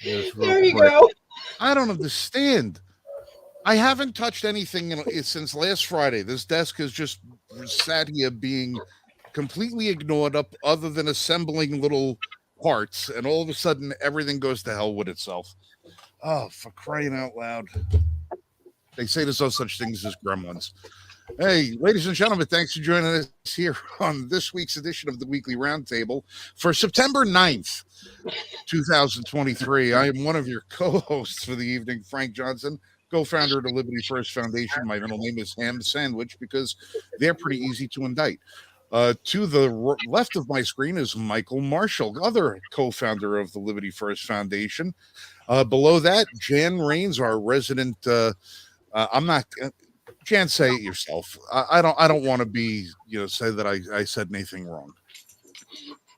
Yes, real There you quick. go. I don't understand. I haven't touched anything since last Friday. This desk has just sat here being completely ignored up other than assembling little parts, and all of a sudden everything goes to hell with itself. Oh, for crying out loud. They say there's no such things as gremlins. Hey, ladies and gentlemen, thanks for joining us here on this week's edition of the Weekly Roundtable for September 9th, 2023. I am one of your co-hosts for the evening, Frank Johnson, co-founder of the Liberty First Foundation. My middle name is Ham Sandwich because they're pretty easy to indict. To the left of my screen is Michael Marshall, other co-founder of the Liberty First Foundation. Below that, Jan Rains, our resident. I'm not. Jan, say it yourself. I don't. I don't want to be. Say that I said anything wrong.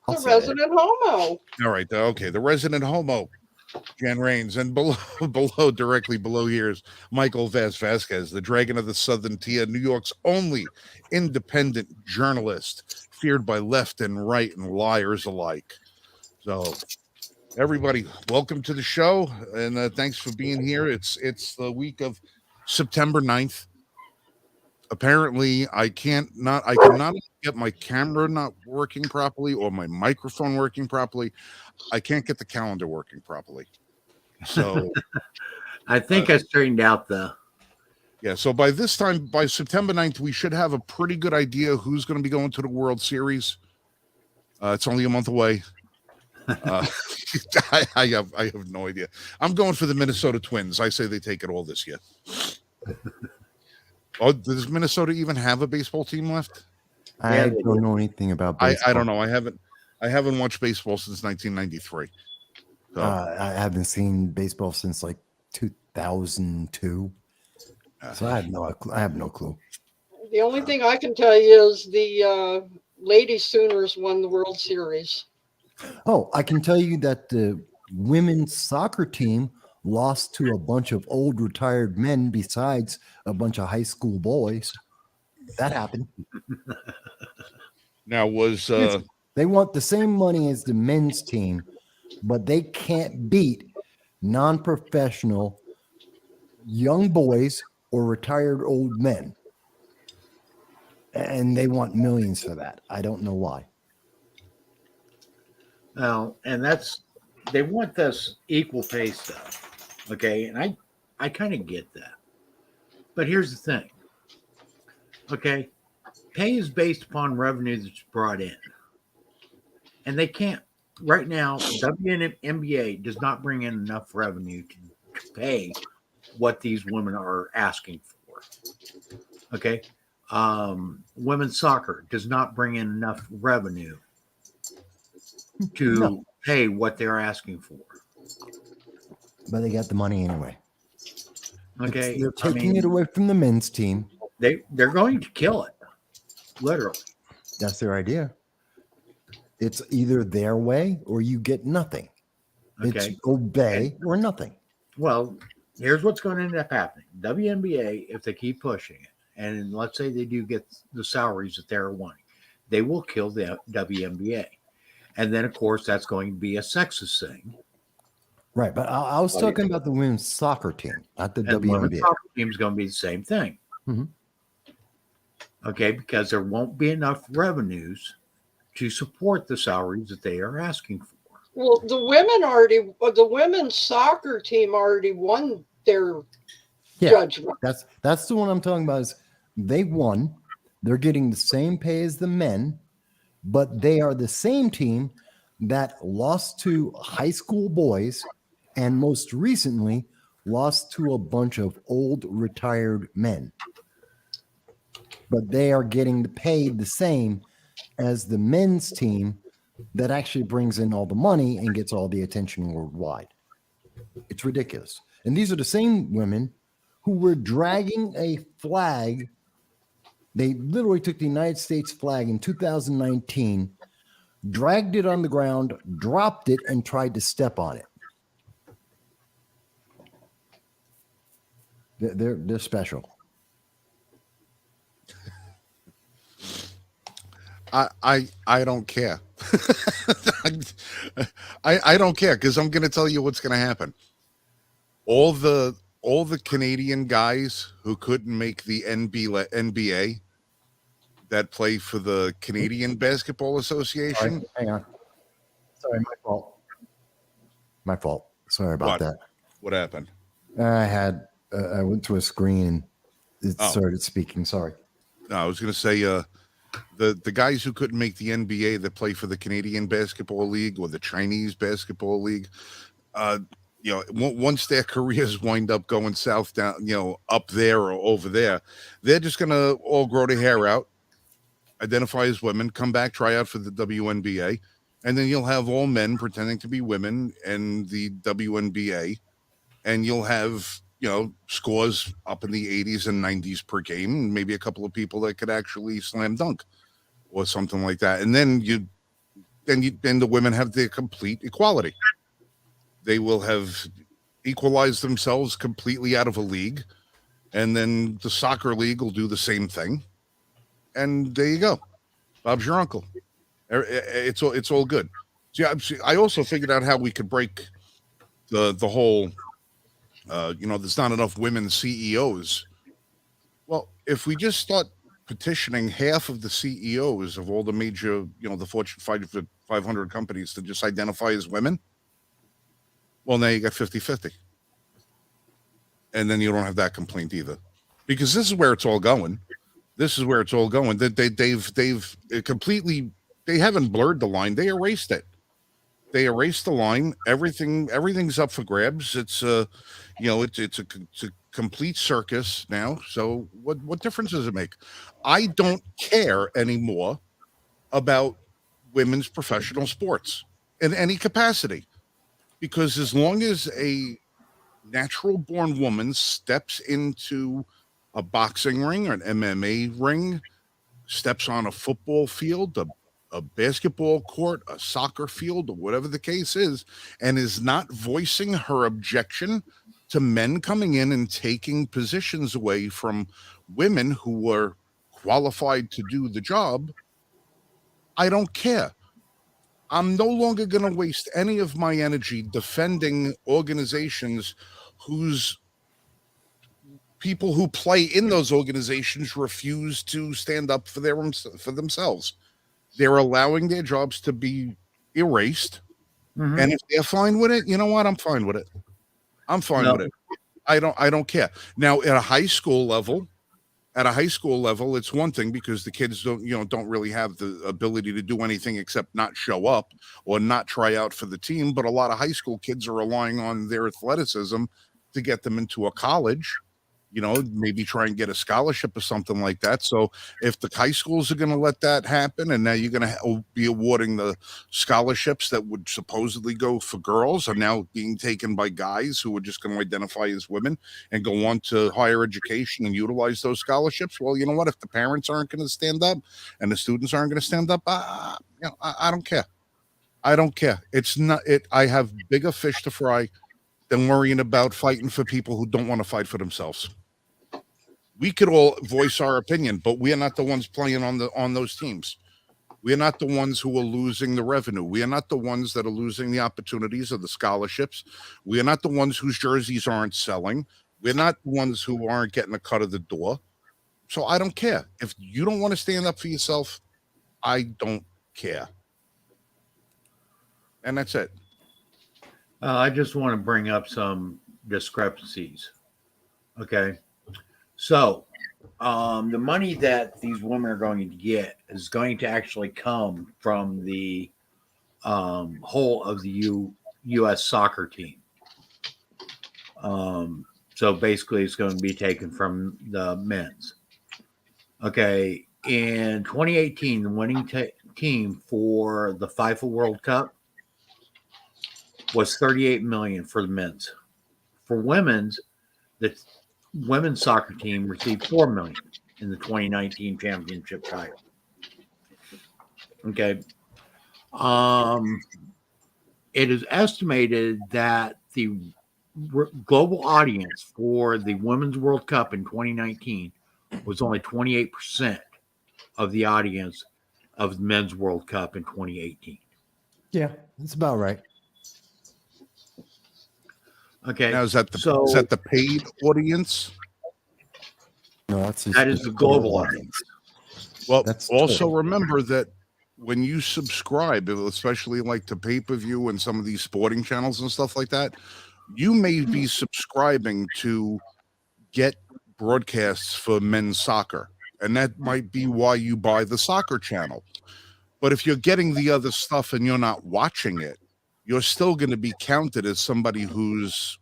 The resident homo. All right. Okay. The resident homo, Jan Rains, and directly below here is Michael Vasquez, the Dragon of the Southern Tier, New York's only independent journalist, feared by left and right and liars alike. So, everybody, welcome to the show, and thanks for being here. It's the week of September 9th. Apparently, I cannot get my camera not working properly or my microphone working properly. I can't get the calendar working properly. So I think I straightened out the. Yeah, so by this time, by September 9th, we should have a pretty good idea who's going to be going to the World Series. It's only a month away. I have no idea. I'm going for the Minnesota Twins. I say they take it all this year. Oh, does Minnesota even have a baseball team left? I don't know anything about baseball. I don't know. I haven't watched baseball since 1993. So. I haven't seen baseball since like 2002. So I have no clue. The only thing I can tell you is the Lady Sooners won the World Series. Oh, I can tell you that the women's soccer team lost to a bunch of old retired men besides a bunch of high school boys. That happened. Now they want the same money as the men's team, but they can't beat non-professional young boys or retired old men. And they want millions for that. I don't know why. Well, and they want this equal pay stuff. Okay, and I kind of get that. But here's the thing. Okay, pay is based upon revenue that's brought in. And they can't, right now, WNBA does not bring in enough revenue to pay what these women are asking for. Okay, women's soccer does not bring in enough revenue to pay what they're asking for. But they got the money anyway. Okay, they're taking it away from the men's team. They're going to kill it, literally. That's their idea. It's either their way or you get nothing. Okay. It's obey or nothing. Well, here's what's going to end up happening. WNBA, if they keep pushing it, and let's say they do get the salaries that they're wanting, they will kill the WNBA. And then, of course, that's going to be a sexist thing. Right, but I was talking about the women's soccer team, not the WNBA. The women's soccer team is going to be the same thing. Mm-hmm. Okay, because there won't be enough revenues to support the salaries that they are asking for. Well, the women's soccer team already won their judgment. That's the one I'm talking about. Is they won? They're getting the same pay as the men, but they are the same team that lost to high school boys, and most recently lost to a bunch of old retired men. But they are getting paid the same as the men's team that actually brings in all the money and gets all the attention worldwide. It's ridiculous. And these are the same women who were dragging a flag. They literally took the United States flag in 2019, dragged it on the ground, dropped it, and tried to step on it. They're special. I don't care. I don't care because I'm going to tell you what's going to happen. All the Canadian guys who couldn't make the NBA that play for the Canadian Basketball Sorry, Association. hang on. Sorry, my fault. My fault. Sorry about What? that. What happened? I went to a screen and it Oh. started speaking. Sorry. No, I was going to say the guys who couldn't make the NBA that play for the Canadian Basketball League or the Chinese Basketball League, once their careers wind up going south down, up there or over there, they're just going to all grow their hair out, identify as women, come back, try out for the WNBA, and then you'll have all men pretending to be women in the WNBA, and you'll have scores up in the 80s and 90s per game, and maybe a couple of people that could actually slam dunk or something like that. And then the women have their complete equality. They will have equalized themselves completely out of a league, and then the soccer league will do the same thing. And there you go. Bob's your uncle. It's all good. See, I also figured out how we could break the whole there's not enough women CEOs. Well, if we just start petitioning half of the CEOs of all the major, the Fortune 500 companies to just identify as women, well, now you got 50-50. And then you don't have that complaint either. Because this is where it's all going. They've completely, they haven't blurred the line. They erased it. They erased the line. Everything's up for grabs. It's it's a complete circus now. So what difference does it make? I don't care anymore about women's professional sports in any capacity, because as long as a natural born woman steps into a boxing ring or an MMA ring, steps on a football field, a basketball court, a soccer field, or whatever the case is, and is not voicing her objection to men coming in and taking positions away from women who were qualified to do the job, I don't care. I'm no longer going to waste any of my energy defending organizations whose people who play in those organizations refuse to stand up for themselves. They're allowing their jobs to be erased. Mhm. And if they're fine with it, you know what? I'm fine with it. With it. I don't care. Now, at a high school level, it's one thing because the kids don't really have the ability to do anything except not show up or not try out for the team. But a lot of high school kids are relying on their athleticism to get them into a college, maybe try and get a scholarship or something like that. So if the high schools are going to let that happen, and now you're going to be awarding the scholarships that would supposedly go for girls are now being taken by guys who are just going to identify as women and go on to higher education and utilize those scholarships. Well, you know what? If the parents aren't going to stand up and the students aren't going to stand up, I don't care. I don't care. It's not it. I have bigger fish to fry than worrying about fighting for people who don't want to fight for themselves. We could all voice our opinion, but we are not the ones playing on those teams. We are not the ones who are losing the revenue. We are not the ones that are losing the opportunities of the scholarships. We are not the ones whose jerseys aren't selling. We're not the ones who aren't getting a cut of the door. So I don't care. If you don't want to stand up for yourself, I don't care. And that's it. I just want to bring up some discrepancies. Okay. So, the money that these women are going to get is going to actually come from the whole of the U.S. soccer team. So basically, it's going to be taken from the men's. Okay. In 2018, the winning team for the FIFA World Cup was $38 million for the men's. For women's, the women's soccer team received $4 million in the 2019 championship title. Okay. It is estimated that the global audience for the Women's World Cup in 2019 was only 28% of the audience of the Men's World Cup in 2018. Yeah, that's about right. Okay. Now, is that so the paid audience? No, that's just that is the global audience. Well, That's also total. remember that when you subscribe, especially like to pay-per-view and some of these sporting channels and stuff like that, you may be subscribing to get broadcasts for men's soccer. And that might be why you buy the soccer channel. But if you're getting the other stuff and you're not watching it, you're still going to be counted as somebody who's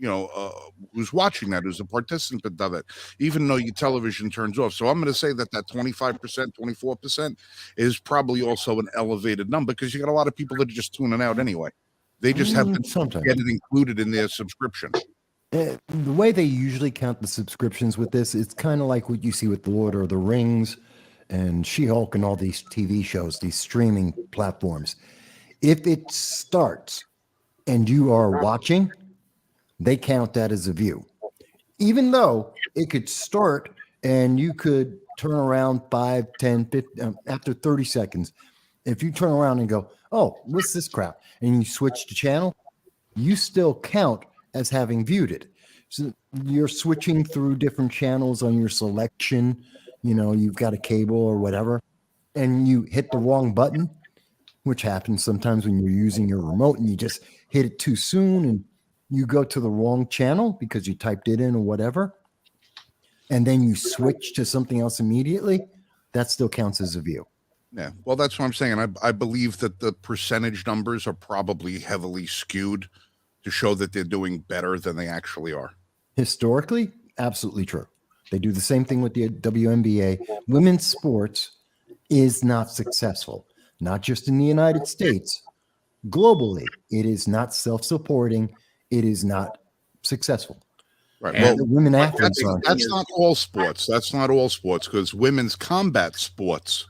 who's watching that, who's a participant of it, even though your television turns off. So I'm going to say that 25%, 24% is probably also an elevated number because you got a lot of people that are just tuning out anyway. They just have to Sometimes. get it included in their subscription. The way they usually count the subscriptions with this, it's kind of like what you see with The Lord of the Rings and She-Hulk and all these TV shows, these streaming platforms. If it starts and you are watching, they count that as a view. Even though it could start and you could turn around 5, 10, 15, after 30 seconds. If you turn around and go, oh, what's this crap? And you switch to channel, you still count as having viewed it. So you're switching through different channels on your selection. You've got a cable or whatever, and you hit the wrong button, which happens sometimes when you're using your remote and you just hit it too soon and you go to the wrong channel because you typed it in or whatever, and then you switch to something else immediately, that still counts as a view. Yeah, well, that's what I'm saying. I believe that the percentage numbers are probably heavily skewed to show that they're doing better than they actually are. Historically, absolutely true. They do the same thing with the WNBA. Women's sports is not successful, not just in the United States. Globally, it is not self-supporting. It is not successful. Right. And Well, the women athletes aren't. that's not all sports. That's not all sports because women's combat sports,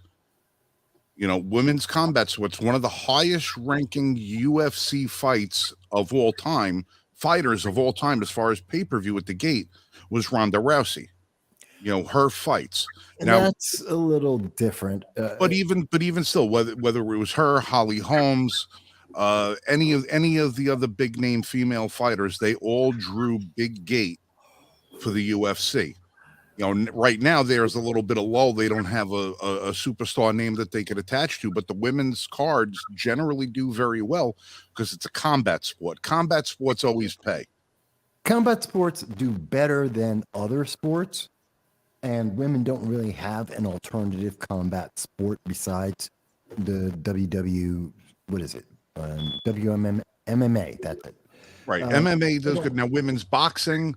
women's combat sports, one of the highest ranking UFC fighters of all time, as far as pay-per-view at the gate, was Ronda Rousey. Her fights. And Now, that's a little different. but even still, whether it was her, Holly Holmes, any of the other big name female fighters, they all drew big gate for the UFC. Right now there's a little bit of lull. They don't have a superstar name that they could attach to, but the women's cards generally do very well because it's a combat sport. Combat sports always pay. Combat sports do better than other sports, and women don't really have an alternative combat sport besides the what is it? MMA. That's it. Right. MMA does good. Now, women's boxing,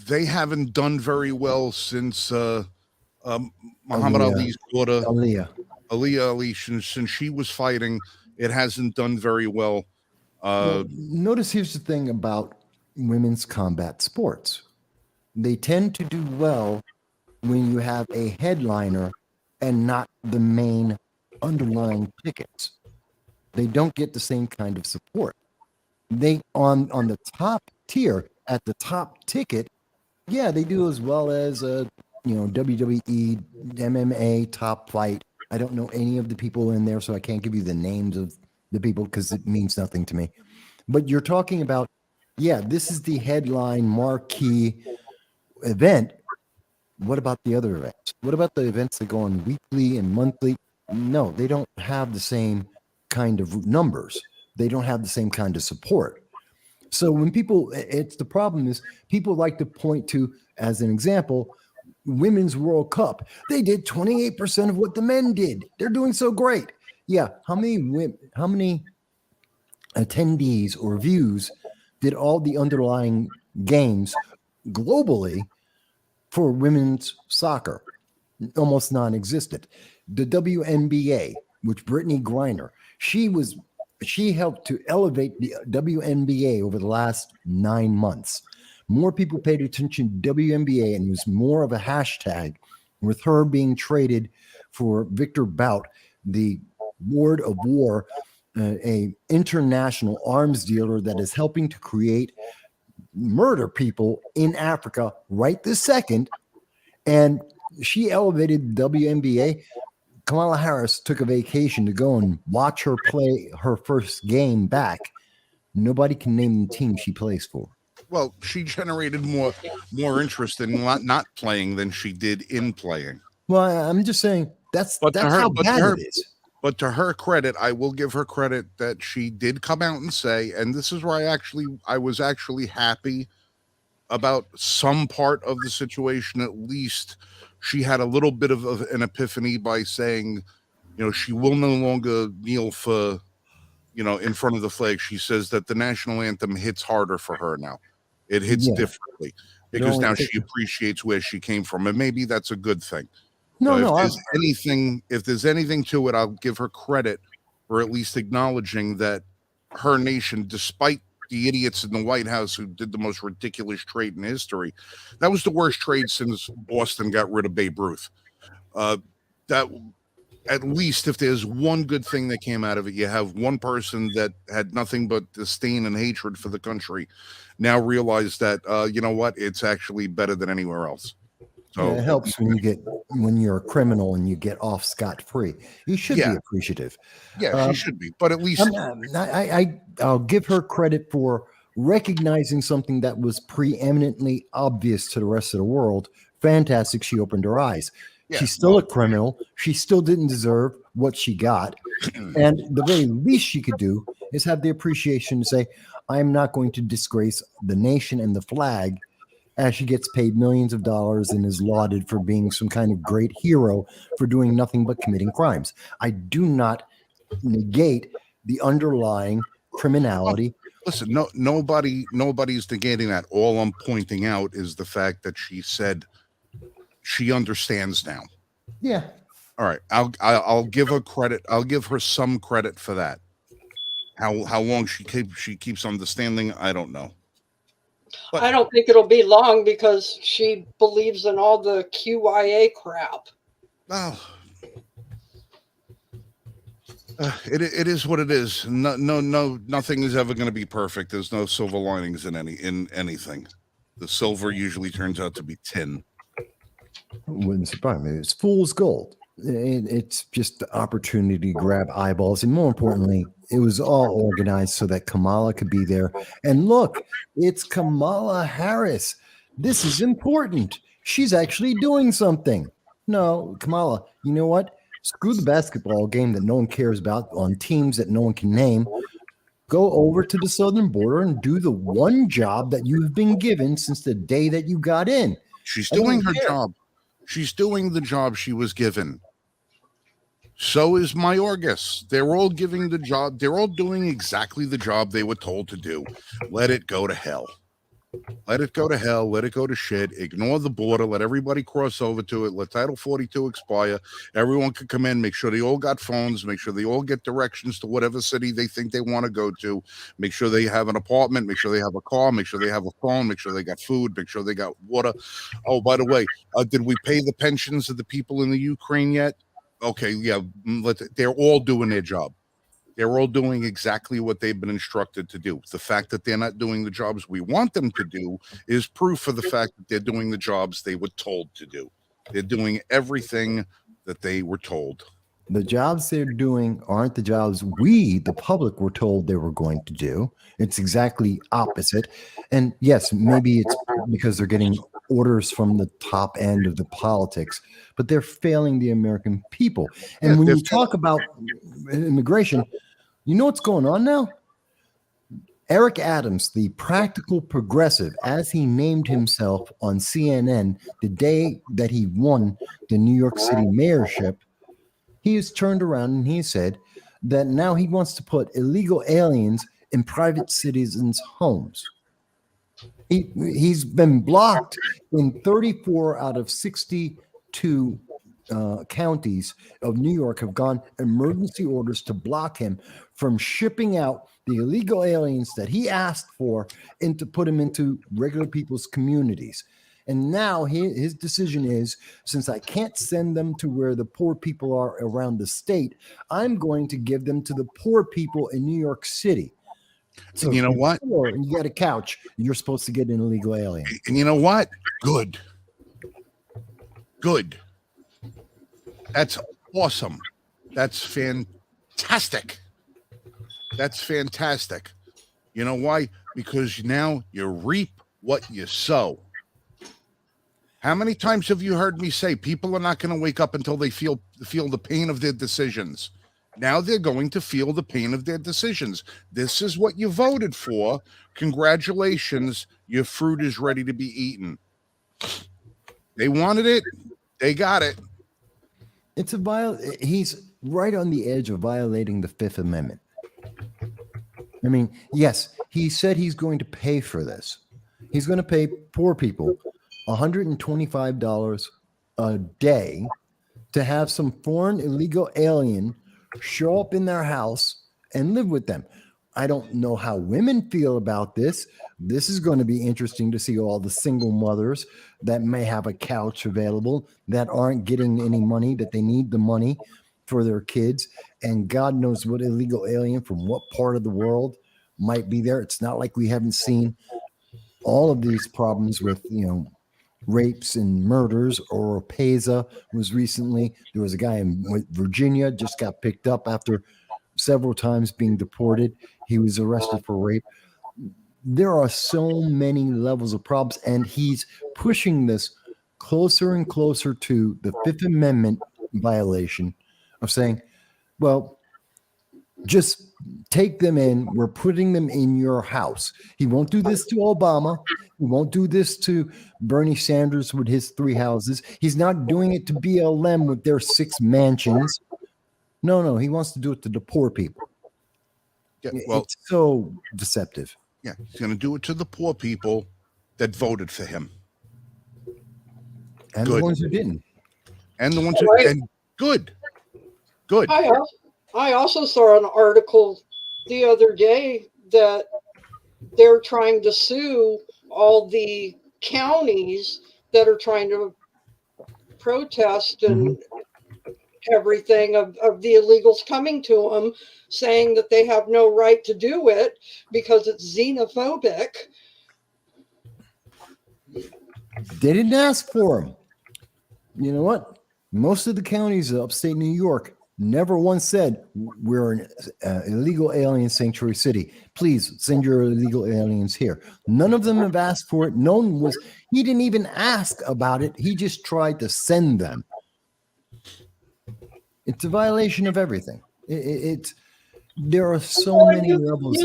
they haven't done very well since Muhammad Ali's daughter, Aaliyah Ali, since she was fighting. It hasn't done very well. Notice here's the thing about women's combat sports. They tend to do well when you have a headliner and not the main underlying tickets. They don't get the same kind of support. They on the top tier at the top ticket, yeah, they do as well as WWE, MMA, Top Flight. I don't know any of the people in there, so I can't give you the names of the people because it means nothing to me. But you're talking about, yeah, this is the headline marquee event. What about the other events? What about the events that go on weekly and monthly? No, they don't have the same kind of numbers. They don't have the same kind of support. So when the problem is people like to point to, as an example, Women's World Cup. They did 28% of what the men did. They're doing so great. Yeah, how many attendees or views did all the underlying games globally for women's soccer? Almost non-existent. The WNBA, which Brittany Griner, she helped to elevate the WNBA over the last 9 months. More people paid attention to WNBA, and it was more of a hashtag with her being traded for Victor Bout, the Lord of War, a international arms dealer that is helping to murder people in Africa right this second. And she elevated the WNBA Kamala Harris took a vacation to go and watch her play her first game back, nobody can name the team she plays for. Well, she generated more interest in not playing than she did in playing. Well, I'm just saying that's how bad it is. But to her credit, I will give her credit that she did come out and say, and this is where I was actually happy about some part of the situation. At least she had a little bit of an epiphany by saying, she will no longer kneel for, in front of the flag. She says that the national anthem hits harder for her now. It hits differently because now she appreciates where she came from, and maybe that's a good thing. If there's anything to it, I'll give her credit for at least acknowledging that her nation, despite the idiots in the White House who did the most ridiculous trade in history, that was the worst trade since Boston got rid of Babe Ruth. That at least if there's one good thing that came out of it, you have one person that had nothing but disdain and hatred for the country now realize that it's actually better than anywhere else. So it helps when you're a criminal and you get off scot-free. You should be appreciative. Yeah, she should be, but at least I'll give her credit for recognizing something that was preeminently obvious to the rest of the world. Fantastic. She opened her eyes. Yeah. She's still a criminal. She still didn't deserve what she got. And the very least she could do is have the appreciation to say, I'm not going to disgrace the nation and the flag, as she gets paid millions of dollars and is lauded for being some kind of great hero for doing nothing but committing crimes. I do not negate the underlying criminality. Listen, nobody's negating that. All I'm pointing out is the fact that she said she understands now. Yeah. All right. I'll give her credit. I'll give her some credit for that. How long she keeps understanding, I don't know. But I don't think it'll be long because she believes in all the QIA crap. Well, it is what it is. No, nothing is ever going to be perfect. There's no silver linings in anything. The silver usually turns out to be tin. Wouldn't surprise me. It's fool's gold. It's just the opportunity to grab eyeballs, and more importantly, it was all organized so that Kamala could be there. And look, it's Kamala Harris. This is important. She's actually doing something. No, Kamala, you know what? Screw the basketball game that no one cares about on teams that no one can name. Go over to the southern border and do the one job that you've been given since the day that you got in. She's doing her job. She's doing the job she was given. So is Mayorgas. They're all giving the job. They're all doing exactly the job they were told to do. Let it go to hell. Let it go to hell. Let it go to shit. Ignore the border. Let everybody cross over to it. Let Title 42 expire. Everyone can come in. Make sure they all got phones. Make sure they all get directions to whatever city they think they want to go to. Make sure they have an apartment. Make sure they have a car. Make sure they have a phone. Make sure they got food. Make sure they got water. Oh, by the way, did we pay the pensions of the people in the Ukraine yet? Okay, yeah, they're all doing their job. They're all doing exactly what they've been instructed to do. The fact that they're not doing the jobs we want them to do is proof of the fact that they're doing the jobs they were told to do. They're doing everything that they were told. The jobs they're doing aren't the jobs we, the public, were told they were going to do. It's exactly opposite. And yes, maybe it's because they're getting orders from the top end of the politics, but they're failing the American people. And when you talk about immigration, you know what's going on now? Eric Adams, the practical progressive, as he named himself on CNN the day that he won the New York City mayorship, he has turned around and he said that now he wants to put illegal aliens in private citizens' homes. He's been blocked in 34 out of 62 counties of New York have gone emergency orders to block him from shipping out the illegal aliens that he asked for and to put them into regular people's communities. And now his decision is, since I can't send them to where the poor people are around the state, I'm going to give them to the poor people in New York City. So and you know what? You got a couch, you're supposed to get an illegal alien. And you know what? Good. That's awesome. That's fantastic. That's fantastic. You know why? Because now you reap what you sow. How many times have you heard me say people are not going to wake up until they feel the pain of their decisions? Now they're going to feel the pain of their decisions. This is what you voted for. Congratulations, your fruit is ready to be eaten. They wanted it, they got it. It's he's right on the edge of violating the Fifth Amendment. I mean, yes, he said he's going to pay for this. He's going to pay poor people $125 a day to have some foreign illegal alien show up in their house and live with them. I don't know how women feel about this. This is going to be interesting to see all the single mothers that may have a couch available that aren't getting any money, that they need the money for their kids. And God knows what illegal alien from what part of the world might be there. It's not like we haven't seen all of these problems with, rapes and murders. Oropeza was recently, there was a guy in Virginia just got picked up after several times being deported. He was arrested for rape. There are so many levels of problems, and he's pushing this closer and closer to the Fifth Amendment violation of saying, well, just take them in. We're putting them in your house. He won't do this to Obama. He won't do this to Bernie Sanders with his 3 houses. He's not doing it to BLM with their 6 mansions. No. He wants to do it to the poor people. Yeah, well, it's so deceptive. Yeah, he's going to do it to the poor people that voted for him. And good. The ones who didn't. And the ones who, and good. I also saw an article the other day that they're trying to sue all the counties that are trying to protest and everything of the illegals coming to them, saying that they have no right to do it because it's xenophobic. They didn't ask for them. You know what? Most of the counties of upstate New York never once said we're an illegal alien sanctuary city. Please send your illegal aliens here. None of them have asked for it. He didn't even ask about it. He just tried to send them. It's a violation of everything. There are so many levels.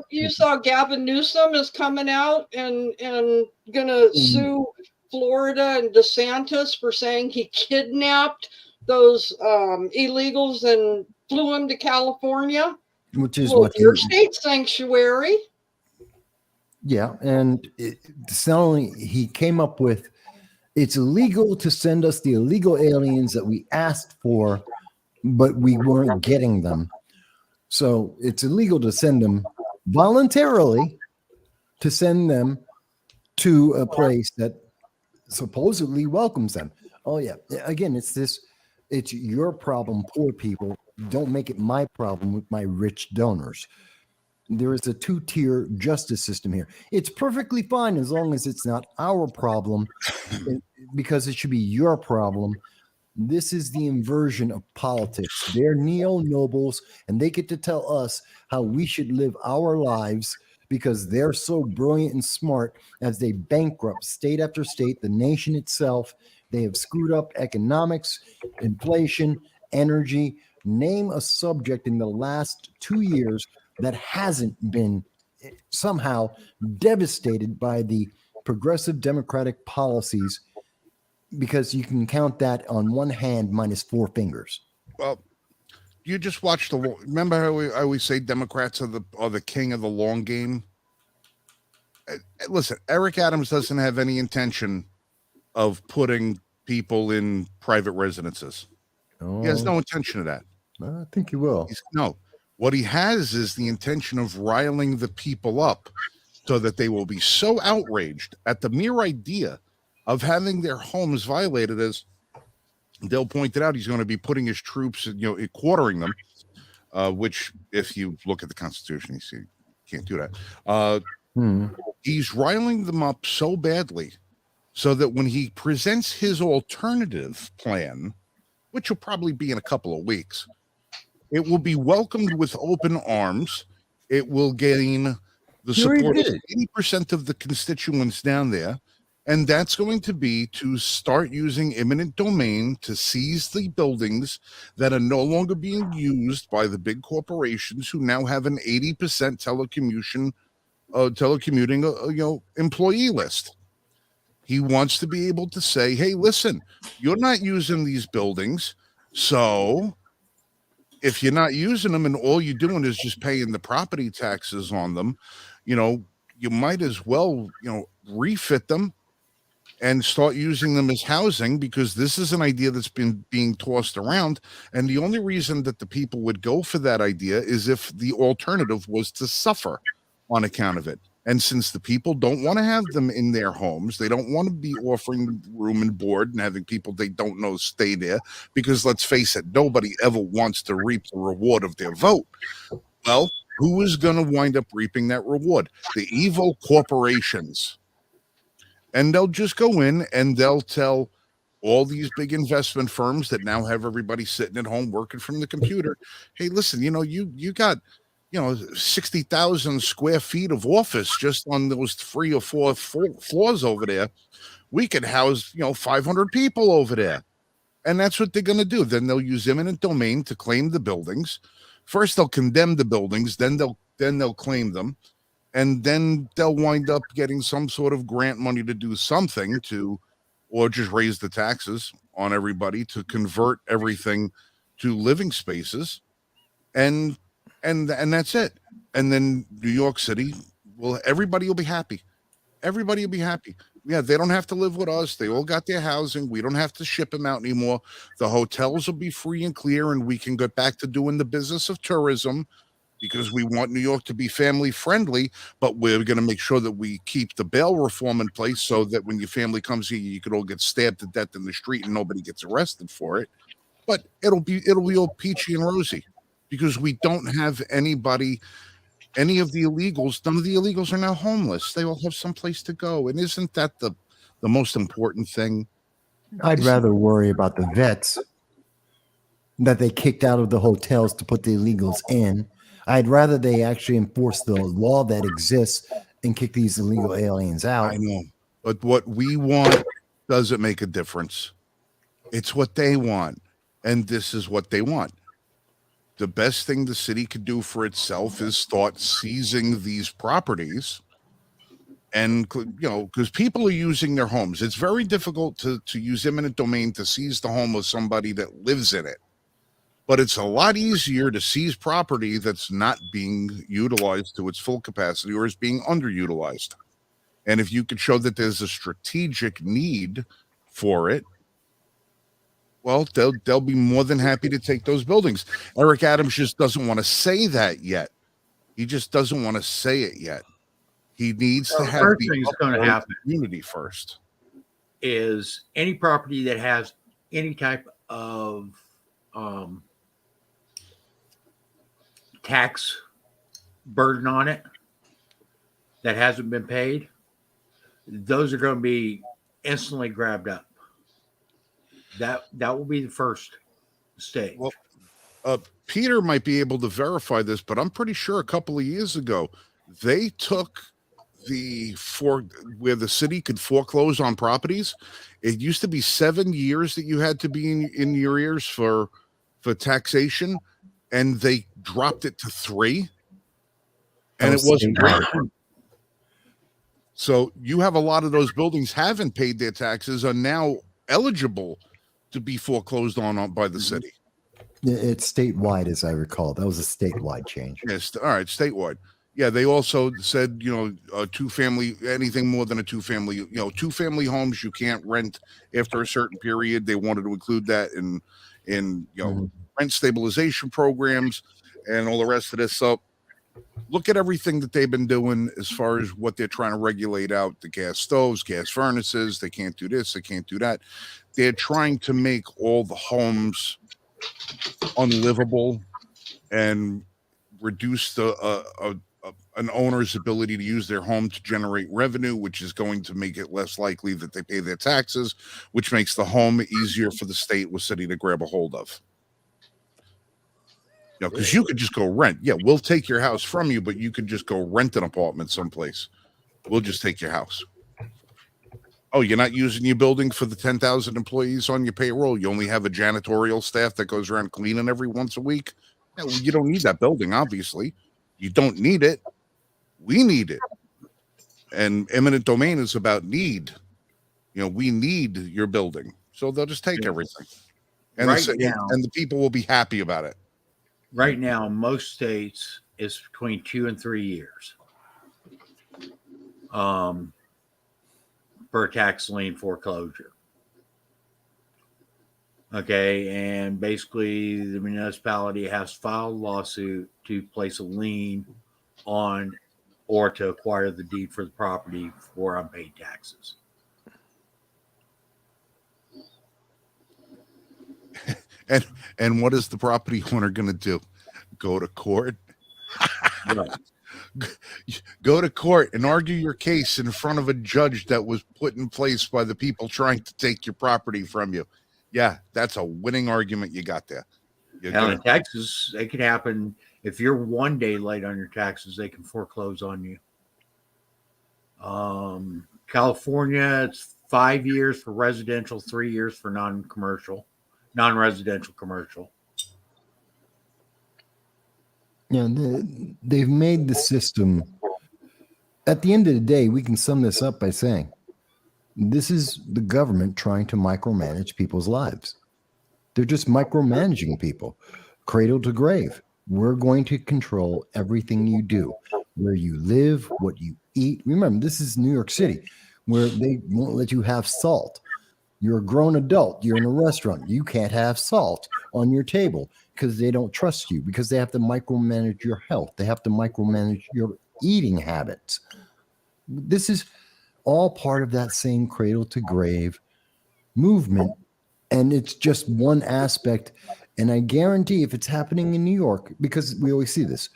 You saw Gavin Newsom is coming out and gonna sue Florida and DeSantis for saying he kidnapped those illegals and flew them to California, which is what your state sanctuary. Yeah, and it's not only he came up with, it's illegal to send us the illegal aliens that we asked for, but we weren't getting them. So it's illegal to send them voluntarily, to send them to a place that supposedly welcomes them. Oh yeah, again, it's your problem, poor people. Don't make it my problem with my rich donors. There is a 2-tier justice system here. It's perfectly fine as long as it's not our problem, because it should be your problem. This is the inversion of politics. They're neo-nobles, and they get to tell us how we should live our lives because they're so brilliant and smart as they bankrupt state after state, the nation itself. They have screwed up economics, inflation, energy. Name a subject in the last 2 years that hasn't been somehow devastated by the progressive democratic policies, because you can count that on one hand minus 4 fingers. Well, you just watch remember how I always say Democrats are the king of the long game? Listen, Eric Adams doesn't have any intention of putting people in private residences. He has no intention of that. I think he will. No. What he has is the intention of riling the people up so that they will be so outraged at the mere idea of having their homes violated, as Dale pointed out. He's going to be putting his troops, quartering them, which, if you look at the Constitution, you see, you can't do that. He's riling them up so badly so that when he presents his alternative plan, which will probably be in a couple of weeks, it will be welcomed with open arms. It will gain the You already support did of it. 80% of the constituents down there. And that's going to be to start using eminent domain to seize the buildings that are no longer being used by the big corporations who now have an 80% telecommuting employee list. He wants to be able to say, hey, listen, you're not using these buildings. So if you're not using them and all you're doing is just paying the property taxes on them, you might as well, refit them and start using them as housing, because this is an idea that's been being tossed around. And the only reason that the people would go for that idea is if the alternative was to suffer on account of it. And since the people don't want to have them in their homes, they don't want to be offering room and board and having people they don't know stay there, because let's face it, nobody ever wants to reap the reward of their vote. Well, who is going to wind up reaping that reward? The evil corporations. And they'll just go in and they'll tell all these big investment firms that now have everybody sitting at home working from the computer, hey, listen, you got 60,000 square feet of office just on those 3 or 4 floors over there. We could house 500 people over there. And that's what they're going to do. Then they'll use eminent domain to claim the buildings. First they'll condemn the buildings, then they'll claim them, and then they'll wind up getting some sort of grant money to do something or just raise the taxes on everybody to convert everything to living spaces. And that's it. And then New York City, everybody will be happy. Everybody will be happy. Yeah, they don't have to live with us. They all got their housing. We don't have to ship them out anymore. The hotels will be free and clear, and we can get back to doing the business of tourism, because we want New York to be family friendly, but we're going to make sure that we keep the bail reform in place so that when your family comes here, you could all get stabbed to death in the street and nobody gets arrested for it. But it'll be all peachy and rosy, because we don't have any of the illegals. None of the illegals are now homeless. They all have someplace to go. And isn't that the most important thing? I'd rather worry about the vets that they kicked out of the hotels to put the illegals in. I'd rather they actually enforce the law that exists and kick these illegal aliens out. I know. But what we want doesn't make a difference. It's what they want. And this is what they want. The best thing the city could do for itself is start seizing these properties. And, because people are using their homes. It's very difficult to use eminent domain to seize the home of somebody that lives in it. But it's a lot easier to seize property that's not being utilized to its full capacity or is being underutilized. And if you could show that there's a strategic need for it, well, they'll be more than happy to take those buildings. Eric Adams just doesn't want to say that yet. He just doesn't want to say it yet. He needs to have first thing that's going to happen community first. Is any property that has any type of tax burden on it that hasn't been paid, those are going to be instantly grabbed up. That will be the first stage. Well, Peter might be able to verify this, but I'm pretty sure a couple of years ago they took where the city could foreclose on properties. It used to be 7 years that you had to be in your ears for taxation, and they dropped it to 3. And it wasn't great. So you have a lot of those buildings haven't paid their taxes, are now eligible to be foreclosed on by the city. It's statewide, as I recall. That was a statewide change. Yes. All right. Statewide. Yeah. They also said, two-family, anything more than a two-family, two-family homes you can't rent after a certain period. They wanted to include that in rent stabilization programs and all the rest of this. So look at everything that they've been doing as far as what they're trying to regulate out: the gas stoves, gas furnaces. They can't do this. They can't do that. They're trying to make all the homes unlivable and reduce the an owner's ability to use their home to generate revenue, which is going to make it less likely that they pay their taxes, which makes the home easier for the state or city to grab a hold of. You know, because you could just go rent. Yeah, we'll take your house from you, but you could just go rent an apartment someplace. We'll just take your house. Oh, you're not using your building for the 10,000 employees on your payroll. You only have a janitorial staff that goes around cleaning every once a week. Yeah, well, you don't need that building, obviously. You don't need it. We need it. And eminent domain is about need. You know, we need your building. So they'll just take everything. And, and the people will be happy about it. Right now, most states is between 2 and 3 years for tax lien foreclosure. Okay, and basically the municipality has filed a lawsuit to place a lien on or to acquire the deed for the property for unpaid taxes. And what is the property owner going to do? Go to court? Right. Go to court and argue your case in front of a judge that was put in place by the people trying to take your property from you. Yeah, that's a winning argument you got there. Now in Texas, it could happen if you're 1 day late on your taxes, they can foreclose on you. California, it's 5 years for residential, 3 years for non-residential commercial. Yeah, they've made the system. At the end of the day, we can sum this up by saying this is the government trying to micromanage people's lives. They're just micromanaging people, cradle to grave. We're going to control everything you do, where you live, what you eat. Remember, this is New York City, where they won't let you have salt. You're a grown adult. You're in a restaurant. You can't have salt on your table because they don't trust you, because they have to micromanage your health. They have to micromanage your eating habits. This is all part of that same cradle to grave movement. And it's just one aspect. And I guarantee if it's happening in New York, because we always see this,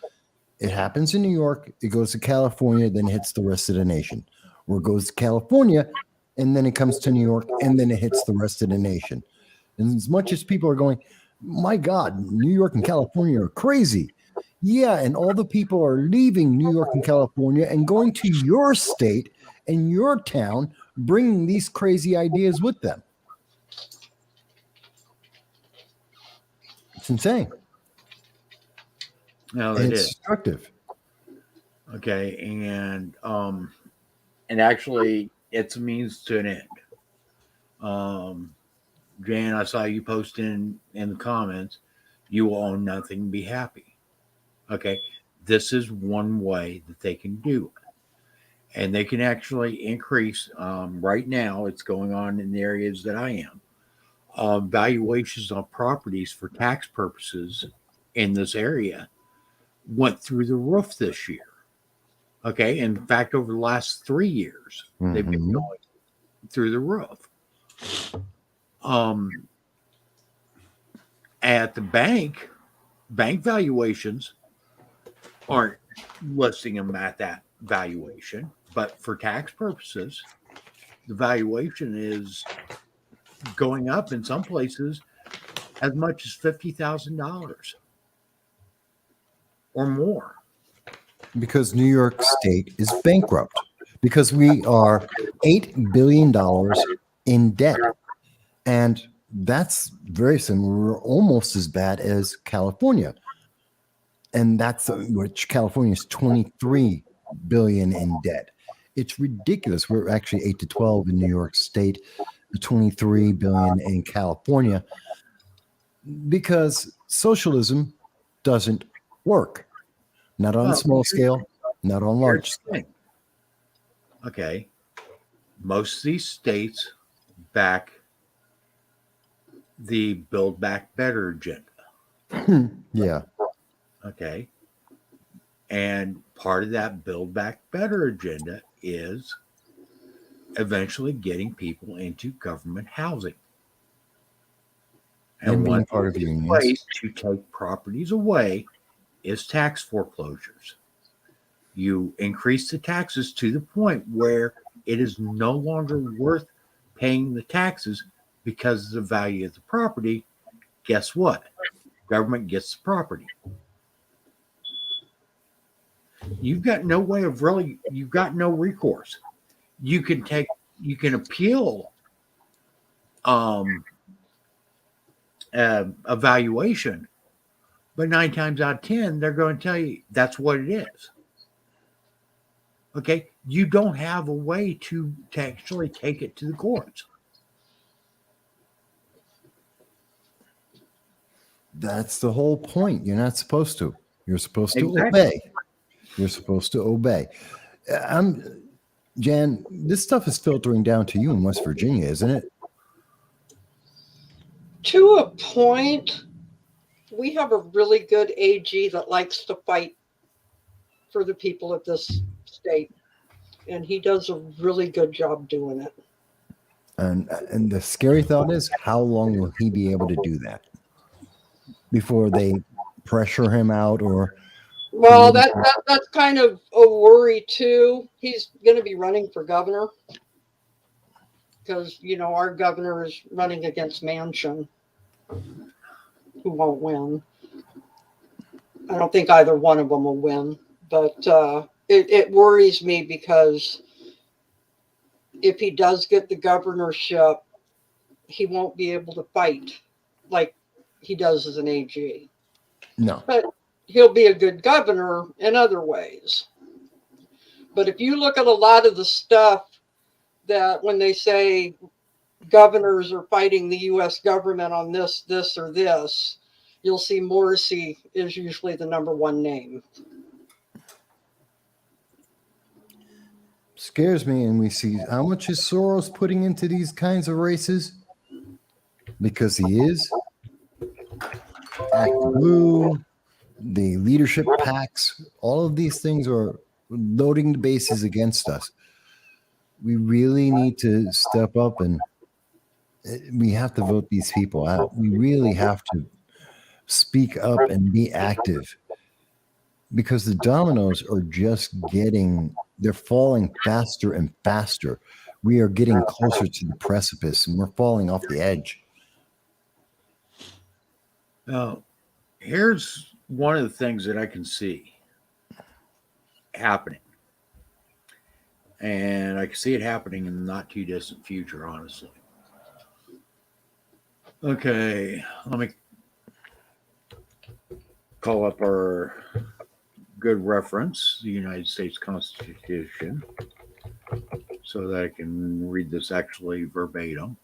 it happens in New York, it goes to California, then hits the rest of the nation. Or it goes to California, and then it comes to New York, and then it hits the rest of the nation. And as much as people are going, my God, New York and California are crazy. Yeah, and all the people are leaving New York and California and going to your state and your town, bringing these crazy ideas with them. It's insane. No, And it it's is destructive. okay, and actually, it's a means to an end. Jan, I saw you post in the comments, you will own nothing, be happy. Okay, this is one way that they can do it. And they can actually increase, right now, it's going on in the areas that I am. Valuations on properties for tax purposes in this area went through the roof this year. Okay, in fact, over the last 3 years, they've been going through the roof. At the bank valuations aren't listing them at that valuation, but for tax purposes, the valuation is going up in some places as much as $50,000 or more. Because New York State is bankrupt. Because we are $8 billion in debt. And that's very similar. We're almost as bad as California. And that's which California is 23 billion in debt. It's ridiculous. We're actually 8 to 12 in New York State, 23 billion in California, because socialism doesn't work. Not on a small scale, not on large scale. Okay. Most of these states back the Build Back Better agenda. Yeah. Okay. And part of that Build Back Better agenda is eventually getting people into government housing. And being part of unions. Ways to take properties away is tax foreclosures. You increase the taxes to the point where it is no longer worth paying the taxes because of the value of the property. Guess what? Government gets the property. You've got no way of really, you've got no recourse. You can appeal a valuation, but 9 times out of 10, they're going to tell you that's what it is. Okay, you don't have a way to actually take it to the courts. That's the whole point. You're not supposed to. You're supposed to Exactly. obey. You're supposed to obey. Jan, this stuff is filtering down to you in West Virginia, isn't it? To a point, we have a really good AG that likes to fight for the people of this state. And he does a really good job doing it. And the scary thought is, how long will he be able to do that before they pressure him out? Or Well, that's kind of a worry too. He's going to be running for governor because, our governor is running against Manchin, who won't win. I don't think either one of them will win, but it worries me because if he does get the governorship, he won't be able to fight like he does as an AG. no. But he'll be a good governor in other ways. But if you look at a lot of the stuff that when they say governors are fighting the U.S. government on this, or this, you'll see Morrissey is usually the number one name. Scares me, and we see how much is Soros putting into these kinds of races, because he is Act Blue, the leadership packs, all of these things are loading the bases against us. We really need to step up, and we have to vote these people out. We really have to speak up and be active, because the dominoes are just they're falling faster and faster. We are getting closer to the precipice, and we're falling off the edge. Now, here's one of the things that I can see happening. And I can see it happening in the not too distant future, honestly. Okay, let me call up our good reference, the United States Constitution, so that I can read this actually verbatim.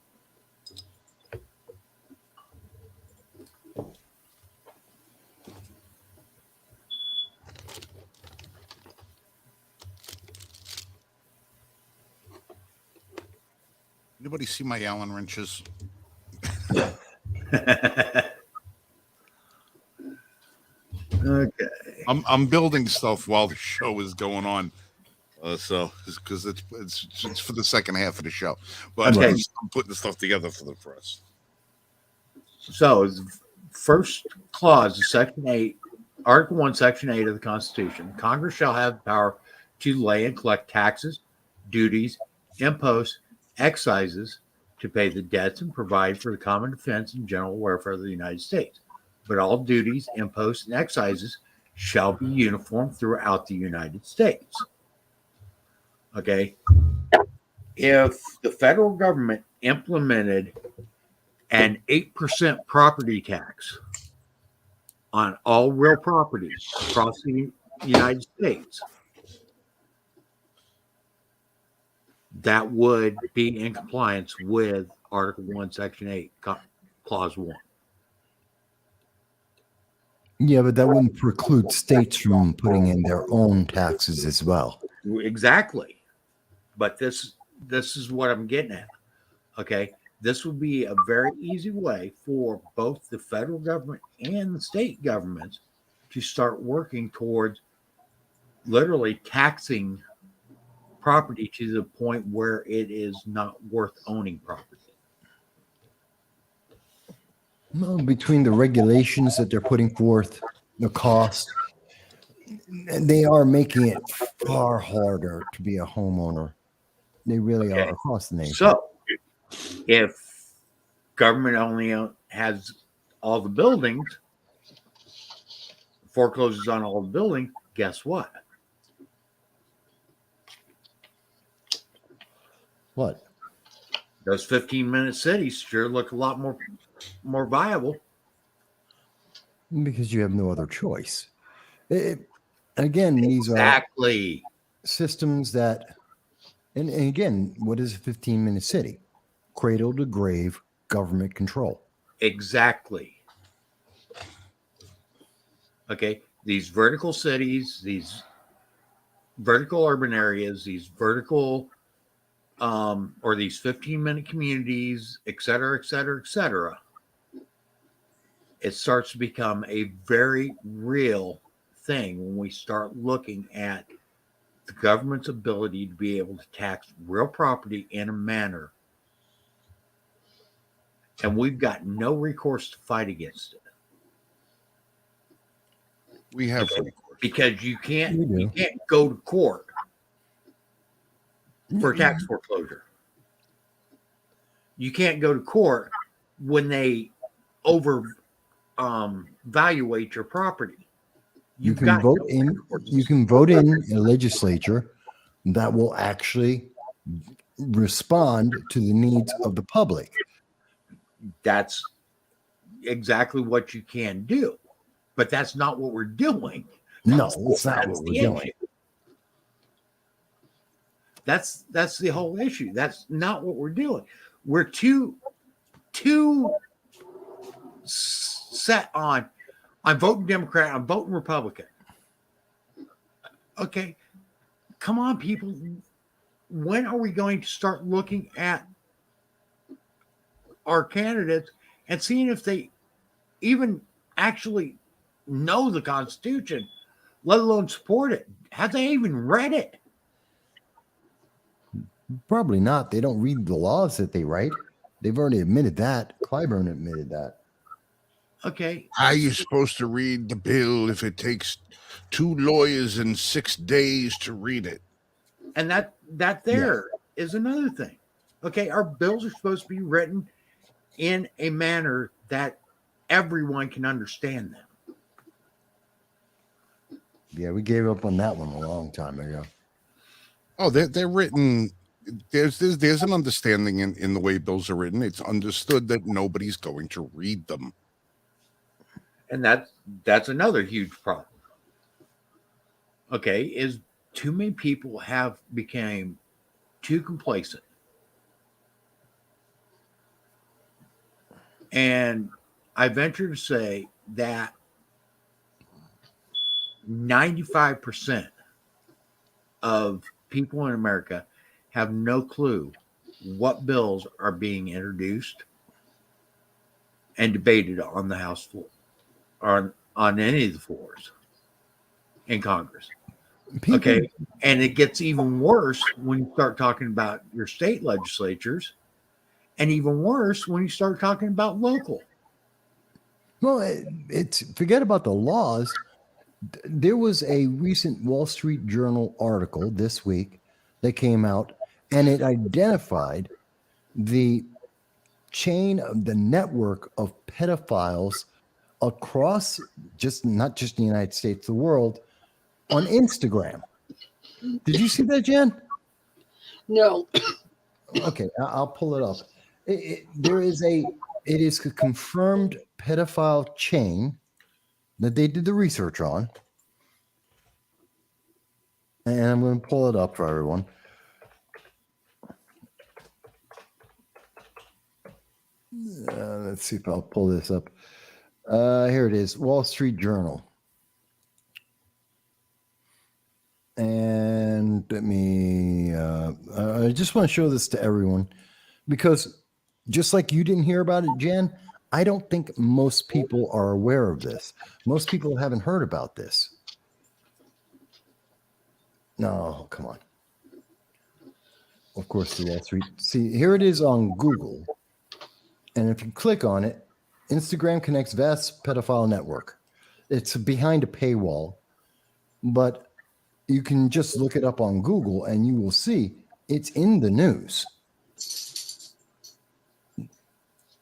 Anybody see my Allen wrenches? Okay. I'm building stuff while the show is going on, so because it's for the second half of the show. But Okay. I'm putting the stuff together for us. So, first clause of Section 8, Article 1, Section 8 of the Constitution, Congress shall have the power to lay and collect taxes, duties, imposts, excises, to pay the debts and provide for the common defense and general welfare of the United States. But all duties, imposts, and excises shall be uniform throughout the United States. Okay? If the federal government implemented an 8% property tax on all real property across the United States, that would be in compliance with Article 1, Section 8, Clause 1. Yeah, but that wouldn't preclude states from putting in their own taxes as well. Exactly. But this is what I'm getting at. Okay? This would be a very easy way for both the federal government and the state governments to start working towards literally taxing property to the point where it is not worth owning property. Well, between the regulations that they're putting forth, the cost, They are making it far harder to be a homeowner. They really Okay. are across the nation. So, if government only has all the buildings, forecloses on all the buildings, guess what? What? Those 15-minute cities sure look a lot more viable. Because you have no other choice. Again, these are Exactly. systems that, and again, what is a 15-minute city? Cradle to grave government control. Exactly. Okay. These vertical cities, these vertical urban areas, these vertical or these 15-minute communities, et cetera, et cetera, et cetera. It starts to become a very real thing when we start looking at the government's ability to be able to tax real property in a manner. And we've got no recourse to fight against it. We have Okay. recourse. Because you We can't do. go to court for tax foreclosure. You can't go to court when they valuate your property. You can vote in. You can vote in a legislature that will actually respond to the needs of the public. That's exactly what you can do, but that's not what we're doing. No, it's not That's what the we're doing. issue. That's the whole issue. That's not what we're doing. We're too set on I'm voting Democrat, I'm voting Republican. Okay, come on, people. When are we going to start looking at our candidates and seeing if they even actually know the Constitution, let alone support it? Have they even read it? Probably not. They don't read the laws that they write. They've already admitted that. Clyburn admitted that. Okay. How are you supposed to read the bill if it takes 2 lawyers and 6 days to read it? And that is another thing. Okay, our bills are supposed to be written in a manner that everyone can understand them. Yeah, we gave up on that one a long time ago. Oh, they're written. There's an understanding in the way bills are written. It's understood that nobody's going to read them. And that's another huge problem. Okay, is too many people have become too complacent. And I venture to say that 95% of people in America have no clue what bills are being introduced and debated on the House floor or on any of the floors in Congress. People, Okay. And it gets even worse when you start talking about your state legislatures, and even worse when you start talking about local. well, it's forget about the laws. There was a recent Wall Street Journal article this week that came out, and it identified the chain of the network of pedophiles across not just the United States, the world, on Instagram. Did you see that, Jen? No. Okay, I'll pull it up. It is a confirmed pedophile chain that they did the research on. And I'm going to pull it up for everyone. Let's see if I'll pull this up. Here it is, Wall Street Journal. And let me, I just want to show this to everyone because just like you didn't hear about it, Jen, I don't think most people are aware of this. Most people haven't heard about this. No, come on. Of course, the Wall Street. See, here it is on Google. And if you click on it, Instagram connects vast pedophile network. It's behind a paywall. but you can just look it up on Google and you will see it's in the news.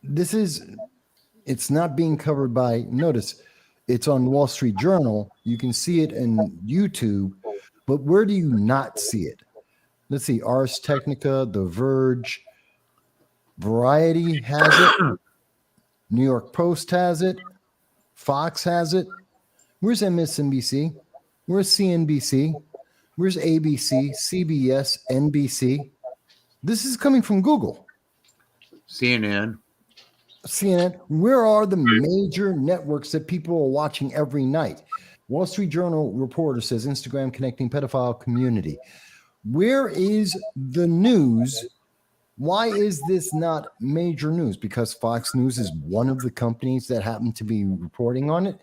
It's not being covered by, notice, it's on Wall Street Journal. You can see it in YouTube, but where do you not see it? Let's see, Ars Technica, The Verge, Variety has it, New York Post has it, Fox has it. Where's MSNBC? Where's CNBC? Where's ABC, CBS, NBC? This is coming from Google. CNN. CNN, where are the major networks that people are watching every night? Wall Street Journal reporter says Instagram connecting pedophile community. Where is the news? Why is this not major news? Because Fox News is one of the companies that happen to be reporting on it.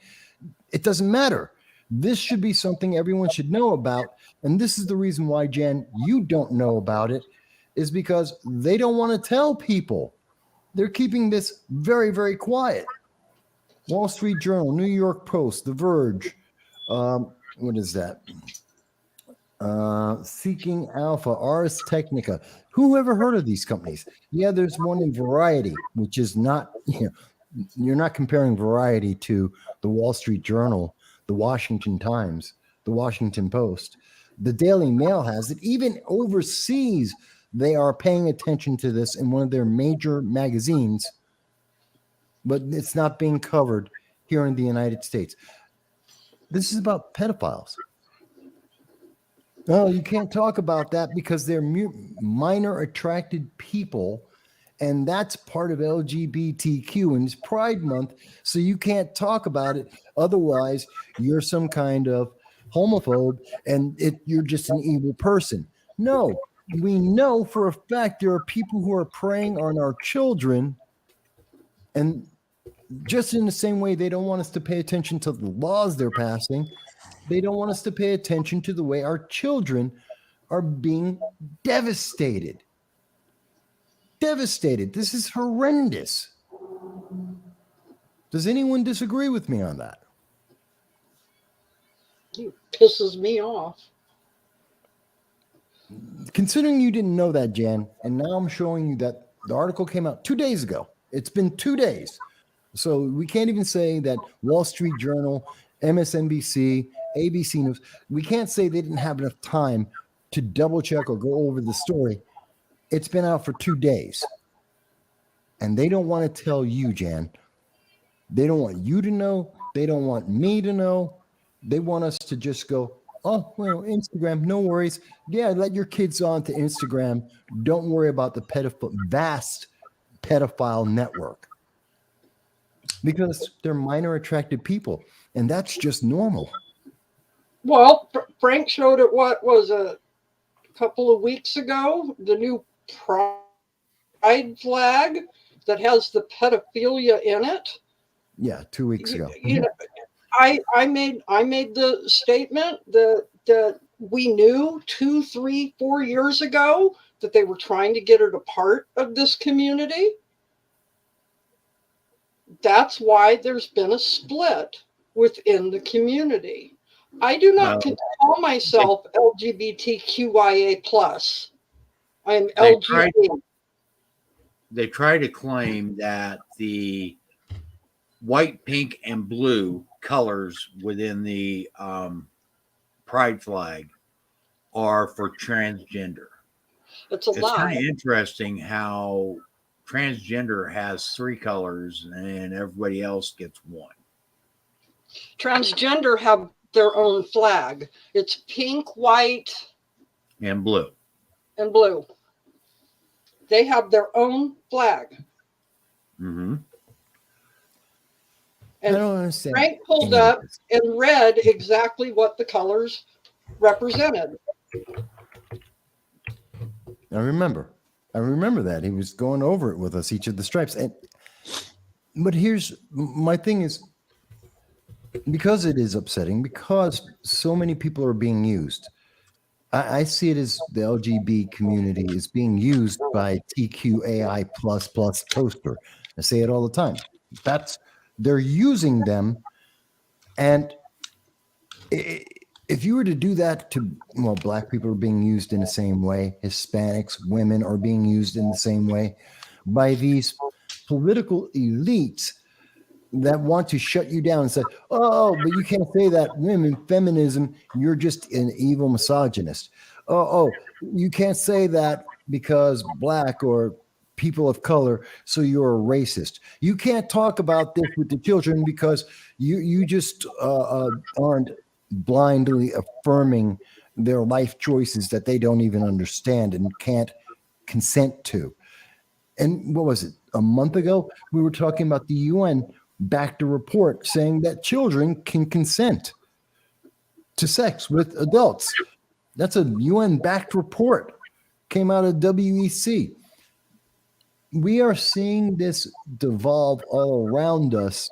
It doesn't matter. This should be something everyone should know about. And this is the reason why, Jen, you don't know about it, is because they don't want to tell people. They're keeping this very, very quiet. Wall Street Journal, New York Post, The Verge. What is that? Seeking Alpha, Ars Technica. Who ever heard of these companies? Yeah, there's one in Variety, which is not, you're not comparing Variety to the Wall Street Journal, the Washington Times, the Washington Post. The Daily Mail has it. Even overseas, they are paying attention to this in one of their major magazines, but it's not being covered here in the United States. This is about pedophiles. No, you can't talk about that because they're minor attracted people, and that's part of LGBTQ, and it's Pride Month, so you can't talk about it. Otherwise, you're some kind of homophobe, and you're just an evil person. No, we know for a fact there are people who are preying on our children, and just in the same way they don't want us to pay attention to the laws they're passing, they don't want us to pay attention to the way our children are being devastated. Devastated. This is horrendous. Does anyone disagree with me on that? It pisses me off. Considering you didn't know that, Jan, and now I'm showing you that the article came out 2 days ago. It's been 2 days. So we can't even say that Wall Street Journal, MSNBC, ABC News, we can't say they didn't have enough time to double check or go over the story. It's been out for 2 days. And they don't want to tell you, Jan. They don't want you to know. They don't want me to know. They want us to just go, oh, well, Instagram, no worries. Yeah, let your kids on to Instagram. Don't worry about the vast pedophile network. Because they're minor attracted people. And that's just normal. Well, Frank showed it, what was a couple of weeks ago, the new pride flag that has the pedophilia in it. Yeah, 2 weeks ago. You know, I made the statement that we knew 2, 3, 4 years ago that they were trying to get it a part of this community. That's why there's been a split within the community. I do not call myself LGBTQIA+. I'm LGBT. They try to claim that the white, pink, and blue colors within the pride flag are for transgender. It's a lie. It's kind of interesting how transgender has 3 colors and everybody else gets 1. Transgender have their own flag. It's pink, white, and blue. And blue. They have their own flag. Mm-hmm. And I don't understand. Frank pulled up and read exactly what the colors represented. I remember that. He was going over it with us, each of the stripes. But here's my thing is, because it is upsetting, because so many people are being used, I see it as the LGBT community is being used by TQAI++ toaster. I say it all the time. They're using them, and if you were to do that to, well, black people are being used in the same way, Hispanics, women are being used in the same way by these political elites that want to shut you down and say, oh, but you can't say that women, feminism, you're just an evil misogynist. You can't say that because black or people of color, so you're a racist. You can't talk about this with the children because you just aren't blindly affirming their life choices that they don't even understand and can't consent to. And what was it? A month ago, we were talking about the UN backed a report saying that children can consent to sex with adults. That's a UN backed report, came out of WEC. We are seeing this devolve all around us,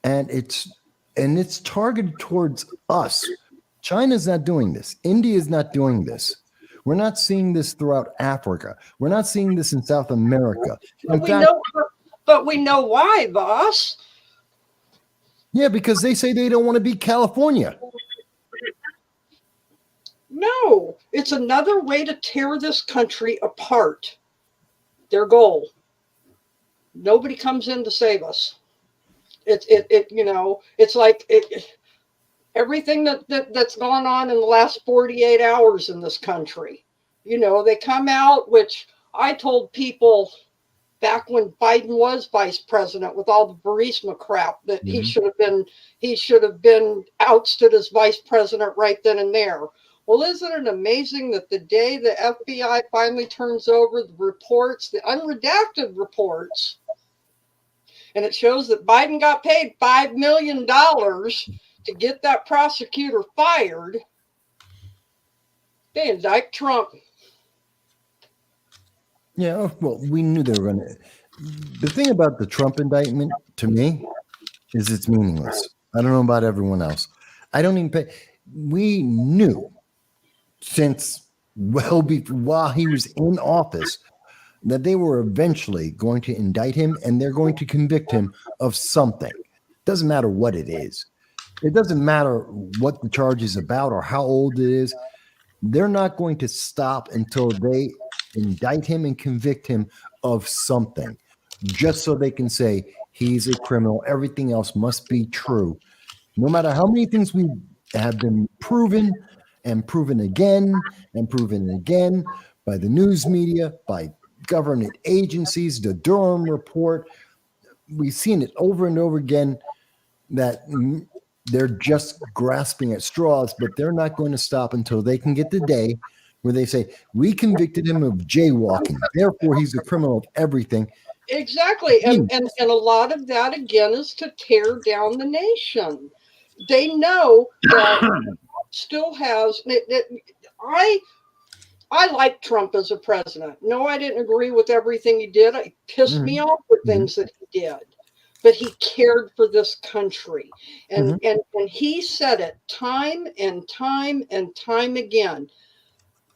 and it's targeted towards us. China's not doing this. India is not doing this. We're not seeing this throughout Africa. We're not seeing this in South America. In fact, But we know why, boss. yeah, because they say they don't want to be California. No, it's another way to tear this country apart. Their goal. Nobody comes in to save us. It's like everything that's gone on in the last 48 hours in this country. They come out, which I told people back when Biden was vice president with all the Burisma crap that he should have been ousted as vice president right then and there. Well, isn't it amazing that the day the FBI finally turns over the reports, the unredacted reports, and it shows that Biden got paid $5 million to get that prosecutor fired, they indict Trump. Yeah, well, we knew they were going to. The thing about the Trump indictment, to me, is it's meaningless. I don't know about everyone else. I don't even pay. We knew since well before, while he was in office, that they were eventually going to indict him and they're going to convict him of something. Doesn't matter what it is. It doesn't matter what the charge is about or how old it is. They're not going to stop until they indict him and convict him of something, just so they can say he's a criminal. Everything else must be true. No matter how many things we have been proven and proven again and proven again by the news media, by government agencies, the Durham report, we've seen it over and over again that they're just grasping at straws, but they're not going to stop until they can get the day where they say, we convicted him of jaywalking, therefore he's a criminal of everything. Exactly. And a lot of that, again, is to tear down the nation. They know that still has I like Trump as a president. No, I didn't agree with everything he did. It pissed me off with things that he did. But he cared for this country. And he said it time and time and time again.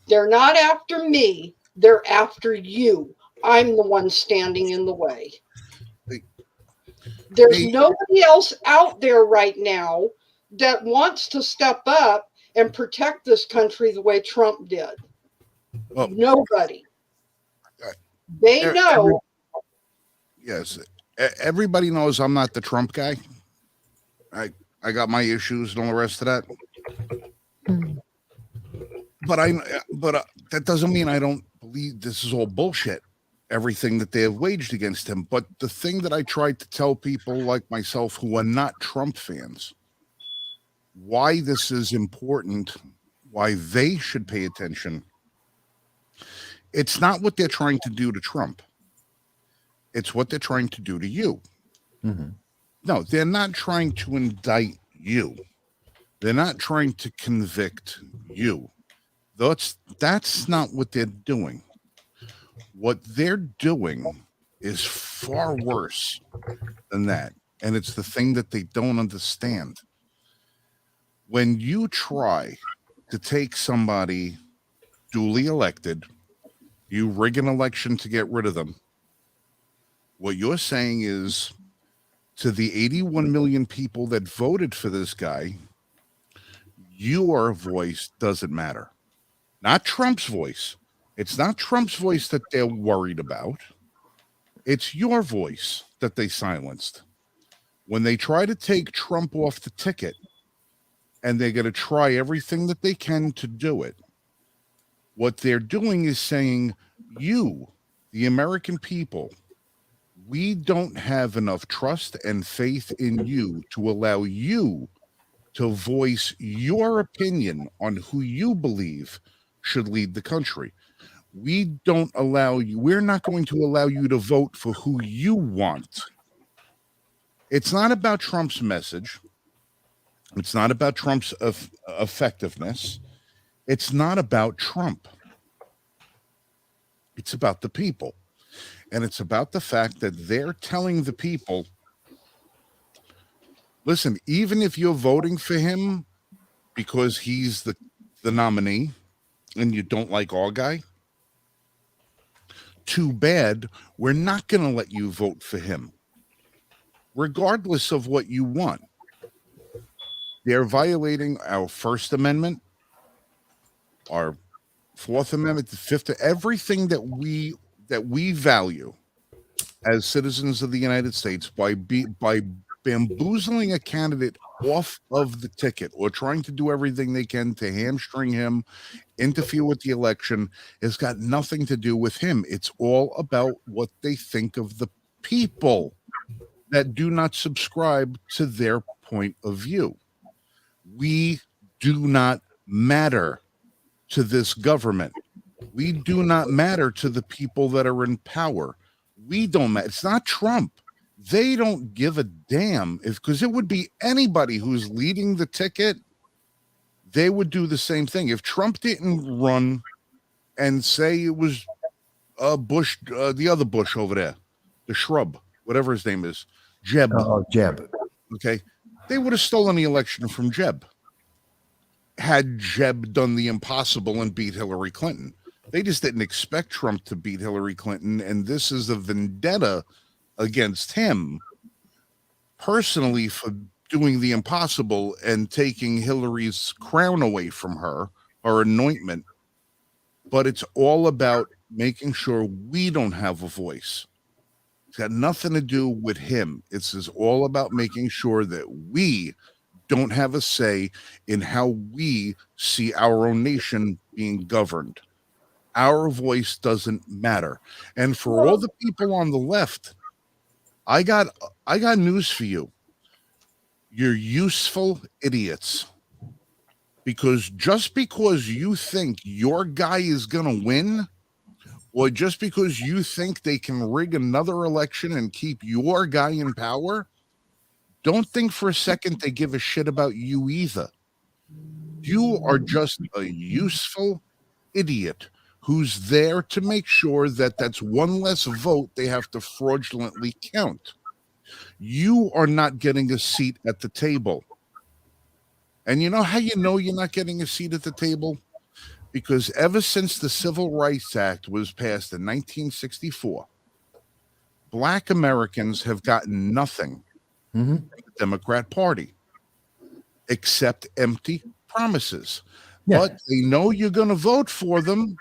They're not after me. They're after you. I'm the one standing in the way. There's nobody else out there right now that wants to step up and protect this country the way Trump did. Well, nobody. They know. Yes. Everybody knows I'm not the Trump guy. I got my issues and all the rest of that. But that doesn't mean I don't believe this is all bullshit, everything that they have waged against him. But the thing that I tried to tell people like myself who are not Trump fans, why this is important, why they should pay attention, it's not what they're trying to do to Trump. It's what they're trying to do to you. No, they're not trying to indict you. They're not trying to convict you. That's not what they're doing. What they're doing is far worse than that. And it's the thing that they don't understand. When you try to take somebody duly elected, you rig an election to get rid of them. What you're saying is to the 81 million people that voted for this guy, your voice doesn't matter. Not Trump's voice. It's not Trump's voice that they're worried about. It's your voice that they silenced. When they try to take Trump off the ticket, and they're going to try everything that they can to do it, what they're doing is saying, you, the American people, we don't have enough trust and faith in you to allow you to voice your opinion on who you believe should lead the country. We don't allow you, we're not going to allow you to vote for who you want. It's not about Trump's message. It's not about Trump's effectiveness. It's not about Trump. It's about the people. And it's about the fact that they're telling the people, listen, even if you're voting for him because he's the nominee and you don't like our guy, too bad, we're not going to let you vote for him, regardless of what you want. They're violating our First Amendment, our Fourth Amendment, the Fifth, everything that we value as citizens of the United States by bamboozling a candidate off of the ticket or trying to do everything they can to hamstring him, interfere with the election, has got nothing to do with him. It's all about what they think of the people that do not subscribe to their point of view. We do not matter to this government. We do not matter to the people that are in power. We don't matter. It's not Trump. They don't give a damn because it would be anybody who's leading the ticket. They would do the same thing. If Trump didn't run and say it was Bush, the other Bush over there, the shrub, whatever his name is, Jeb. Jeb. Okay. They would have stolen the election from Jeb. Had Jeb done the impossible and beat Hillary Clinton. They just didn't expect Trump to beat Hillary Clinton, and this is a vendetta against him personally for doing the impossible and taking Hillary's crown away from her, her anointment. But it's all about making sure we don't have a voice. It's got nothing to do with him. It's all about making sure that we don't have a say in how we see our own nation being governed. Our voice doesn't matter. And for all the people on the left, I got news for you. You're useful idiots. Because just because you think your guy is going to win, or just because you think they can rig another election and keep your guy in power, don't think for a second they give a shit about you either. You are just a useful idiot who's there to make sure that that's one less vote they have to fraudulently count. You are not getting a seat at the table. And you know how you know you're not getting a seat at the table? Because ever since the Civil Rights Act was passed in 1964, Black Americans have gotten nothing from the Democrat Party except empty promises. Yeah. But they know you're going to vote for them,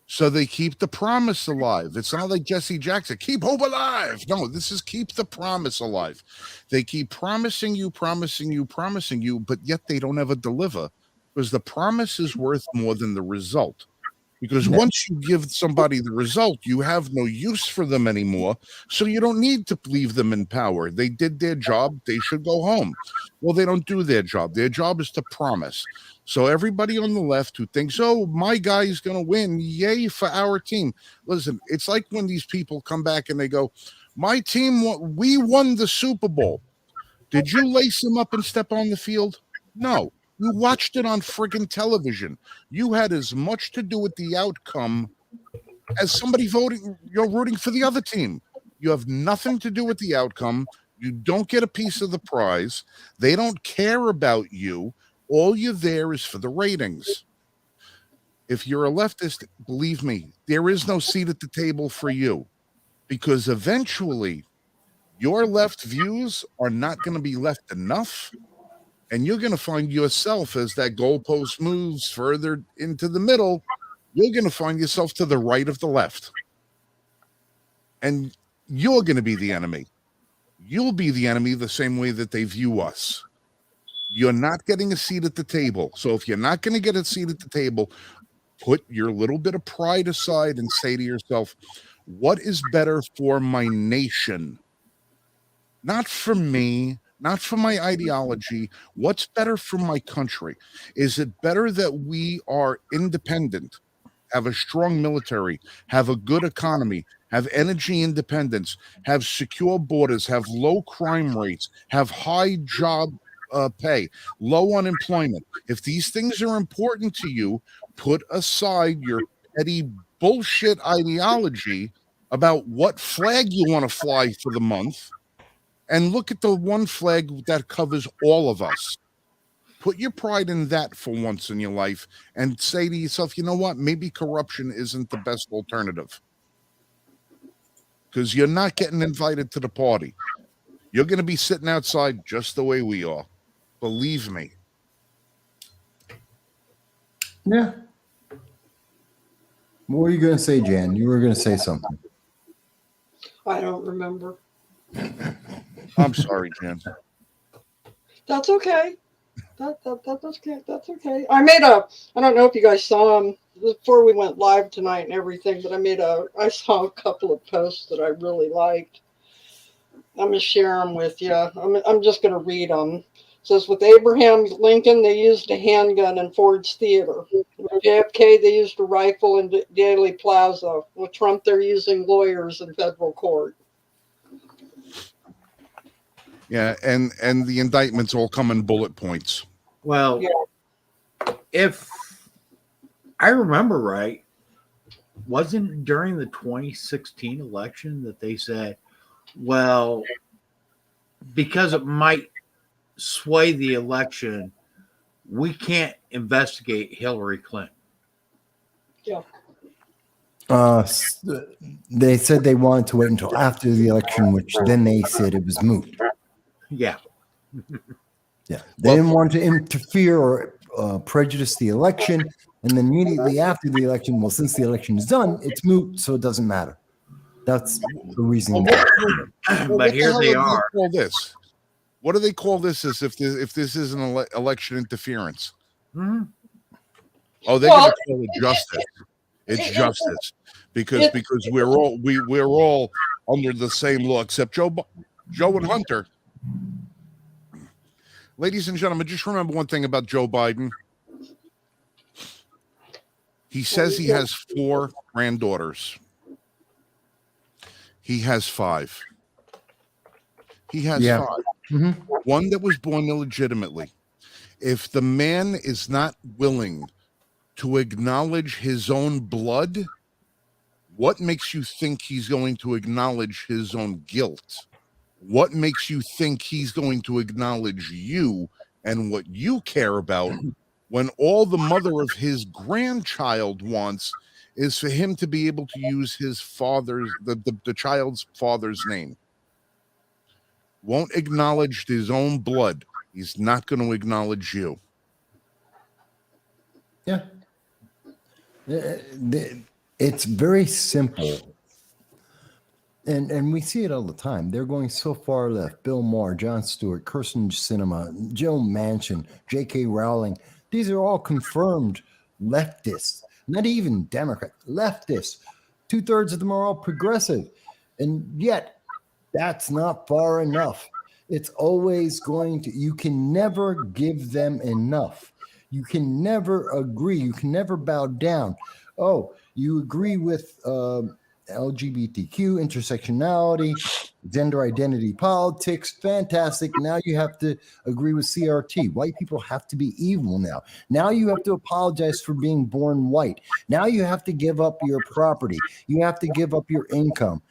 so they keep the promise alive. It's not like Jesse Jackson, keep hope alive. No, this is keep the promise alive. They keep promising you, but yet they don't ever deliver because the promise is worth more than the result. Because once you give somebody the result, you have no use for them anymore. So you don't need to leave them in power. They did their job. They should go home. Well, they don't do their job. Their job is to promise. So everybody on the left who thinks, oh, my guy is going to win, yay for our team. Listen, it's like when these people come back and they go, my team, we won the Super Bowl. Did you lace them up and step on the field? No. You watched it on friggin' television. You had as much to do with the outcome as somebody voting, you're rooting for the other team. You have nothing to do with the outcome. You don't get a piece of the prize. They don't care about you. All you're there is for the ratings. If you're a leftist, believe me, there is no seat at the table for you because eventually your left views are not going to be left enough And you're going to find yourself, as that goalpost moves further into the middle, you're going to find yourself to the right of the left. And you're going to be the enemy. You'll be the enemy the same way that they view us. You're not getting a seat at the table. So if you're not going to get a seat at the table, put your little bit of pride aside and say to yourself, what is better for my nation? Not for me, not for my ideology. What's better for my country? Is it better that we are independent, have a strong military, have a good economy, have energy independence, have secure borders, have low crime rates, have high job pay, low unemployment? If these things are important to you, put aside your petty bullshit ideology about what flag you want to fly for the month and look at the one flag that covers all of us. Put your pride in that for once in your life and say to yourself, you know what? Maybe corruption isn't the best alternative, because you're not getting invited to the party. You're going to be sitting outside just the way we are. Believe me. Yeah. What were you going to say, Jan? You were going to say something. I don't remember. I'm sorry, Jan. That's okay. That's okay. That's okay. I don't know if you guys saw them before we went live tonight and everything, but I saw a couple of posts that I really liked. I'm going to share them with you. I'm just going to read them. It says, with Abraham Lincoln, they used a handgun in Ford's Theater. With JFK, they used a rifle in Daley Plaza. With Trump, they're using lawyers in federal court. Yeah, and the indictments all come in bullet points. Well, if I remember right, wasn't during the 2016 election that they said, well, because it might sway the election, we can't investigate Hillary Clinton. Yeah. They said they wanted to wait until after the election, which then they said it was moot. Yeah. Yeah. They didn't want to interfere or prejudice the election. And then immediately after the election, well, since the election is done, it's moot, so it doesn't matter. That's the reason. But here they are. Call this? What do they call this? As if this is an election interference? Mm-hmm. Oh, they're going to call it justice. It's justice because we're all under the same law except Joe and Hunter. Ladies and gentlemen, just remember one thing about Joe Biden. He says he has 4 granddaughters. He has 5. He has 5. Mm-hmm. One that was born illegitimately. If the man is not willing to acknowledge his own blood, what makes you think he's going to acknowledge his own guilt? What makes you think he's going to acknowledge you and what you care about when all the mother of his grandchild wants is for him to be able to use his father's, the child's father's name? Won't acknowledge his own blood. He's not going to acknowledge you. Yeah. It's very simple. And we see it all the time. They're going so far left. Bill Maher, Jon Stewart, Kirsten Sinema, Joe Manchin, J.K. Rowling. These are all confirmed leftists, not even Democrat, leftists. 2/3 of them are all progressive. And yet, that's not far enough. It's always going to, you can never give them enough. You can never agree. You can never bow down. Oh, you agree with LGBTQ, intersectionality, gender identity politics. Fantastic. Now you have to agree with CRT. White people have to be evil now. Now you have to apologize for being born white. Now you have to give up your property. You have to give up your income.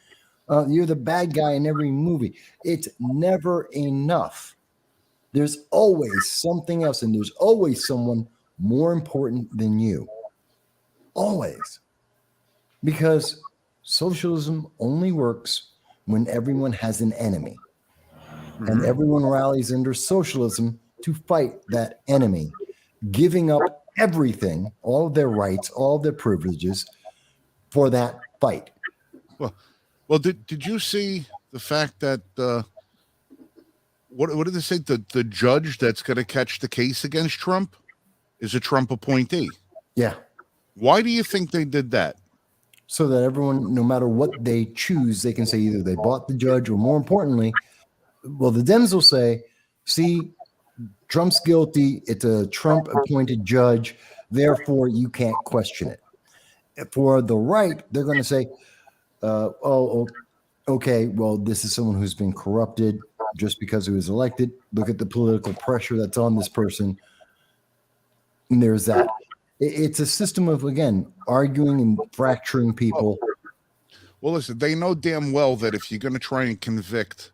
You're the bad guy in every movie. It's never enough. There's always something else, and there's always someone more important than you. Always. Because socialism only works when everyone has an enemy. Mm-hmm. And everyone rallies under socialism to fight that enemy, giving up everything, all of their rights, all of their privileges for that fight. Well, did you see the fact that what did they say? The judge that's going to catch the case against Trump is a Trump appointee. Yeah. Why do you think they did that? So that everyone, no matter what they choose, they can say either they bought the judge or, more importantly, well, the Dems will say, see, Trump's guilty. It's a Trump appointed judge. Therefore, you can't question it. For the right, they're going to say, okay, well, this is someone who's been corrupted just because he was elected. Look at the political pressure that's on this person. And there's that. It's a system of, again, arguing and fracturing people. Well, listen, they know damn well that if you're going to try and convict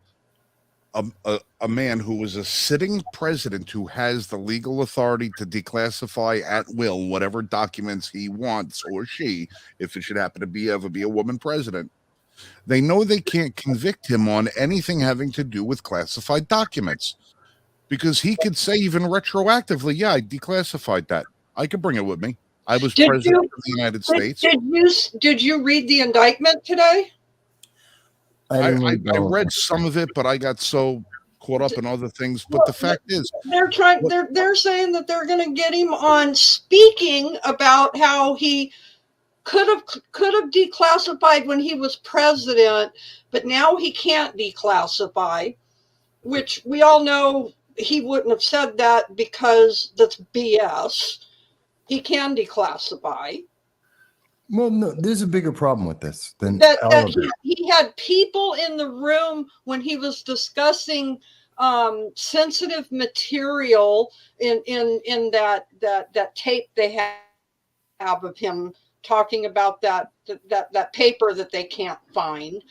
a man who was a sitting president who has the legal authority to declassify at will whatever documents he wants, or she, if it should happen to ever be a woman president, they know they can't convict him on anything having to do with classified documents, because he could say even retroactively, yeah, I declassified that. I could bring it with me. I was president of the United States. Did you read the indictment today? I read some of it, but I got so caught up in other things. But the fact is, they're saying that they're going to get him on speaking about how he could have declassified when he was president, but now he can't declassify, which we all know he wouldn't have said that because that's BS. He can declassify. Well, no, there's a bigger problem with this than he had people in the room when he was discussing sensitive material in that tape they have of him talking about that paper that they can't find,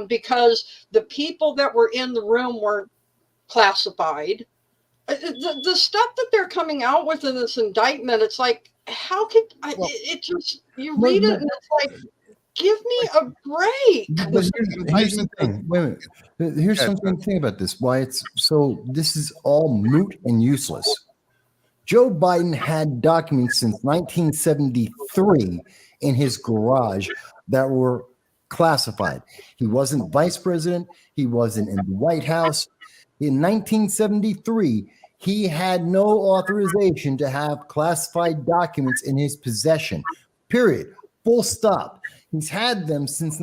because the people that were in the room weren't classified. The stuff that they're coming out with in this indictment, it's like, how could it just, you read it and it's like, give me a break. But here's the thing. Wait a minute. Here's something to think about this. Why it's so, this is all moot and useless. Joe Biden had documents since 1973 in his garage that were classified. He wasn't vice president. He wasn't in the White House. In 1973, he had no authorization to have classified documents in his possession, period. Full stop. He's had them since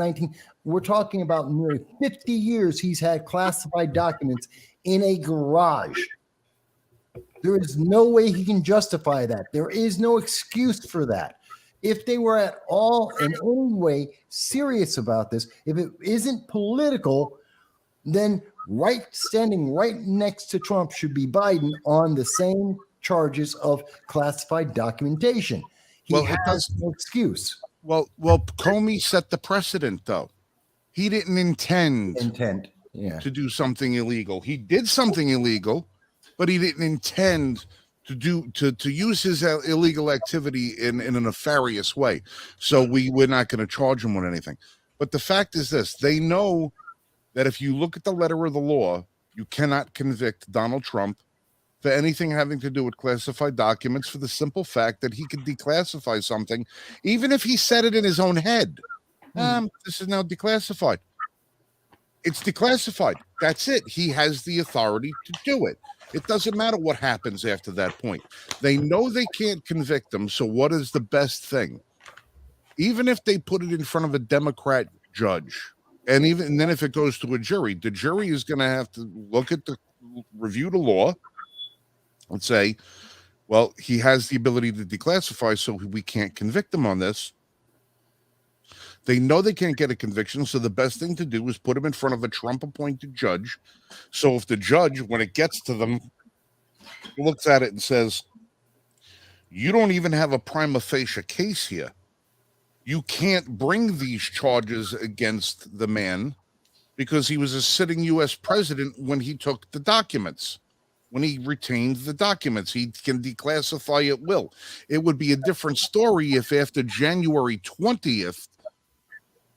we're talking about nearly 50 years he's had classified documents in a garage. There is no way he can justify that. There is no excuse for that. If they were at all in any way serious about this, if it isn't political, then standing right next to Trump should be Biden on the same charges of classified documentation. He has no excuse. Well, Comey set the precedent, though. He didn't intend to do something illegal. He did something illegal, but he didn't intend to use his illegal activity in a nefarious way. So we're not going to charge him with anything. But the fact is this: they know that if you look at the letter of the law, you cannot convict Donald Trump for anything having to do with classified documents, for the simple fact that he could declassify something, even if he said it in his own head. This is now declassified. It's declassified. That's it. He has the authority to do it. It doesn't matter what happens after that point. They know they can't convict him, so what is the best thing? Even if they put it in front of a Democrat judge, and then if it goes to a jury, the jury is going to have to review the law and say, well, he has the ability to declassify, so we can't convict him on this. They know they can't get a conviction, so the best thing to do is put him in front of a Trump-appointed judge. So if the judge, when it gets to them, looks at it and says, you don't even have a prima facie case here. You can't bring these charges against the man because he was a sitting U.S. president when he took the documents. When he retained the documents, he can declassify at will. It would be a different story if after January 20th,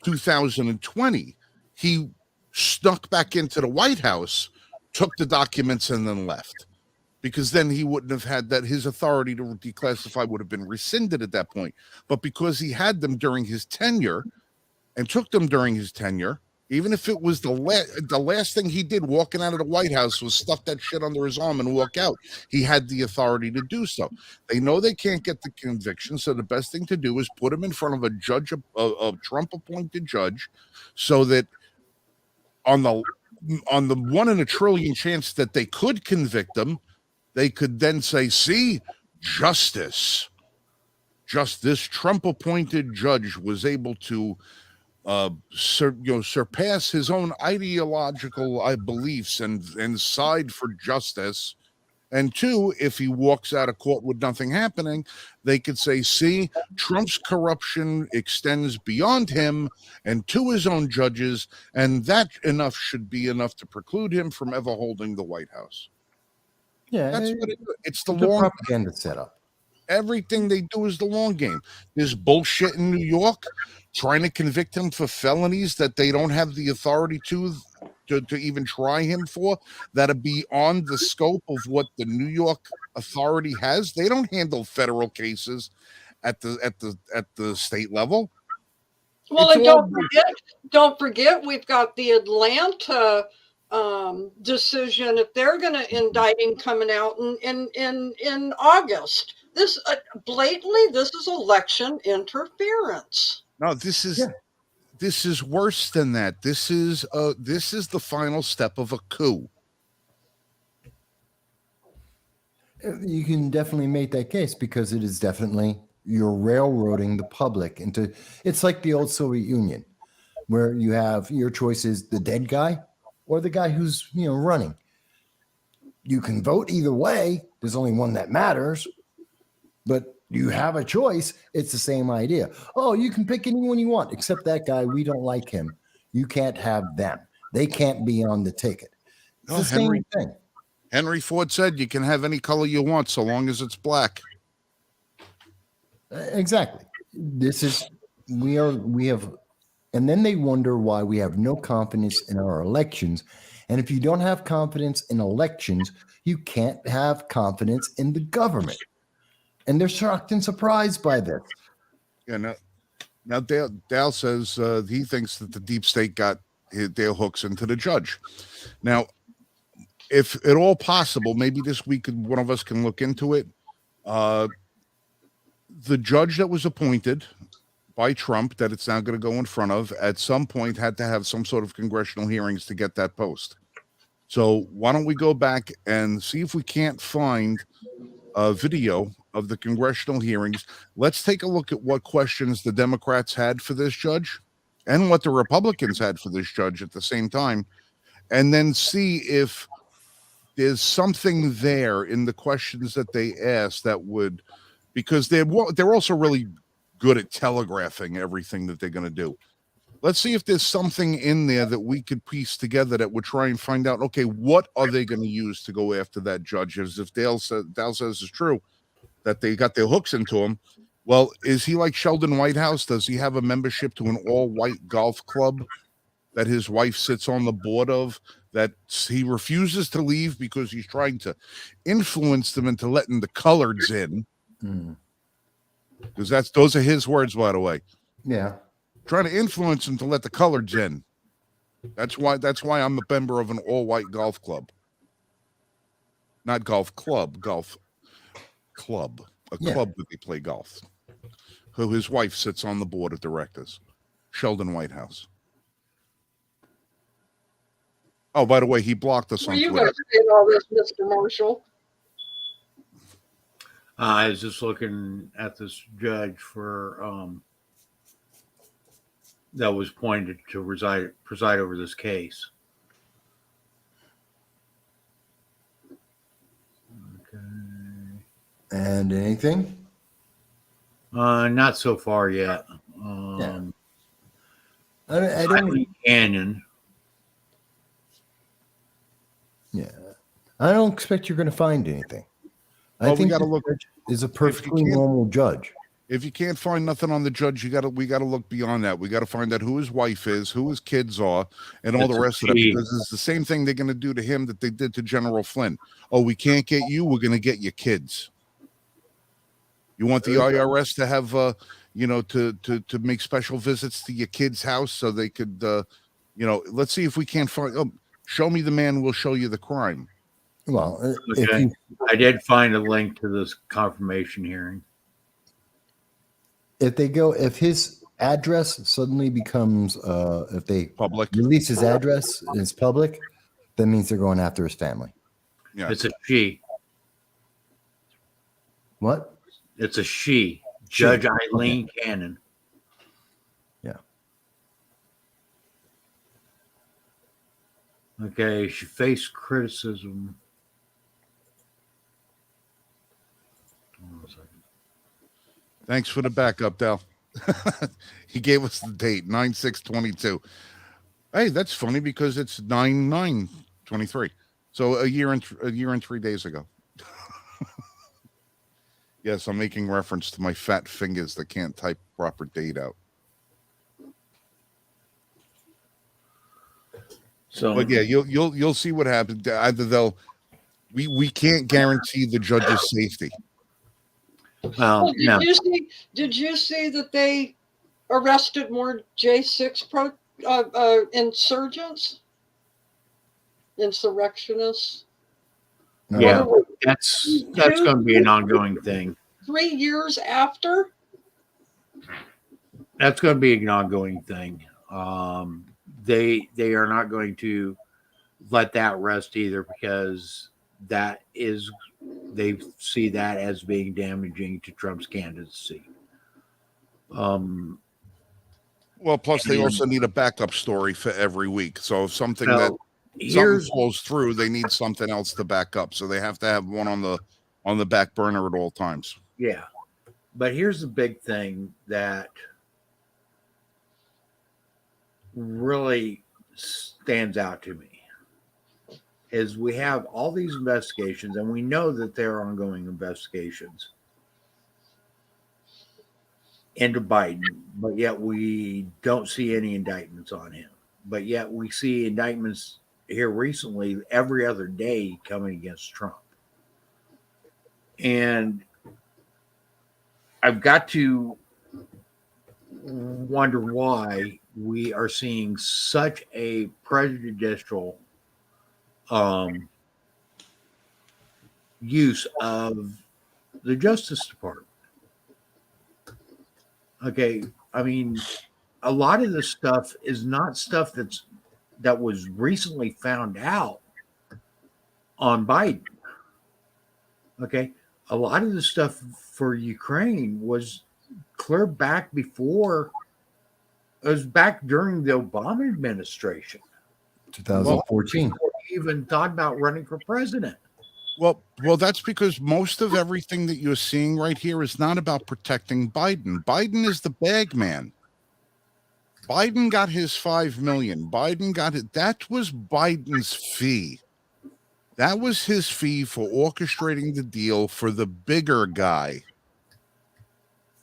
2020, he snuck back into the White House, took the documents, and then left. because then he wouldn't have had that. His authority to declassify would have been rescinded at that point. But because he had them during his tenure and took them during his tenure, even if it was the last thing he did walking out of the White House was stuff that shit under his arm and walk out, he had the authority to do so. They know they can't get the conviction, so the best thing to do is put him in front of a judge, a Trump-appointed judge, so that on the 1 in a trillion chance that they could convict him, they could then say, see, justice. Just this Trump-appointed judge was able to surpass his own ideological beliefs and side for justice. And two, if he walks out of court with nothing happening, they could say, see, Trump's corruption extends beyond him and to his own judges, and that enough should be enough to preclude him from ever holding the White House. Yeah, That's what it's the the long propaganda setup. Everything they do is the long game. There's bullshit in New York trying to convict him for felonies that they don't have the authority to even try him for, that are beyond the scope of what the New York authority has. They don't handle federal cases at the state level. Well, It's and all- don't forget, we've got the Atlanta decision. If they're going to indict him coming out in August, this blatantly, this is election interference. No, this is Yeah. this is worse than that. This is the final step of a coup. You can definitely make that case because it is definitely you're railroading the public into. It's like the old Soviet Union, where you have your choice is the dead guy or the guy who's running. You can vote either way. There's only one that matters, but you have a choice. It's the same idea. Oh, you can pick anyone you want except that guy. We don't like him. You can't have them. They can't be on the ticket. It's Oh, the same thing. Henry Ford said you can have any color you want so long as it's black. Exactly. We have, and then they wonder why we have no confidence in our elections. And if you don't have confidence in elections, you can't have confidence in the government. And they're shocked and surprised by this. Yeah, now Dale says he thinks that the deep state got their hooks into the judge. Now, if at all possible, maybe this week one of us can look into it. The judge that was appointed by Trump, that it's now going to go in front of, at some point had to have some sort of congressional hearings to get that post. So why don't we go back and see if we can't find a video of the congressional hearings? Let's take a look at what questions the Democrats had for this judge and what the Republicans had for this judge at the same time, and then see if there's something there in the questions that they asked that would, because they're also really good at telegraphing everything that they're going to do. Let's see if there's something in there that we could piece together that would try and find out, okay, what are they going to use to go after that judge? As if Dale says is true, that they got their hooks into him. Well, is he like Sheldon Whitehouse? Does he have a membership to an all-white golf club that his wife sits on the board of, that he refuses to leave because he's trying to influence them into letting the coloreds in? Because those are his words, by the way. Yeah. Trying to influence them to let the coloreds in. That's why I'm a member of an all-white golf club. Not golf club, golf club. A club that they play golf. Who his wife sits on the board of directors. Sheldon Whitehouse. Oh, by the way, he blocked us Were on you Twitter. going to say all this, Mr. Marshall? I was just looking at this judge for that was appointed to preside over this case. Okay. And anything? Not so far yet. I don't. Canyon. Yeah, I don't expect you're going to find anything. Well, I think we gotta this look. judge is a perfectly normal judge. If you can't find nothing on the judge, we gotta look beyond that. We gotta find out who his wife is, who his kids are, and all It's the a rest of that. she. Because it's the same thing they're gonna do to him that they did to General Flynn. Oh, we can't get you. We're gonna get your kids. You want the IRS to have, to make special visits to your kid's house so they could, let's see if we can't find. Oh, show me the man. We'll show you the crime. Well, Okay. I did find a link to this confirmation hearing. if his address suddenly becomes, if they Public. release his address and it's public, that means they're going after his family. Yeah. It's a she. What? It's a she. Judge Eileen Cannon. Yeah. Okay. She faced criticism. Hold on a second. Thanks for the backup, Dell. He gave us the date, 9/6/22. Hey, that's funny because it's 9/9/23. So a year and 3 days ago. Yes, I'm making reference to my fat fingers that can't type proper date out. So, But yeah, you'll see what happens. Either we can't guarantee the judge's safety. well, Well, no. did you see that they arrested more J6 insurrectionists? No. Yeah. What are we, That's going to be an ongoing thing. 3 years after? That's going to be an ongoing thing. They are not going to let that rest either because they see that as being damaging to Trump's candidacy. Well, plus they also need a backup story for every week. So if something Well, something falls through, they need something else to back up. So they have to have one on the back burner at all times. yeah. But here's the big thing that really stands out to me is we have all these investigations and we know that there are ongoing investigations into Biden, but yet we don't see any indictments on him. But yet we see indictments here recently every other day coming against Trump. And I've got to wonder why we are seeing such a prejudicial use of the Justice Department. Okay, I mean, a lot of this stuff is not stuff that was recently found out on Biden. Okay, a lot of the stuff for Ukraine was clear back before. It was back during the Obama administration. 2014. Before he even thought about running for president. Well, that's because most of everything that you're seeing right here is not about protecting Biden. Biden is the bag man. Biden got his $5 million. Biden got it. That was Biden's fee. That was his fee for orchestrating the deal for the bigger guy.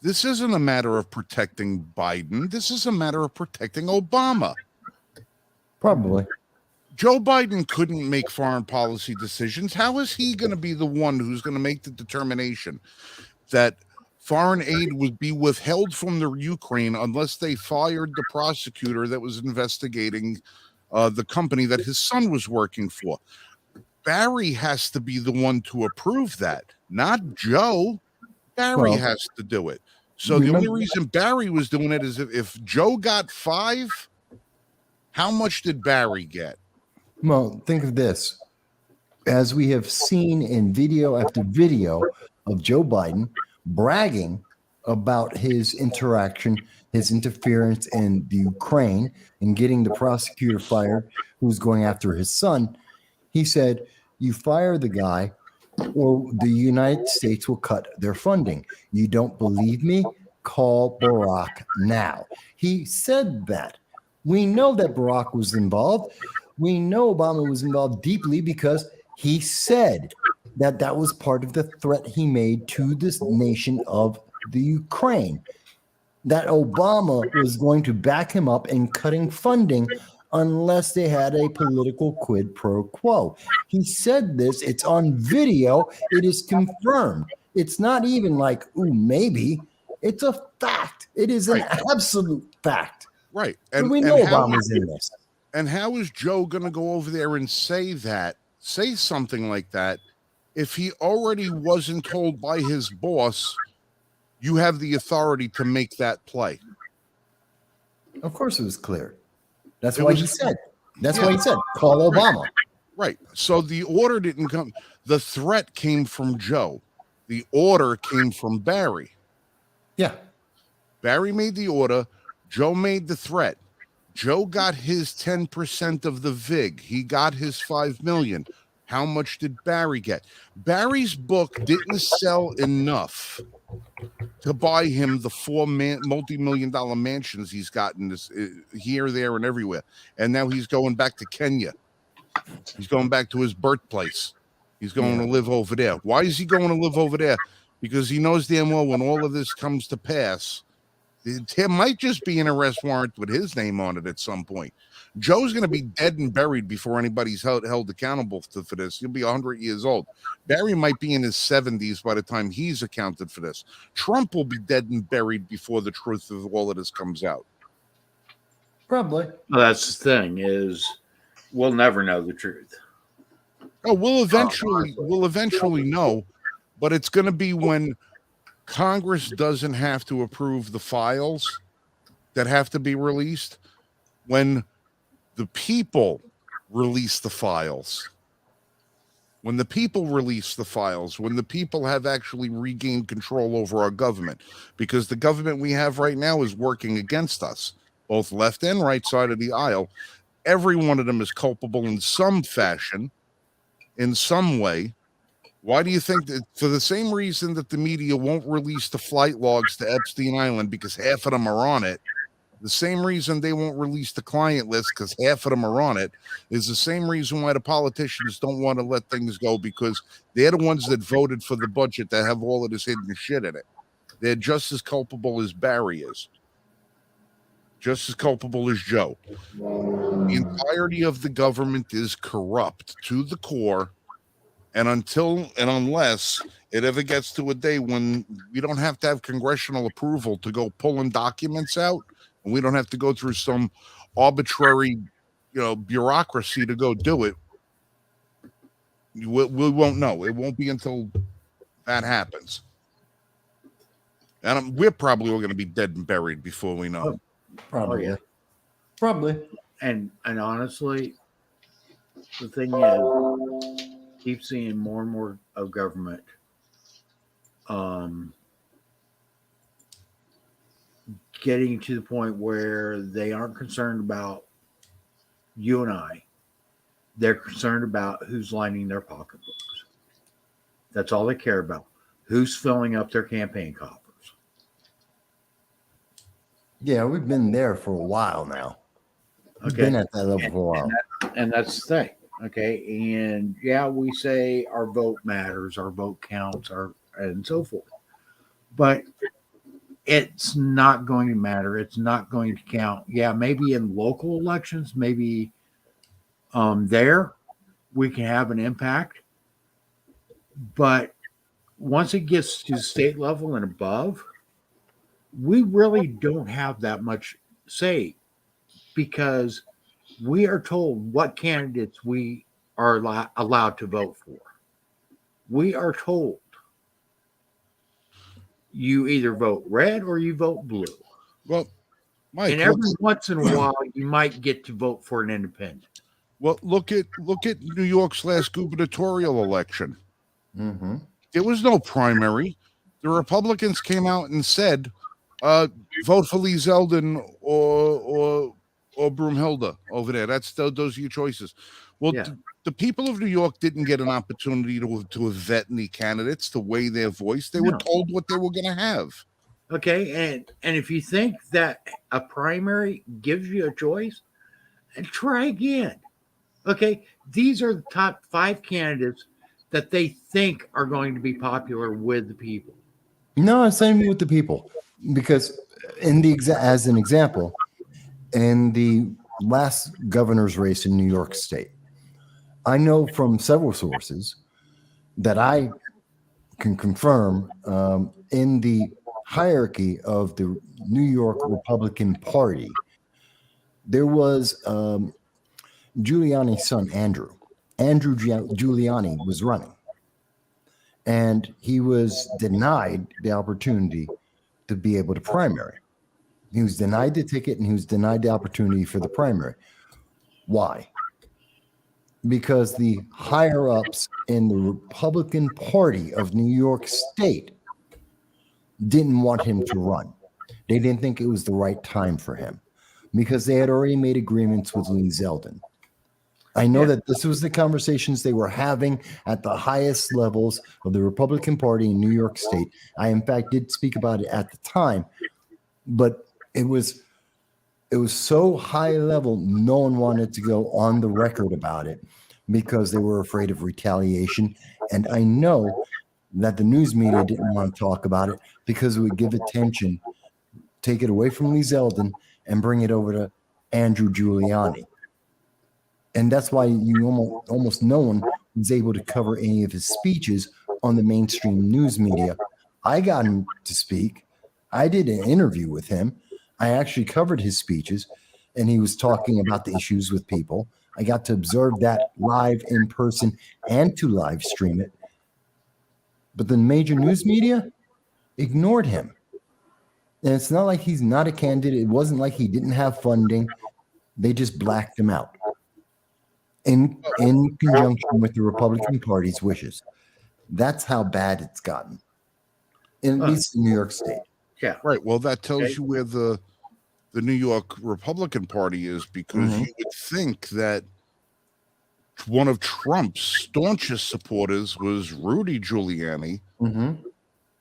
This isn't a matter of protecting Biden. This is a matter of protecting Obama. Probably. Joe Biden couldn't make foreign policy decisions. How is he going to be the one who's going to make the determination that foreign aid would be withheld from the Ukraine unless they fired the prosecutor that was investigating the company that his son was working for? Barry has to be the one to approve that, not Joe. Barry has to do it. So the only reason Barry was doing it is if Joe got 5, how much did Barry get? Well, think of this. As we have seen in video after video of Joe Biden bragging about his interaction, his interference in the Ukraine and getting the prosecutor fired who was going after his son, he said, you fire the guy or the United States will cut their funding. You don't believe me? Call Barack now. He said that. We know that Barack was involved. We know Obama was involved deeply because he said that was part of the threat he made to this nation of the Ukraine, that Obama was going to back him up in cutting funding unless they had a political quid pro quo. He said this, it's on video, it is confirmed. It's not even like, ooh, maybe. It's a fact. It is an absolute fact. Right. And we know Obama's in this. And how is Joe going to go over there and say something like that, if he already wasn't told by his boss, you have the authority to make that play? Of course it was clear. That's why he said, call Obama. Right. So the order didn't come. The threat came from Joe. The order came from Barry. Yeah. Barry made the order. Joe made the threat. Joe got his 10% of the VIG. He got his $5 million. How much did Barry get? Barry's book didn't sell enough to buy him the multi-million-dollar mansions he's gotten here, there, and everywhere. And now he's going back to Kenya. He's going back to his birthplace. He's going to live over there. Why is he going to live over there? Because he knows damn well when all of this comes to pass, there might just be an arrest warrant with his name on it at some point. Joe's going to be dead and buried before anybody's held accountable for this. He'll be 100 years old. Barry might be in his 70s by the time he's accounted for this. Trump will be dead and buried before the truth of all of this comes out. Probably. Well, that's the thing, is we'll never know the truth. Oh, we'll eventually know, but it's going to be when Congress doesn't have to approve the files that have to be released, when the people release the files. When the people release the files, when the people have actually regained control over our government, because the government we have right now is working against us, both left and right side of the aisle. Every one of them is culpable in some fashion, in some way. Why do you think that? For the same reason that the media won't release the flight logs to Epstein Island because half of them are on it, the same reason they won't release the client list because half of them are on it is the same reason why the politicians don't want to let things go, because they're the ones that voted for the budget that have all of this hidden shit in it. They're just as culpable as Barry is. Just as culpable as Joe. The entirety of the government is corrupt to the core. And unless it ever gets to a day when we don't have to have congressional approval to go pulling documents out, and we don't have to go through some arbitrary, bureaucracy to go do it, we won't know. It won't be until that happens. And we're probably all going to be dead and buried before we know. Probably. Oh, yeah. Probably. And honestly, the thing is, keep seeing more and more of government getting to the point where they aren't concerned about you and I. They're concerned about who's lining their pocketbooks. That's all they care about. Who's filling up their campaign coffers. Yeah, we've been there for a while now. We've Okay. been at that level for a while. And that's the thing. Okay. And yeah, we say our vote matters, our vote counts, and so forth. But it's not going to matter. It's not going to count. Yeah, maybe in local elections, maybe there we can have an impact. But once it gets to state level and above, we really don't have that much say, because we are told what candidates we are allowed to vote for. We are told you either vote red or you vote blue. Well, Mike, and every once in a while, you might get to vote for an independent. Well, look at New York's last gubernatorial election. Mm-hmm. There was no primary. The Republicans came out and said, vote for Lee Zeldin or Broomhilda over there. Those are your choices. Well, Yeah. the people of New York didn't get an opportunity to vet any candidates, to weigh their voice. They were told what they were going to have. Okay, and if you think that a primary gives you a choice, try again. Okay, these are the top 5 candidates that they think are going to be popular with the people. No, I'm saying with the people because as an example, in the last governor's race in New York State, I know from several sources that I can confirm in the hierarchy of the New York Republican Party, there was Giuliani's son, Andrew. Giuliani was running, and he was denied the opportunity to be able to primary. He was denied the ticket and he was denied the opportunity for the primary. Why? Because the higher ups in the Republican Party of New York State didn't want him to run. They didn't think it was the right time for him because they had already made agreements with Lee Zeldin. I know that this was the conversations they were having at the highest levels of the Republican Party in New York State. I, in fact, did speak about it at the time, but it was so high level, no one wanted to go on the record about it because they were afraid of retaliation. And I know that the news media didn't want to talk about it because it would give attention, take it away from Lee Zeldin and bring it over to Andrew Giuliani. And that's why you almost no one was able to cover any of his speeches on the mainstream news media. I got him to speak. I did an interview with him. I actually covered his speeches, and he was talking about the issues with people. I got to observe that live in person and to live stream it. But the major news media ignored him. And it's not like he's not a candidate. It wasn't like he didn't have funding. They just blacked him out in conjunction with the Republican Party's wishes. That's how bad it's gotten, at least in New York State. Yeah. Right. Well, that tells you where the New York Republican Party is, because you would think that one of Trump's staunchest supporters was Rudy Giuliani.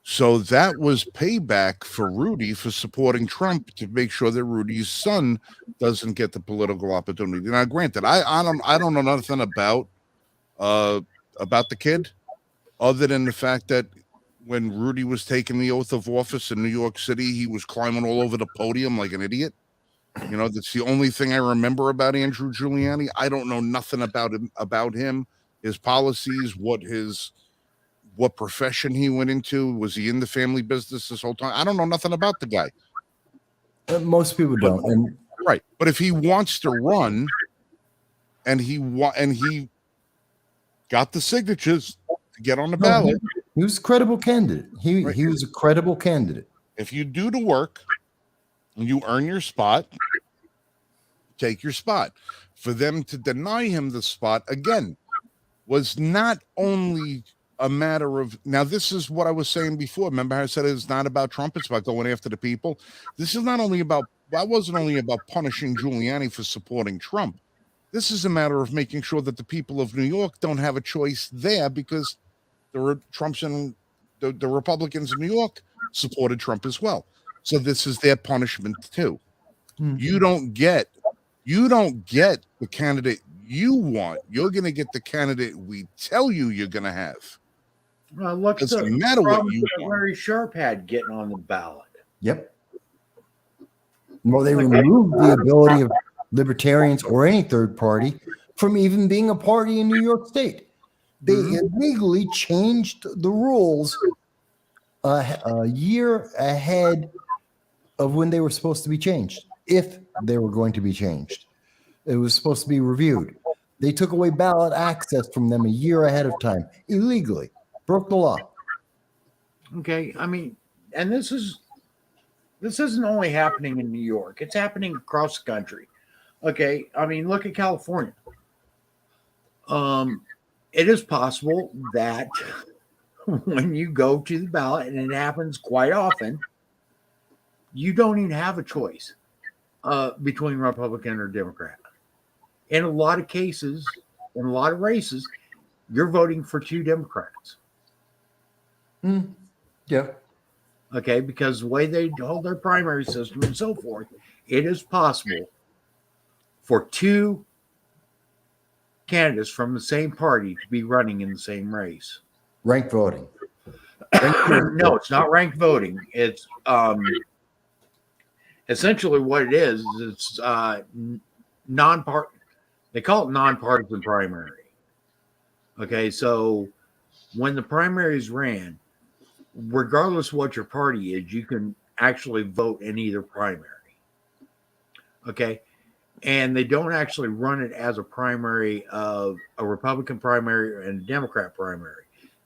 So that was payback for Rudy for supporting Trump to make sure that Rudy's son doesn't get the political opportunity. Now, granted, I don't know nothing about the kid, other than the fact that when Rudy was taking the oath of office in New York City, he was climbing all over the podium like an idiot. You know, that's the only thing I remember about Andrew Giuliani. I don't know nothing about him, his policies, what profession he went into. Was he in the family business this whole time? I don't know nothing about the guy. Most people don't. And right. But if he wants to run and he got the signatures to get on the ballot. He was a credible candidate. He was a credible candidate. If you do the work and you earn your spot, take your spot. For them to deny him the spot, again, was not only a matter of, now this is what I was saying before. Remember how I said it's not about Trump, it's about going after the people. This is not only about, that wasn't only about punishing Giuliani for supporting Trump. This is a matter of making sure that the people of New York don't have a choice there, because Trump's and the Republicans in New York supported Trump as well. So this is their punishment too. You don't get the candidate you want. You're going to get the candidate we tell you you're going to have. Well, look at Doesn't matter what you want. Larry Sharp had getting on the ballot. Yep. Well, they removed the ability of libertarians or any third party from even being a party in New York State. They illegally changed the rules a year ahead of when they were supposed to be changed, if they were going to be changed. It was supposed to be reviewed. They took away ballot access from them a year ahead of time, illegally. Broke the law. Okay, I mean, and this isn't only happening in New York. It's happening across the country. Okay, I mean, look at California. It is possible that when you go to the ballot, and it happens quite often, you don't even have a choice between Republican or Democrat. In a lot of cases, in a lot of races, you're voting for two Democrats. Yeah. Okay, because the way they hold their primary system and so forth, it is possible for two candidates from the same party to be running in the same race. Rank voting. No, it's not ranked voting. It's essentially what it is. It's non-part. They call it nonpartisan primary. Okay, so when the primaries ran, regardless of what your party is, you can actually vote in either primary. Okay, and they don't actually run it as a primary of a Republican primary and a Democrat primary.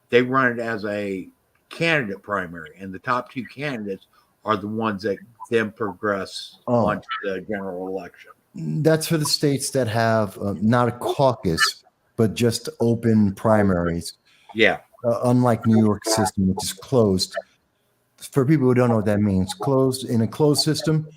They run it as a candidate primary, and the top two candidates are the ones that then progress onto the general election. That's for the states that have not a caucus, but just open primaries. Yeah. Unlike New York system, which is closed. For people who don't know what that means, closed in a closed system,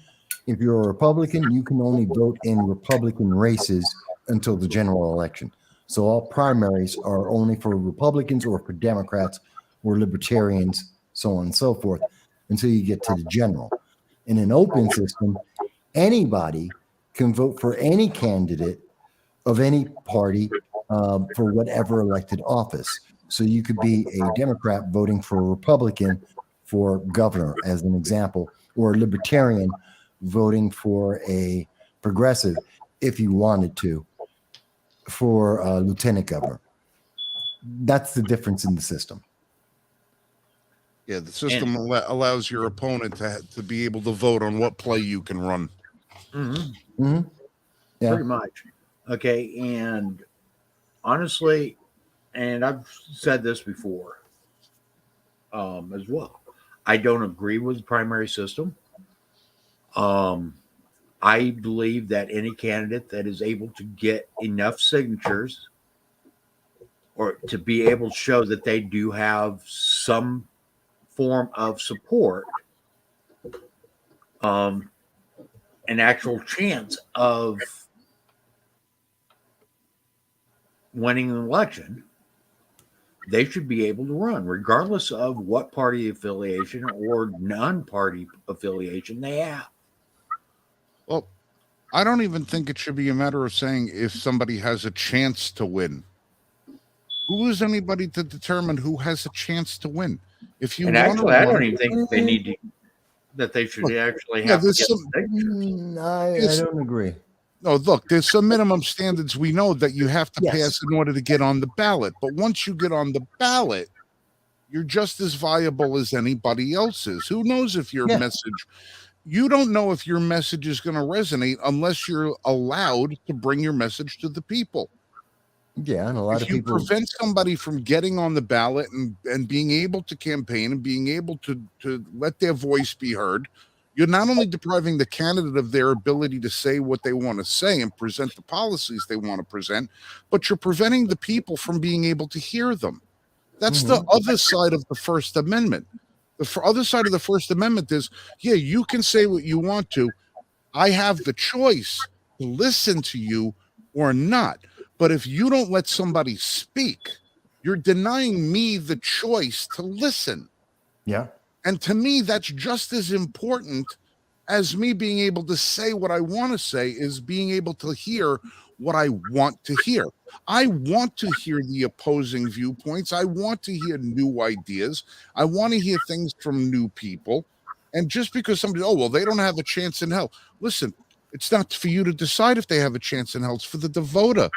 if you're a Republican, you can only vote in Republican races until the general election. So all primaries are only for Republicans or for Democrats or Libertarians, so on and so forth, until you get to the general. In an open system, anybody can vote for any candidate of any party for whatever elected office. So you could be a Democrat voting for a Republican for governor, as an example, or a Libertarian voting for a progressive, if you wanted to, for a lieutenant governor. That's the difference in the system. Yeah, the system allows your opponent to be able to vote on what play you can run. Mm-hmm. Mm-hmm. Yeah. Pretty much. Okay, and honestly, and I've said this before as well, I don't agree with the primary system. I believe that any candidate that is able to get enough signatures or to be able to show that they do have some form of support, an actual chance of winning an election, they should be able to run, regardless of what party affiliation or non-party affiliation they have. Well, I don't even think it should be a matter of saying if somebody has a chance to win. Who is anybody to determine who has a chance to win? If you And want actually, to I run, don't even think they need to, that they should actually have to get signatures. I don't agree. No, look, there's some minimum standards we know that you have to Yes. pass in order to get on the ballot. But once you get on the ballot, you're just as viable as anybody else is. Who knows if your message, you don't know if your message is going to resonate unless you're allowed to bring your message to the people. Yeah, and a lot If of you people prevent somebody from getting on the ballot and being able to campaign and being able to let their voice be heard, you're not only depriving the candidate of their ability to say what they want to say and present the policies they want to present, but you're preventing the people from being able to hear them. That's the other side of the First Amendment. The other side of the First Amendment is, yeah, you can say what you want to. I have the choice to listen to you or not. But if you don't let somebody speak, you're denying me the choice to listen. Yeah. And to me, that's just as important as me being able to say what I want to say, is being able to hear what I want to hear. I want to hear the opposing viewpoints. I want to hear new ideas. I want to hear things from new people. And just because somebody, oh, well, they don't have a chance in hell. Listen, it's not for you to decide if they have a chance in hell. It's for the voter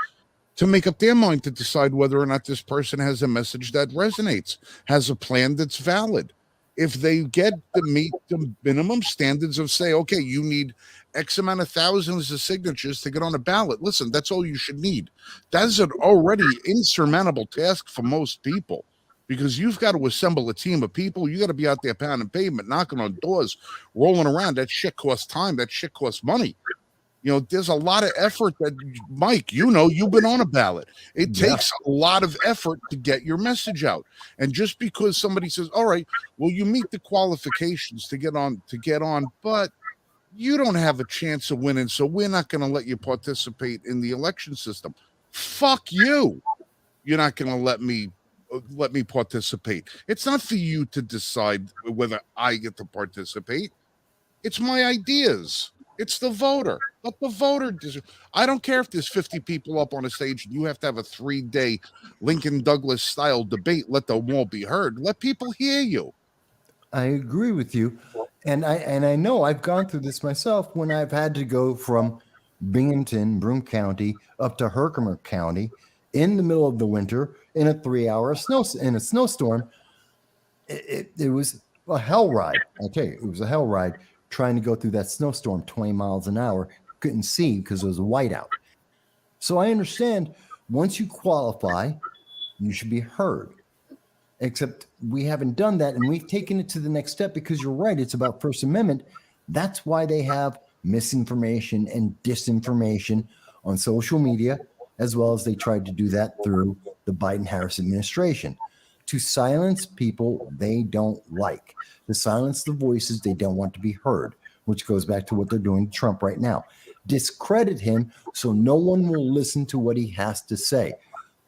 to make up their mind to decide whether or not this person has a message that resonates, has a plan that's valid. If they get to meet the minimum standards of, say, okay, you need X amount of thousands of signatures to get on a ballot, listen, that's all you should need. That's an already insurmountable task for most people, because you've got to assemble a team of people. You got to be out there pounding pavement, knocking on doors, rolling around. That shit costs time. That shit costs money. You know, there's a lot of effort that, Mike, you know, you've been on a ballot. It takes a lot of effort to get your message out. And just because somebody says, all right, well, you meet the qualifications to get on, but you don't have a chance of winning, so we're not going to let you participate in the election system. Fuck you. You're not going to let me participate. It's not for you to decide whether I get to participate. It's my ideas. It's the voter. Let the voter. I don't care if there's 50 people up on a stage and you have to have a 3-day Lincoln Douglas style debate. Let them all be heard. Let people hear you. I agree with you. And I know I've gone through this myself when I've had to go from Binghamton, Broome County, up to Herkimer County in the middle of the winter in a 3-hour snowstorm. It was a hell ride. I tell you, it was a hell ride trying to go through that snowstorm 20 miles an hour. Couldn't see because it was a whiteout. So I understand once you qualify, you should be heard. Except we haven't done that, and we've taken it to the next step because you're right. It's about First Amendment. That's why they have misinformation and disinformation on social media, as well as they tried to do that through the Biden-Harris administration to silence people they don't like, to silence the voices they don't want to be heard, which goes back to what they're doing to Trump right now. Discredit him so no one will listen to what he has to say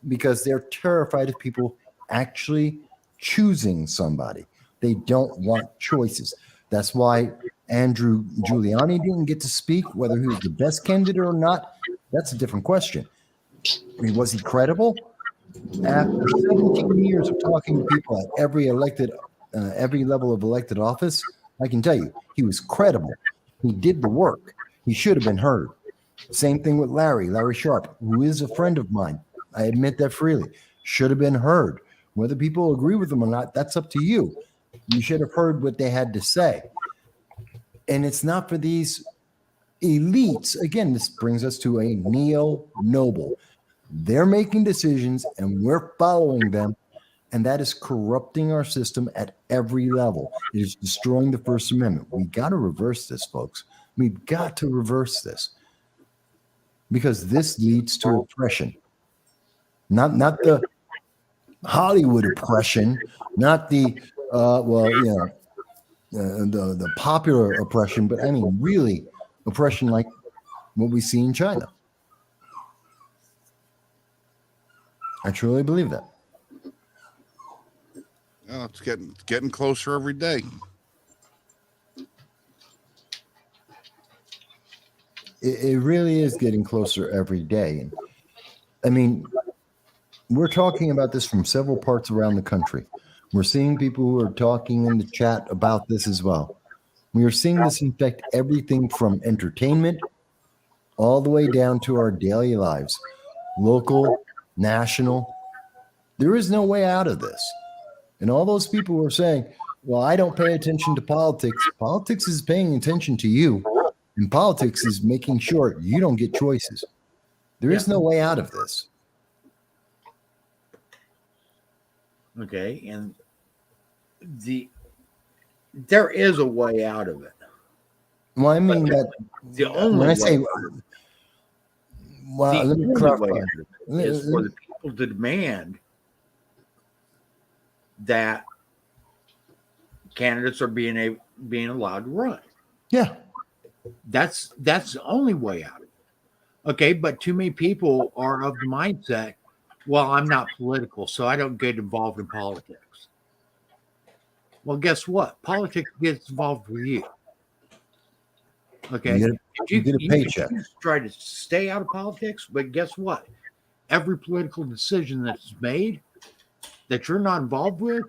because they're terrified of people actually choosing somebody. They don't want choices. That's why Andrew Giuliani didn't get to speak. Whether he was the best candidate or not, that's a different question. I mean, was he credible? After 17 years of talking to people at every level of elected office, I can tell you, he was credible. He did the work. He should have been heard. Same thing with Larry Sharp, who is a friend of mine. I admit that freely. Should have been heard. Whether people agree with him or not, that's up to you. You should have heard what they had to say. And it's not for these elites. Again, this brings us to a neo-noble. They're making decisions and we're following them. And that is corrupting our system at every level. It is destroying the First Amendment. We got to reverse this, folks. We've got to reverse this because this leads to oppression. Not the Hollywood oppression, not the the popular oppression, but I mean really oppression like what we see in China. I truly believe that. Oh, it's getting closer every day. It really is getting closer every day. And I mean, we're talking about this from several parts around the country. We're seeing people who are talking in the chat about this as well. We are seeing this infect everything from entertainment all the way down to our daily lives, local, national. There is no way out of this. And all those people who are saying, well, I don't pay attention to politics. Politics is paying attention to you, and politics is making sure you don't get choices. There is no way out of this. Okay, and there is a way out of it. Well, I mean that the only when I way say, well, the let me only clarify. way out of it is for the people to demand that candidates are being allowed to run. Yeah, That's the only way out of it. Okay, but too many people are of the mindset, well, I'm not political, so I don't get involved in politics. Well, guess what? Politics gets involved with you. Okay, you get a paycheck. You try to stay out of politics, but guess what? Every political decision that's made that you're not involved with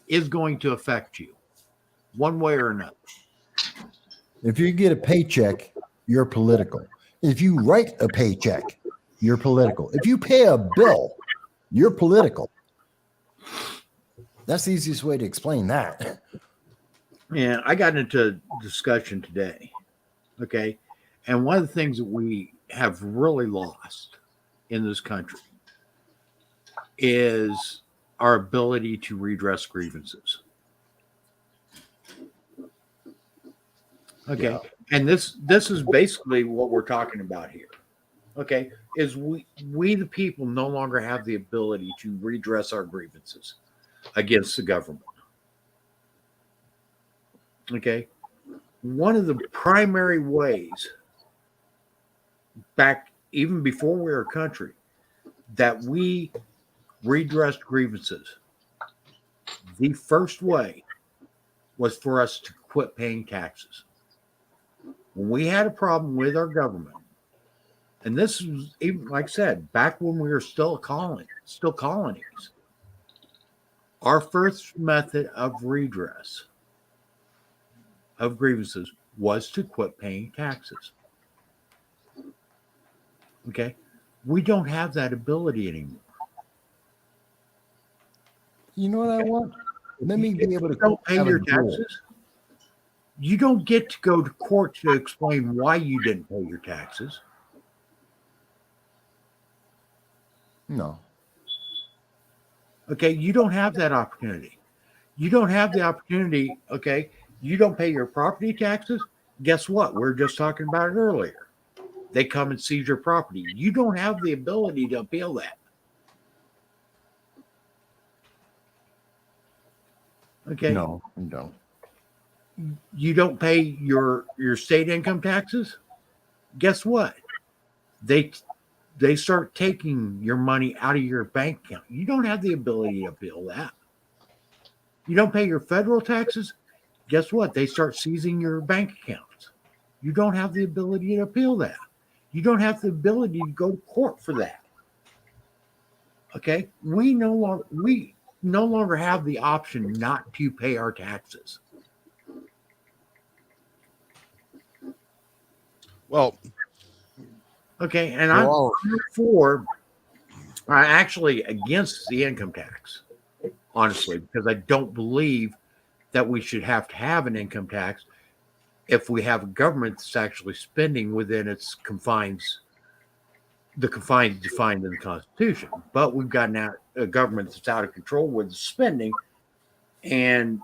is going to affect you one way or another. If you get a paycheck, you're political. If you write a paycheck, you're political. If you pay a bill, you're political. That's the easiest way to explain that. Yeah, I got into a discussion today. Okay. And one of the things that we have really lost in this country is our ability to redress grievances. Okay. Yeah. And this is basically what we're talking about here. Okay. Is we the people no longer have the ability to redress our grievances against the government. Okay. One of the primary ways back even before we were a country that we redressed grievances, the first way was for us to quit paying taxes. when we had a problem with our government, and this was even like I said, back when we were still colonies, our first method of redress of grievances was to quit paying taxes. Okay. We don't have that ability anymore. You know what I want? Let me If be able you to don't pay have a your goal. taxes, you don't get to go to court to explain why you didn't pay your taxes. No. Okay. You don't have that opportunity. You don't have the opportunity. Okay. You don't pay your property taxes. Guess what? We are just talking about it earlier. They come and seize your property. You don't have the ability to appeal that. Okay. No. You don't pay your state income taxes. Guess what? They start taking your money out of your bank account. You don't have the ability to appeal that. You don't pay your federal taxes. Guess what? They start seizing your bank accounts. You don't have the ability to appeal that. You don't have the ability to go to court for that. Okay? We no longer have the option not to pay our taxes. Well, Okay, and well, I'm actually against the income tax, honestly, because I don't believe that we should have to have an income tax if we have a government that's actually spending within its confines, the confines defined in the Constitution. But we've got now a government that's out of control with the spending, and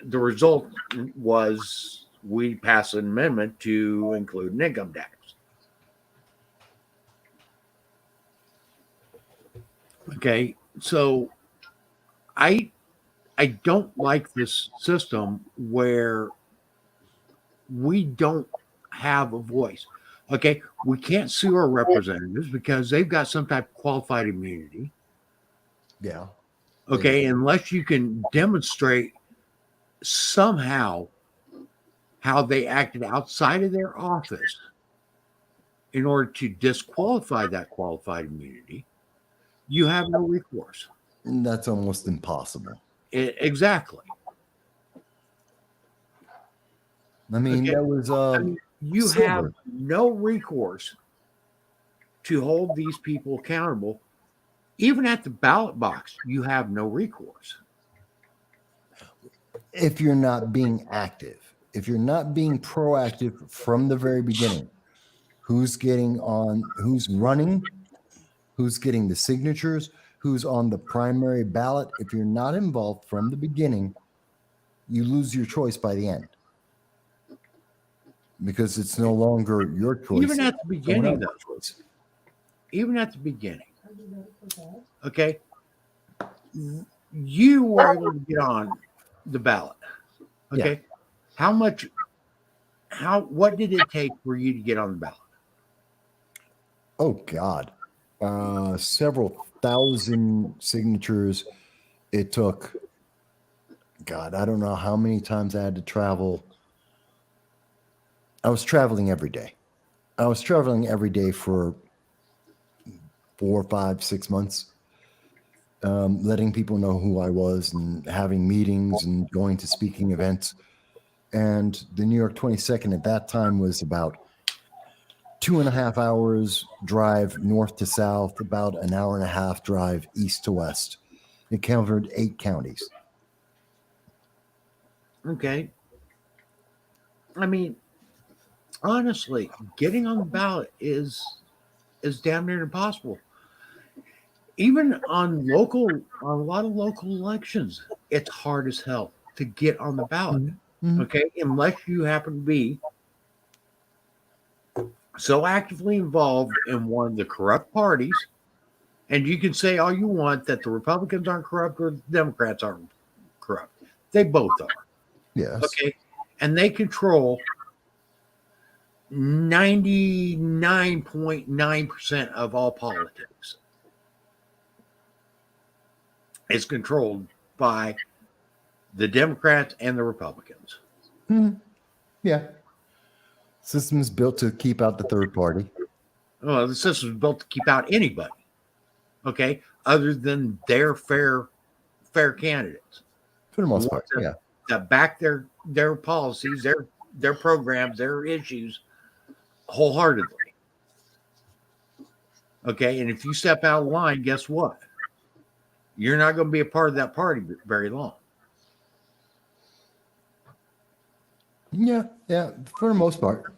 the result was we passed an amendment to include an income tax. Okay, so I don't like this system where we don't have a voice. Okay, we can't sue our representatives because they've got some type of qualified immunity. Yeah. Okay, unless you can demonstrate somehow how they acted outside of their office in order to disqualify that qualified immunity, you have no recourse. That's almost impossible. Exactly. I mean, Okay. that was You silver. have no recourse to hold these people accountable. Even at the ballot box, you have no recourse. If you're not being active, if you're not being proactive from the very beginning, who's running, who's getting the signatures, who's on the primary ballot. If you're not involved from the beginning, you lose your choice by the end because it's no longer your choice. Even at the beginning, though. Choice. Even at the beginning. Okay. You were able to get on the ballot. Okay. Yeah. What did it take for you to get on the ballot? Oh God. Several thousand signatures. It took, God, I don't know how many times I had to travel. I was traveling every day. I was traveling every day for 4, 5, 6 months, letting people know who I was and having meetings and going to speaking events. And the New York 22nd at that time was about 2.5 hours drive north to south, about an hour and a half drive east to west. It covered 8 counties. Okay. I mean, honestly, getting on the ballot is damn near impossible. Even on a lot of local elections, it's hard as hell to get on the ballot. Mhm. Okay, unless you happen to be so actively involved in one of the corrupt parties, and you can say all you want that the Republicans aren't corrupt or the Democrats aren't corrupt. They both are. Yes. Okay, and they control 99.9% of all politics. It's controlled by the Democrats and the Republicans. Yeah. System is built to keep out the third party. Well, the system is built to keep out anybody, okay, other than their fair candidates. For the The most ones part, yeah. that back their policies, their programs, their issues wholeheartedly. Okay, and if you step out of line, guess what? You're not going to be a part of that party very long. Yeah, for the most part.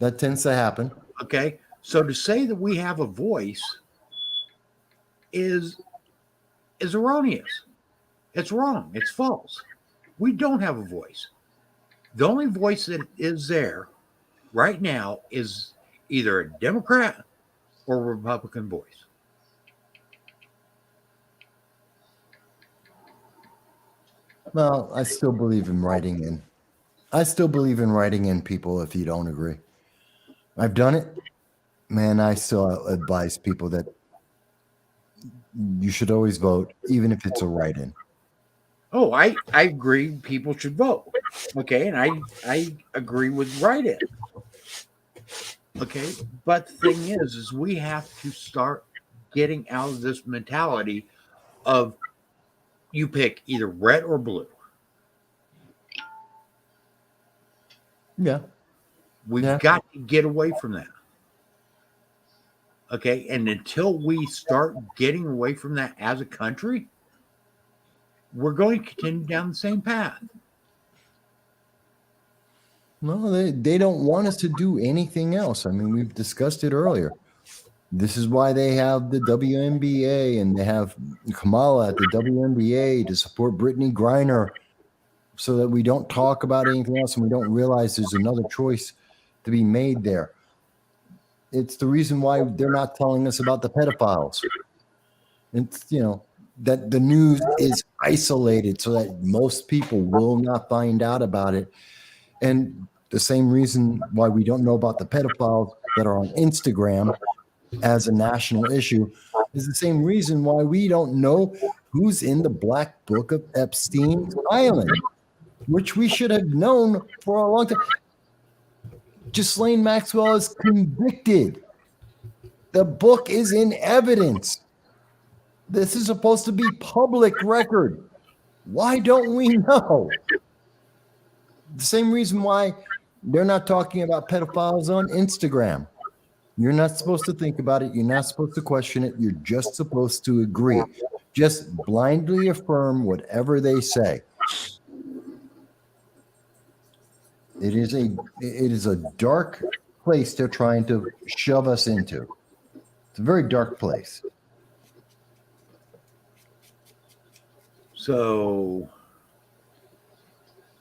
That tends to happen. Okay, so to say that we have a voice is erroneous. It's wrong. It's false. We don't have a voice. The only voice that is there right now is either a Democrat or a Republican voice. Well, I still believe in writing in. I still believe in writing in people if you don't agree. I've done it. Man, I still advise people that you should always vote, even if it's a write-in. Oh, I agree people should vote. Okay, and I agree with write-in. Okay, but the thing is we have to start getting out of this mentality of you pick either red or blue. Yeah. We've Yeah. got to get away from that. Okay, and until we start getting away from that as a country, we're going to continue down the same path. No, they don't want us to do anything else. I mean, we've discussed it earlier. This is why they have the WNBA and they have Kamala at the WNBA to support Brittany Griner so that we don't talk about anything else and we don't realize there's another choice to be made there. It's the reason why they're not telling us about the pedophiles. It's, that the news is isolated so that most people will not find out about it. And the same reason why we don't know about the pedophiles that are on Instagram as a national issue is the same reason why we don't know who's in the black book of Epstein's Island, which we should have known for a long time. Ghislaine Maxwell is convicted. The book is in evidence. This is supposed to be public record. Why don't we know? The same reason why they're not talking about pedophiles on Instagram. You're not supposed to think about it. You're not supposed to question it. You're just supposed to agree. Just blindly affirm whatever they say. It is a dark place they're trying to shove us into. It's a very dark place. So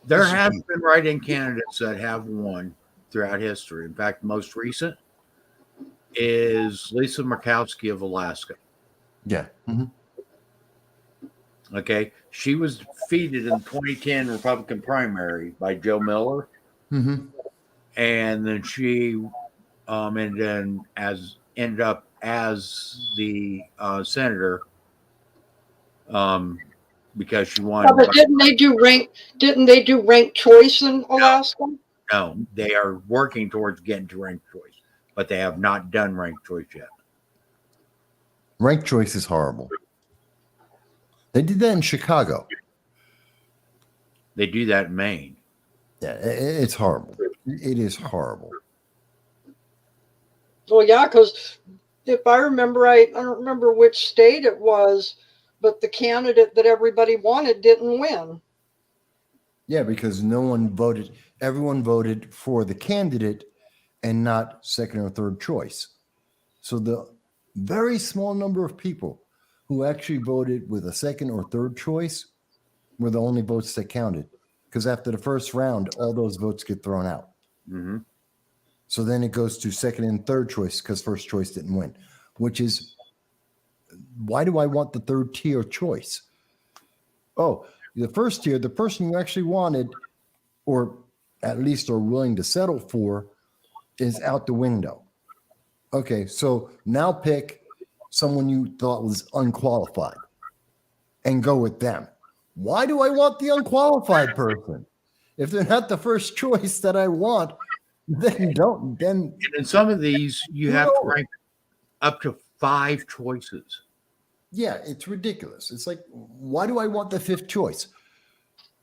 there have been write-in candidates that have won throughout history. In fact, the most recent is Lisa Murkowski of Alaska. Yeah. Mm-hmm. Okay. She was defeated in the 2010 Republican primary by Joe Miller. Mm-hmm. And then she ended up as the senator because she won. But didn't they do ranked choice in Alaska? No, they are working towards getting to ranked choice, but they have not done ranked choice yet. Ranked choice is horrible. They did that in Chicago. They do that in Maine. Yeah, it's horrible. It is horrible. Well, yeah, because if I remember right, I don't remember which state it was, but the candidate that everybody wanted didn't win. Yeah, because no one voted. Everyone voted for the candidate and not second or third choice. So the very small number of people who actually voted with a second or third choice were the only votes that counted. Because after the first round, all those votes get thrown out. Mm-hmm. So then it goes to second and third choice because first choice didn't win, which is, why do I want the third tier choice? Oh, the first tier, the person you actually wanted, or at least are willing to settle for, is out the window. Okay, so now pick someone you thought was unqualified and go with them. Why do I want the unqualified person? If they're not the first choice that I want, then don't. Then And in some of these, you have to No. rank up to 5 choices. yeah, it's ridiculous. It's like, why do I want the fifth choice?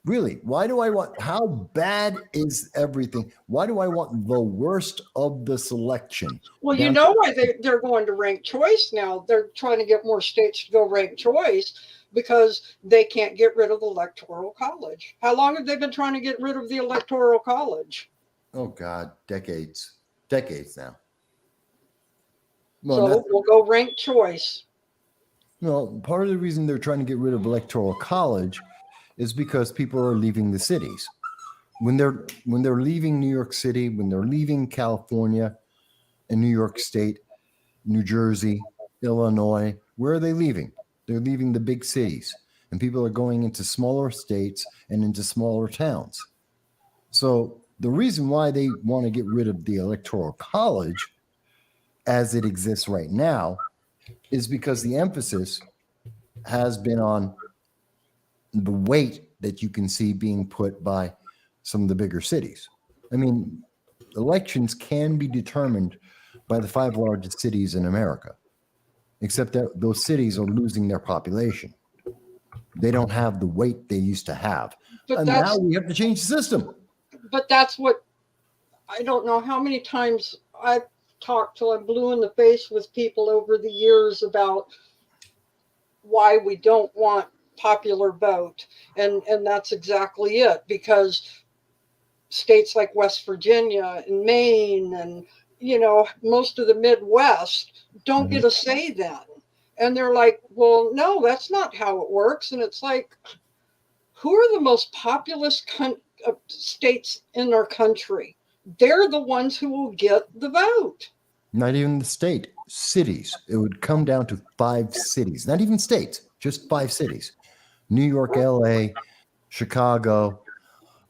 Really? Why do I want? How bad is everything? Why do I want the worst of the selection? Well, you Down know why they're going to rank choice now. They're trying to get more states to go rank choice because they can't get rid of the electoral college. How long have they been trying to get rid of the electoral college? Oh God, decades now. Well, So that's, we'll go rank choice. well, part of the reason they're trying to get rid of electoral college is because people are leaving the cities. When they're leaving New York City, when they're leaving California and New York State, New Jersey, Illinois, where are they leaving? They're leaving the big cities, and people are going into smaller states and into smaller towns. So the reason why they want to get rid of the electoral college as it exists right now is because the emphasis has been on the weight that you can see being put by some of the bigger cities. I mean, elections can be determined by the 5 largest cities in America, except that those cities are losing their population. They don't have the weight they used to have. But And that's now we have to change the system. but that's what I don't know how many times I've talked till I'm blue in the face with people over the years about why we don't want popular vote. And that's exactly it, because states like West Virginia and Maine and most of the Midwest don't get a say then. And they're like, well, no, that's not how it works. And it's like, who are the most populous states in our country? They're the ones who will get the vote. Not even the state, cities. It would come down to 5 cities, not even states, just 5 cities. New York, LA, Chicago.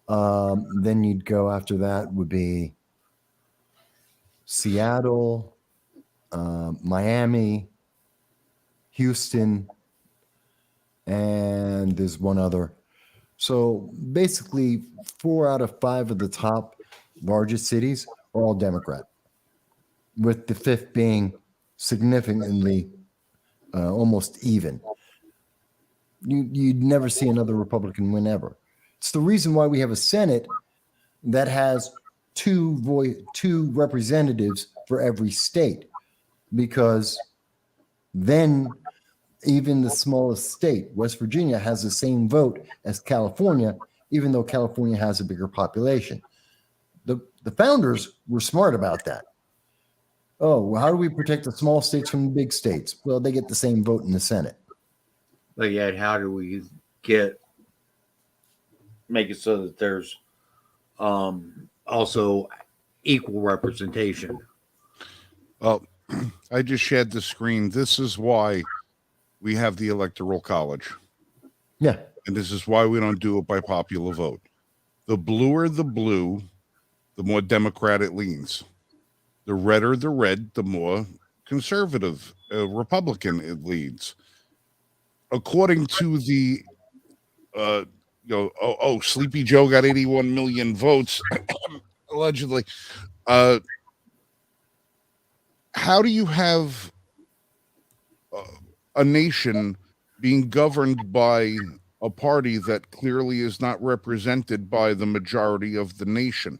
Then you'd go after that would be Seattle, Miami, Houston, and there's one other. So basically, 4 out of 5 of the top largest cities are all Democrat, with the 5th being significantly almost even. You'd never see another Republican win ever. It's the reason why we have a Senate that has two representatives for every state, because then even the smallest state, West Virginia, has the same vote as California, even though California has a bigger population. The founders were smart about that. Oh, well, how do we protect the small states from the big states? Well, they get the same vote in the Senate. But yet, how do we make it so that there's also equal representation? Well, I just shared the screen. This is why we have the Electoral College. Yeah. And this is why we don't do it by popular vote. The bluer the blue, the more Democrat it leans. The redder the red, the more conservative, Republican it leans. According to the, Sleepy Joe got 81 million votes, allegedly. How do you have a nation being governed by a party that clearly is not represented by the majority of the nation?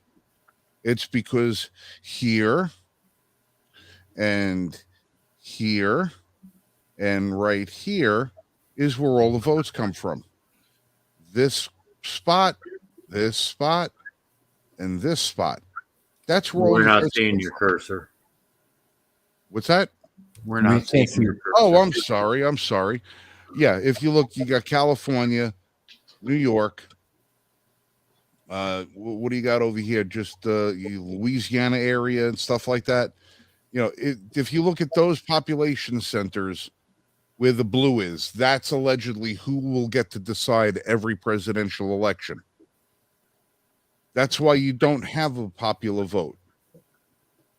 It's because here and here and right here is where all the votes come from. This spot, and this spot. That's where all We're your not votes seeing come your from. cursor. What's that? We're We not can't seeing see your it. cursor. Oh, I'm sorry. Yeah, if you look, you got California, New York. What do you got over here? Just Louisiana area and stuff like that. If you look at those population centers where the blue is, that's allegedly who will get to decide every presidential election. That's why you don't have a popular vote.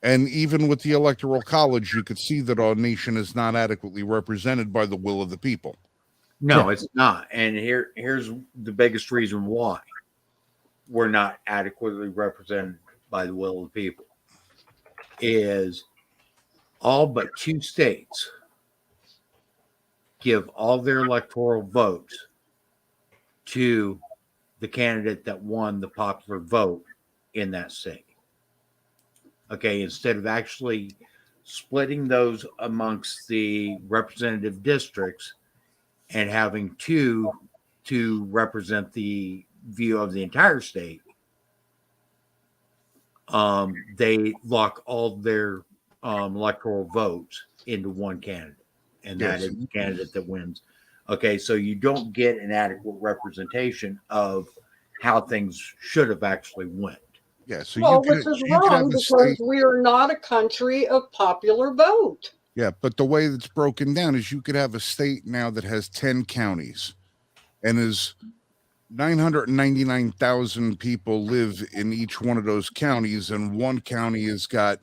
And even with the Electoral College, you could see that our nation is not adequately represented by the will of the people. No, Yeah. it's not. And here's the biggest reason why. were not adequately represented by the will of the people is all but 2 states give all their electoral votes to the candidate that won the popular vote in that state. Okay, instead of actually splitting those amongst the representative districts and having 2 to represent the view of the entire state, they lock all their electoral votes into one candidate, and that Yes. is the candidate that wins. Okay, so you don't get an adequate representation of how things should have actually went. Yeah, so Well, which is you could have wrong a because state. we are not a country of popular vote. Yeah, but the way that's broken down is you could have a state now that has 10 counties and is 999,000 people live in each one of those counties, and one county has got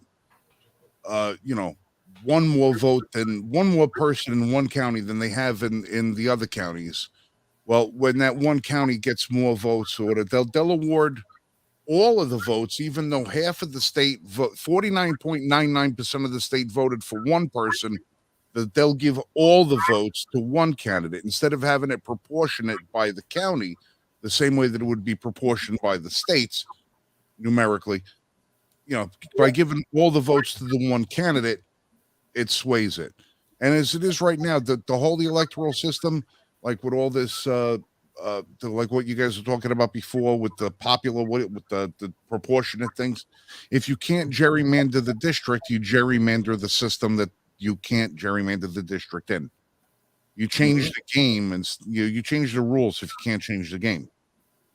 one more person in one county than they have in the other counties. Well, when that one county gets more votes, or they'll award all of the votes, even though half of the state 49.99% of the state voted for one person, that they'll give all the votes to one candidate instead of having it proportionate by the county, the same way that it would be proportioned by the states numerically. By giving all the votes to the one candidate, it sways it. And as it is right now, the whole electoral system, like with all this, like what you guys were talking about before with the popular, with the proportionate things, if you can't gerrymander the district, you gerrymander the system that you can't gerrymander the district in. You change the game, and you change the rules if you can't change the game,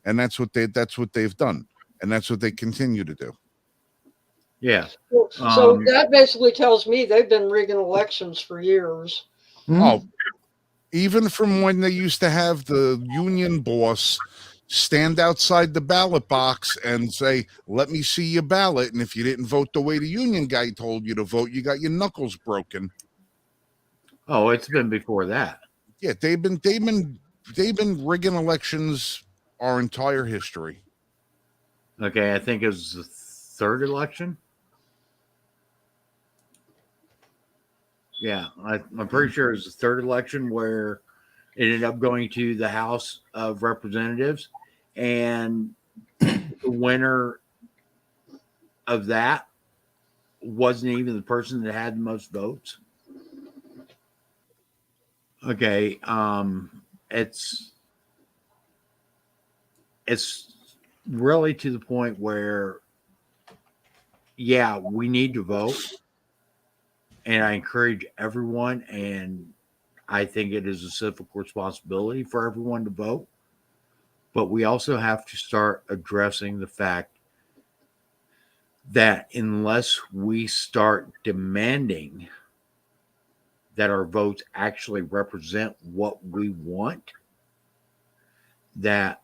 and that's what they've done, and that's what they continue to do. Yeah. So that basically tells me they've been rigging elections for years. Oh, even from when they used to have the union boss stand outside the ballot box and say, "Let me see your ballot," and if you didn't vote the way the union guy told you to vote, you got your knuckles broken. Oh, it's been before that. Yeah, they've been rigging elections our entire history. Okay, I think it was the 3rd election. Yeah, I'm pretty sure it was the 3rd election where it ended up going to the House of Representatives, and the winner of that wasn't even the person that had the most votes. Okay, it's really to the point where, yeah, we need to vote. And I encourage everyone, and I think it is a civic responsibility for everyone to vote. But we also have to start addressing the fact that unless we start demanding that our votes actually represent what we want, that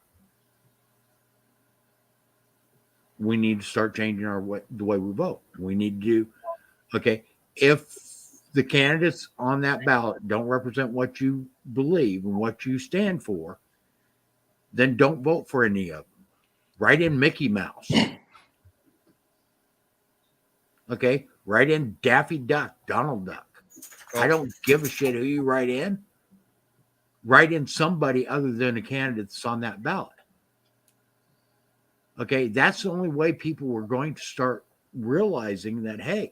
we need to start changing the way we vote. We need to do, okay, if the candidates on that ballot don't represent what you believe and what you stand for, then don't vote for any of them. Write in Mickey Mouse. Okay? Write in Daffy Duck, Donald Duck. I don't give a shit who you write in. Write in somebody other than the candidate that's on that ballot. Okay? That's the only way people are going to start realizing that, hey,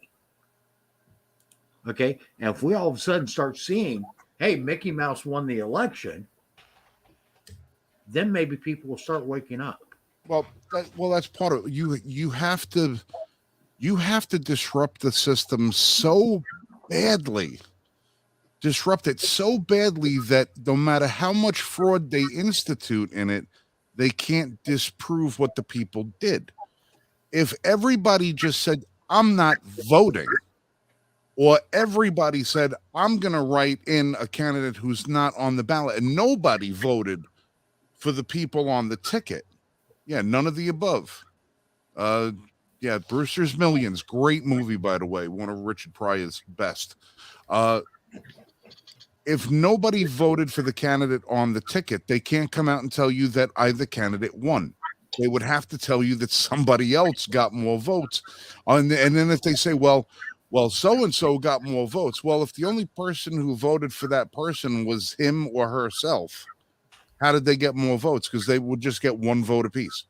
okay, and if we all of a sudden start seeing, hey, Mickey Mouse won the election, then maybe people will start waking up. Well, that's part of you have to disrupt the system so badly, disrupt it so badly that no matter how much fraud they institute in it, they can't disprove what the people did. If everybody just said, "I'm not voting," or everybody said, "I'm going to write in a candidate who's not on the ballot," and nobody voted for the people on the ticket. Yeah, none of the above. Yeah, Brewster's Millions, great movie, by the way, one of Richard Pryor's best. If nobody voted for the candidate on the ticket, they can't come out and tell you that either candidate won. they would have to tell you that somebody else got more votes. And then if they say, well, so and so got more votes. Well, if the only person who voted for that person was him or herself, how did they get more votes? Because they would just get one vote apiece.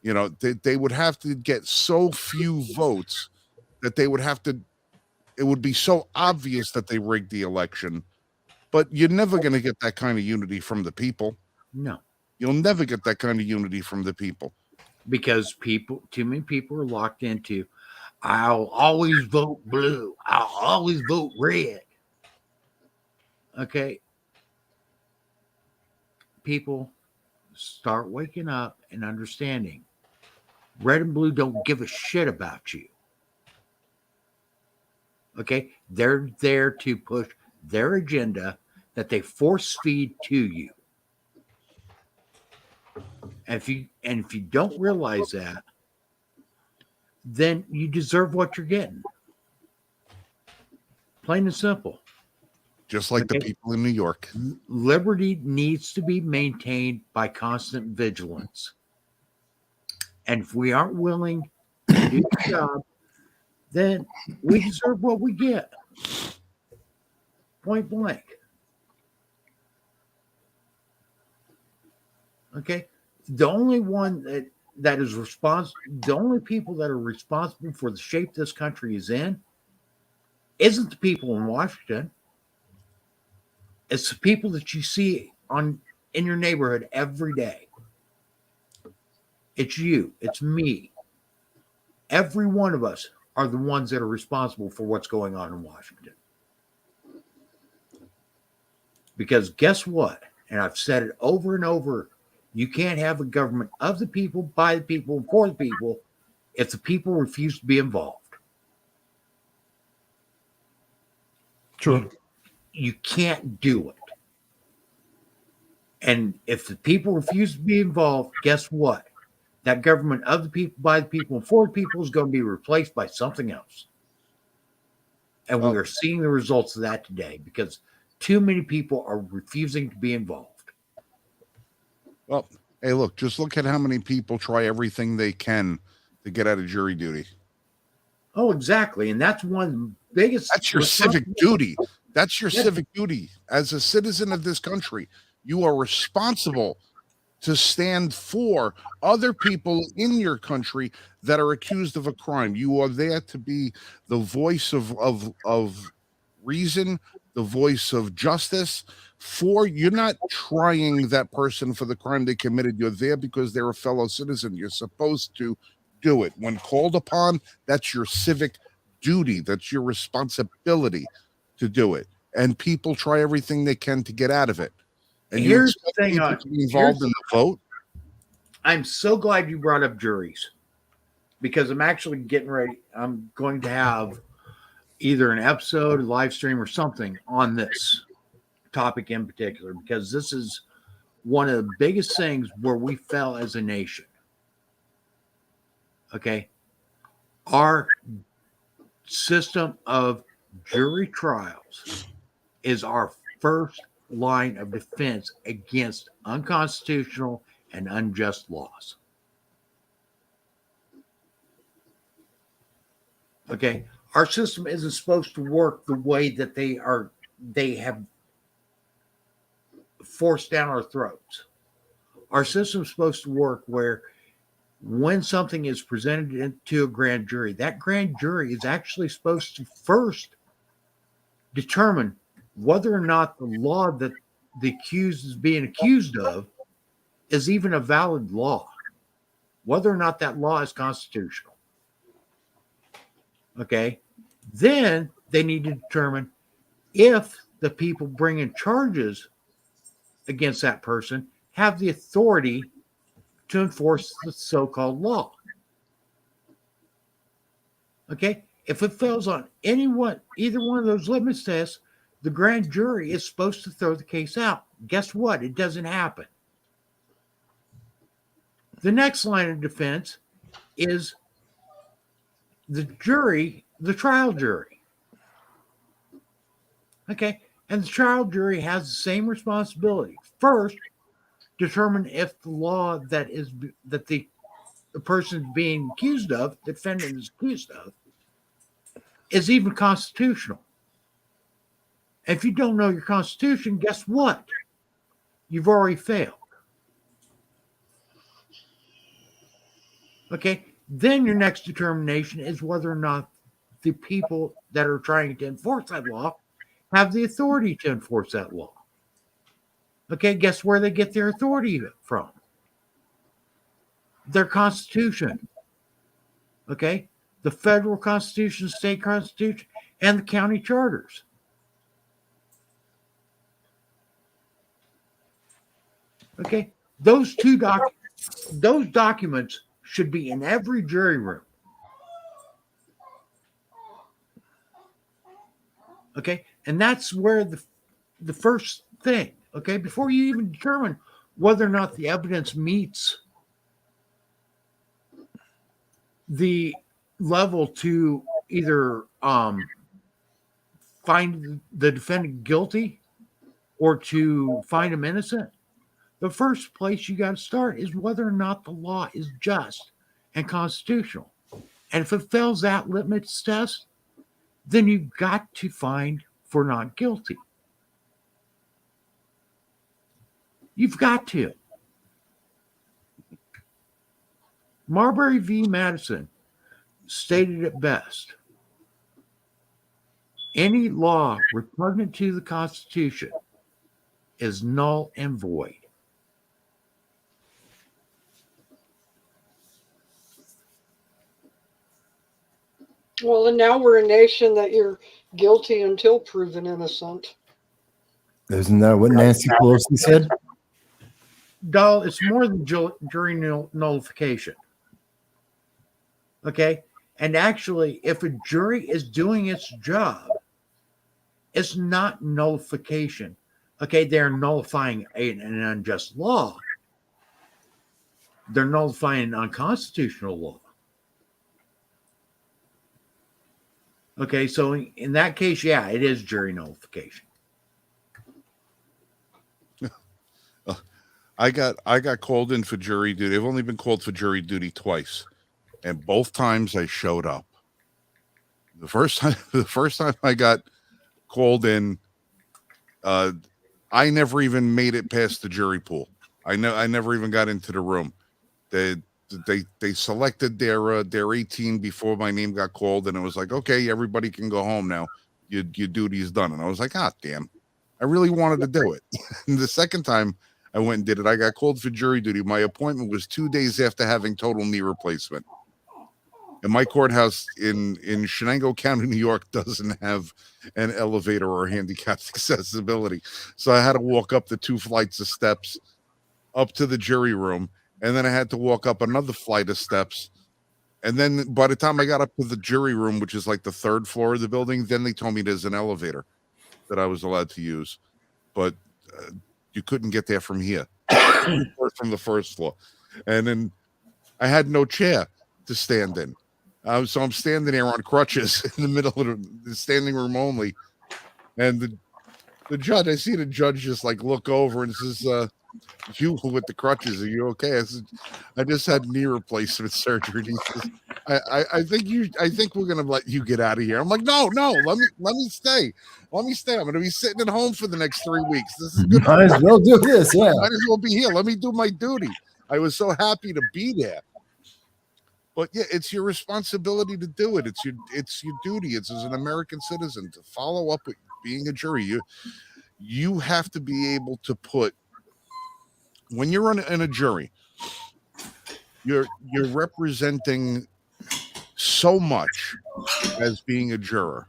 You know, they would have to get so few votes that they would have to, it would be so obvious that they rigged the election. But you're never going to get that kind of unity from the people. No, You'll never get that kind of unity from the people. because too many people are locked into, I'll always vote blue. I'll always vote red. Okay. People, start waking up and understanding. Red and blue don't give a shit about you. Okay? They're there to push their agenda that they force feed to you. And if you don't realize that, then you deserve what you're getting. Plain and simple. Just like the people in New York. Liberty needs to be maintained by constant vigilance. And if we aren't willing to do the job, then we deserve what we get. Point blank. Okay? The only one that is responsible, the only people that are responsible for the shape this country is in isn't the people in Washington. It's the people that you see in your neighborhood every day. It's you. It's me. Every one of us are the ones that are responsible for what's going on in Washington. Because guess what? And I've said it over and over. You can't have a government of the people, by the people, for the people, if the people refuse to be involved. True. You can't do it. And if the people refuse to be involved, guess what? That government of the people, by the people, and for the people is going to be replaced by something else. And we are seeing the results of that today because too many people are refusing to be involved. Well, hey, look, just look at how many people try everything they can to get out of jury duty. Oh, exactly. And that's one of the biggest. That's your civic duty. That's your civic duty. As a citizen of this country, you are responsible to stand for other people in your country that are accused of a crime. You are there to be the voice of reason, the voice of justice. You're not trying that person for the crime they committed. You're there because they're a fellow citizen. You're supposed to do it. When called upon, that's your civic duty. That's your responsibility to do it. And people try everything they can to get out of it. And here's the thing to be involved in the vote. I'm so glad you brought up juries because I'm actually getting ready. I'm going to have either an episode, a live stream, or something on this topic in particular because this is one of the biggest things where we fell as a nation. Okay. Our system of jury trials is our first line of defense against unconstitutional and unjust laws. Okay. Our system isn't supposed to work the way that they have forced down our throats. Our system is supposed to work where when something is presented to a grand jury, that grand jury is actually supposed to first determine whether or not the law that the accused is being accused of is even a valid law, whether or not that law is constitutional. Okay. Then they need to determine if the people bringing charges against that person have the authority to enforce the so-called law. Okay. If it fails on either one of those litmus tests, the grand jury is supposed to throw the case out. Guess what? It doesn't happen. The next line of defense is the trial jury. Okay. And the trial jury has the same responsibility. First, determine if the law that the person being accused of, the defendant is accused of, is even constitutional. If you don't know your Constitution, guess what? You've already failed. Okay? Then your next determination is whether or not the people that are trying to enforce that law have the authority to enforce that law. Okay, guess where they get their authority from? Their Constitution. Okay? The federal Constitution, state Constitution, and the county charters. Okay? Those documents should be in every jury room. Okay? And that's where the first thing, okay, before you even determine whether or not the evidence meets the level to either find the defendant guilty or to find him innocent, the first place you got to start is whether or not the law is just and constitutional. And if it fails that litmus test, then you've got to find for not guilty. You've got to. Marbury v. Madison stated it best. Any law repugnant to the Constitution is null and void. Well, and now we're a nation that you're guilty until proven innocent. Isn't that what Nancy Pelosi said? Doll, it's more than jury nullification. Okay? And actually, if a jury is doing its job, it's not nullification. Okay? They're nullifying an unjust law. They're nullifying an unconstitutional law. Okay, so in that case, yeah, it is jury nullification. I got called in for jury duty. I've only been called for jury duty twice, and both times I showed up. The first time I got called in, I never even made it past the jury pool. I never even got into the room. They selected their 18 before my name got called, and it was like, okay, everybody can go home now. Your duty is done. And I was like, ah, damn, I really wanted to do it. And the second time I went and did it, I got called for jury duty. My appointment was 2 days after having total knee replacement. And my courthouse in Shenango County, New York, doesn't have an elevator or handicapped accessibility. So I had to walk up the 2 flights of steps up to the jury room. And then I had to walk up another flight of steps. And then by the time I got up to the jury room, which is like the 3rd floor of the building, then they told me there's an elevator that I was allowed to use. But you couldn't get there from here, from the 1st floor. And then I had no chair to stand in. So I'm standing there on crutches in the middle of the standing room only. And the judge, I see the judge just like look over and says, you with the crutches, are you okay? I said, I just had knee replacement surgery. He says, I think we're gonna let you get out of here. I'm like, no, let me stay. Let me stay. I'm gonna be sitting at home for the next 3 weeks. This is good. Might as well do this, yeah. Might as well be here. Let me do my duty. I was so happy to be there. But yeah, it's your responsibility to do it. It's your duty. It's as an American citizen to follow up with being a jury. You have to be able to put, when you're in a jury, you're representing so much as being a juror.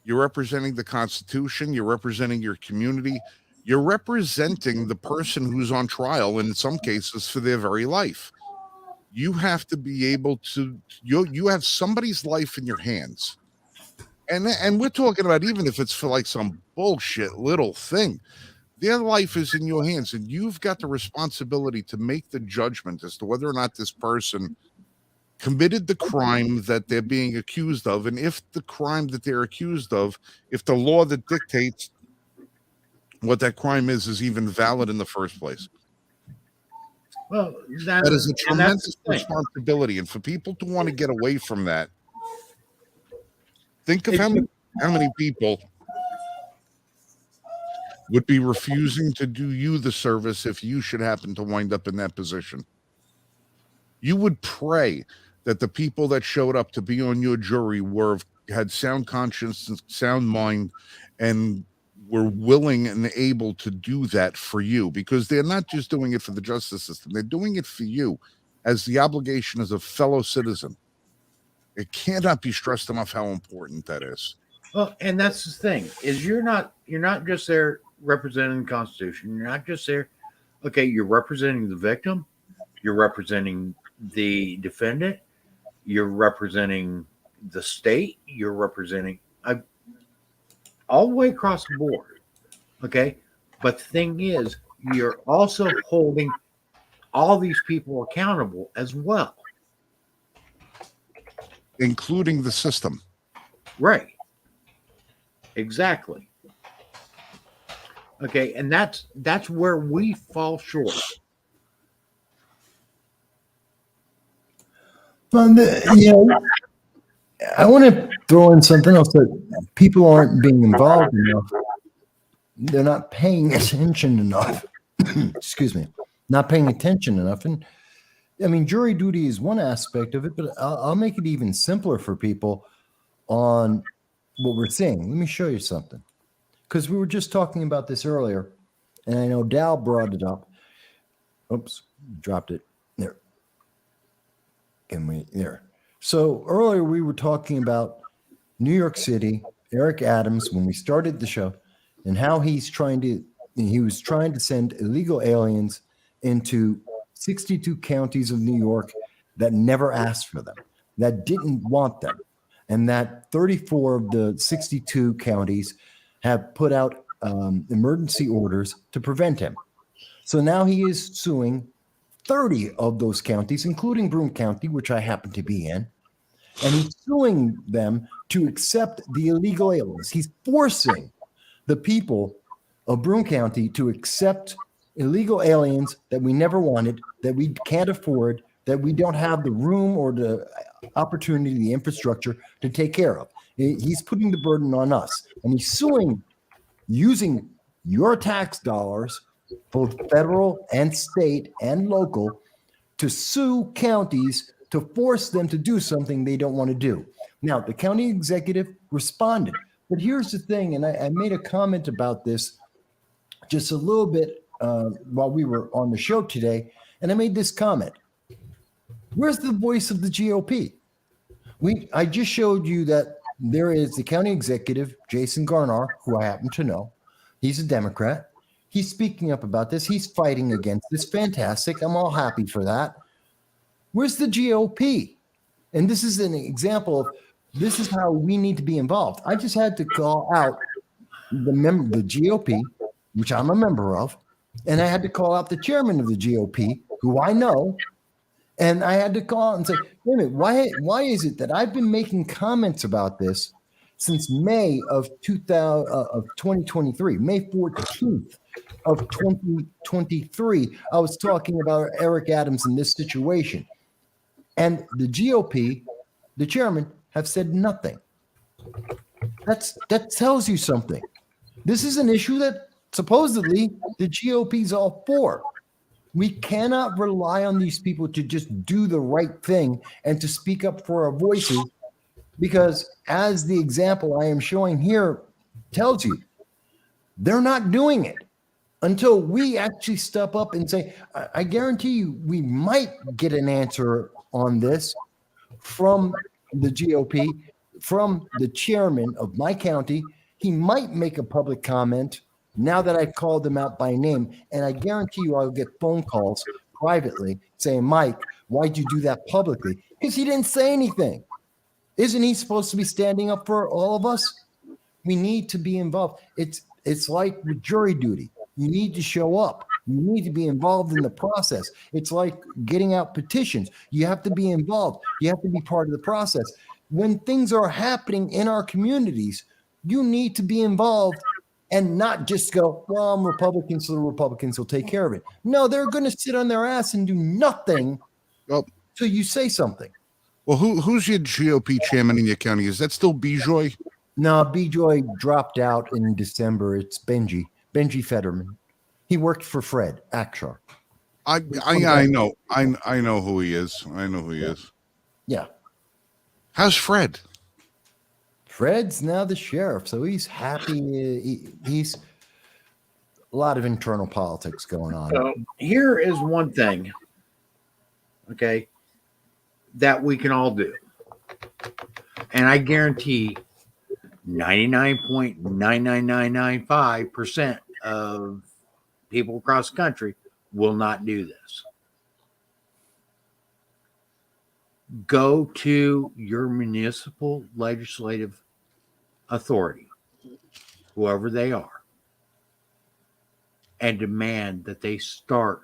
You're representing the Constitution. You're representing your community. You're representing the person who's on trial, in some cases, for their very life. You have to be able to, you have somebody's life in your hands. And we're talking about, even if it's for like some bullshit little thing, their life is in your hands, and you've got the responsibility to make the judgment as to whether or not this person committed the crime that they're being accused of. And if the crime that they're accused of, if the law that dictates what that crime is even valid in the first place. Well, That is a and that's tremendous the thing. responsibility. And for people to want to get away from that, think of It's how many people would be refusing to do you the service if you should happen to wind up in that position. You would pray that the people that showed up to be on your jury had sound conscience and sound mind and were willing and able to do that for you, because they're not just doing it for the justice system, they're doing it for you as the obligation as a fellow citizen. It cannot be stressed enough how important that is. Well, and that's the thing is you're not just there representing the Constitution. You're not just there. Okay, you're representing the victim. You're representing the defendant. You're representing the state. You're representing all the way across the board. Okay, but the thing is, you're also holding all these people accountable as well, Including the system. right? Exactly. Okay, and that's where we fall short. I want to throw in something else that people aren't being involved enough. They're not paying attention enough. Excuse me, not paying attention enough. And I mean, jury duty is one aspect of it, but I'll make it even simpler for people on what we're seeing. Let me show you something, because we were just talking about this earlier, and I know Dal brought it up. Oops, dropped it there. There. So earlier we were talking about New York City, Eric Adams, when we started the show, and how he was trying to send illegal aliens into 62 counties of New York that never asked for them, that didn't want them, and that 34 of the 62 counties have put out emergency orders to prevent him. So now he is suing 30 of those counties, including Broome County, which I happen to be in, and he's suing them to accept the illegal aliens. He's forcing the people of Broome County to accept illegal aliens that we never wanted, that we can't afford, that we don't have the room or the opportunity, the infrastructure to take care of. He's putting the burden on us, and he's suing using your tax dollars, both federal and state and local, to sue counties to force them to do something they don't want to do. Now, the county executive responded, but here's the thing, and I made a comment about this just a little bit while we were on the show today, and I made this comment. Where's the voice of the GOP? I just showed you that there is the county executive, Jason Garnar, who I happen to know. He's a Democrat. He's speaking up about this. He's fighting against this. Fantastic. I'm all happy for that. Where's the GOP? And this is an example of this is how we need to be involved. I just had to call out the GOP, which I'm a member of, and I had to call out the chairman of the GOP, who I know, and I had to call out and say, wait a minute, why is it that I've been making comments about this since May of 2023, May 14th of 2023, I was talking about Eric Adams in this situation. And the GOP, the chairman, have said nothing. That tells you something. This is an issue that supposedly the GOP is all for. We cannot rely on these people to just do the right thing and to speak up for our voices, because as the example I am showing here tells you, they're not doing it until we actually step up and say, I guarantee you we might get an answer on this from the GOP, from the chairman of my county. He might make a public comment now that I've called him out by name, and I guarantee you I'll get phone calls privately saying, Mike, why'd you do that publicly? Because he didn't say anything. Isn't he supposed to be standing up for all of us? We need to be involved. It's like with jury duty. You need to show up. You need to be involved in the process. It's like getting out petitions. You have to be involved. You have to be part of the process. When things are happening in our communities, you need to be involved and not just go, well, I'm Republican, so the Republicans will take care of it. No, they're going to sit on their ass and do nothing Well, till you say something. well, who's your GOP chairman in your county? Is that still Bijoy? No, B-Joy dropped out in December. It's Benji Fetterman. He worked for Fred Akshar. I know who he is. I know who he is. Yeah. How's Fred? Fred's now the sheriff, so he's happy. He's a lot of internal politics going on. So here is one thing, okay, that we can all do. And I guarantee 99.99995% of people across the country will not do this. Go to your municipal legislative authority, whoever they are, and demand that they start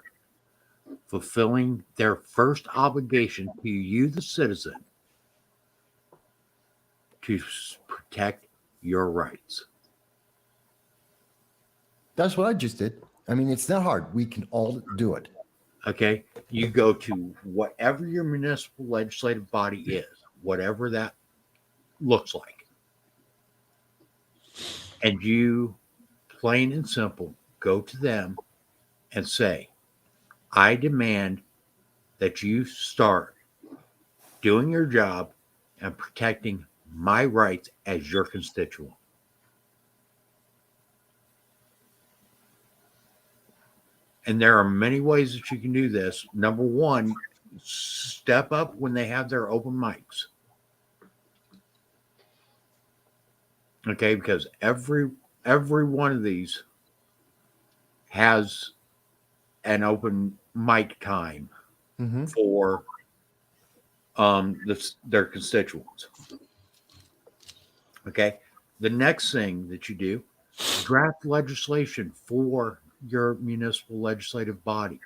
fulfilling their first obligation to you, the citizen, to protect your rights. That's what I just did. I mean, it's not hard. We can all do it. Okay. You go to whatever your municipal legislative body is, whatever that looks like. And you, plain and simple, go to them and say, I demand that you start doing your job and protecting my rights as your constituent. And there are many ways that you can do this. Number one, step up when they have their open mics. Okay, because every one of these has an open mic time for their constituents. Okay, the next thing that you do, draft legislation for your municipal legislative body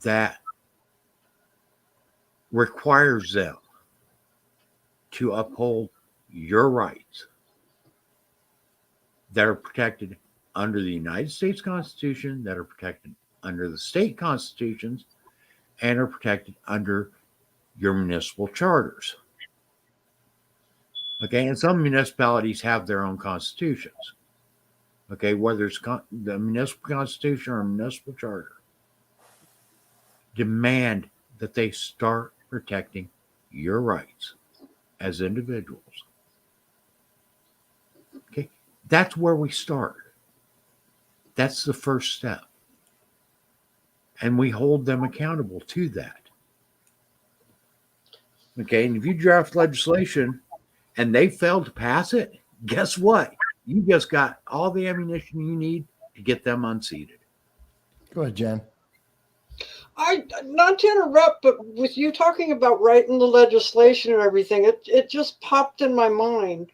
that requires them to uphold your rights that are protected under the United States Constitution, that are protected under the state constitutions, and are protected under your municipal charters. Okay, and some municipalities have their own constitutions. Okay, whether it's the municipal constitution or a municipal charter, demand that they start protecting your rights as individuals. Okay, that's where we start. That's the first step. And we hold them accountable to that. Okay, and if you draft legislation and they fail to pass it, guess what? You just got all the ammunition you need to get them unseated. Go ahead, Jen. Not to interrupt, but with you talking about writing the legislation and everything, it just popped in my mind.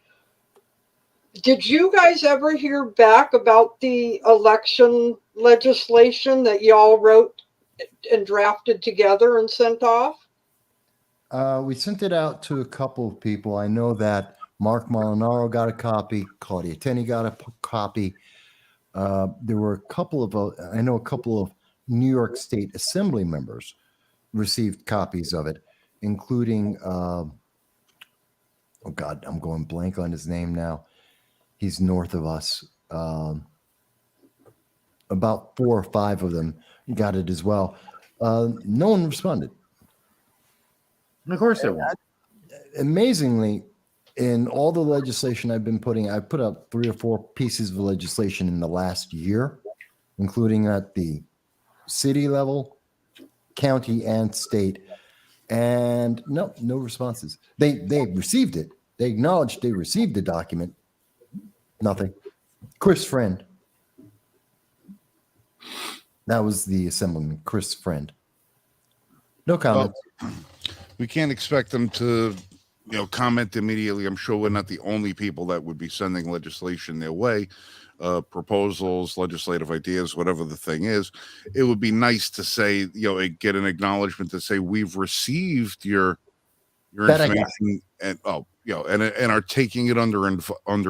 Did you guys ever hear back about the election legislation that y'all wrote and drafted together and sent off? We sent it out to a couple of people. I know that Mark Molinaro got a copy. Claudia Tenney got a copy. There were a couple of New York State Assembly members received copies of it, including, oh God, I'm going blank on his name now. He's north of us. About 4 or 5 of them got it as well. No one responded. Of course they won't. Amazingly, in all the legislation I've put up 3 or 4 pieces of legislation in the last year, including at the city level, county, and state. And no responses. They received it. They acknowledged they received the document. Nothing. Chris Friend. That was the assemblyman, Chris Friend. No comment. Well, we can't expect them to, comment immediately. I'm sure we're not the only people that would be sending legislation their way, proposals, legislative ideas, whatever the thing is. It would be nice to say, get an acknowledgement to say we've received your information and are taking it under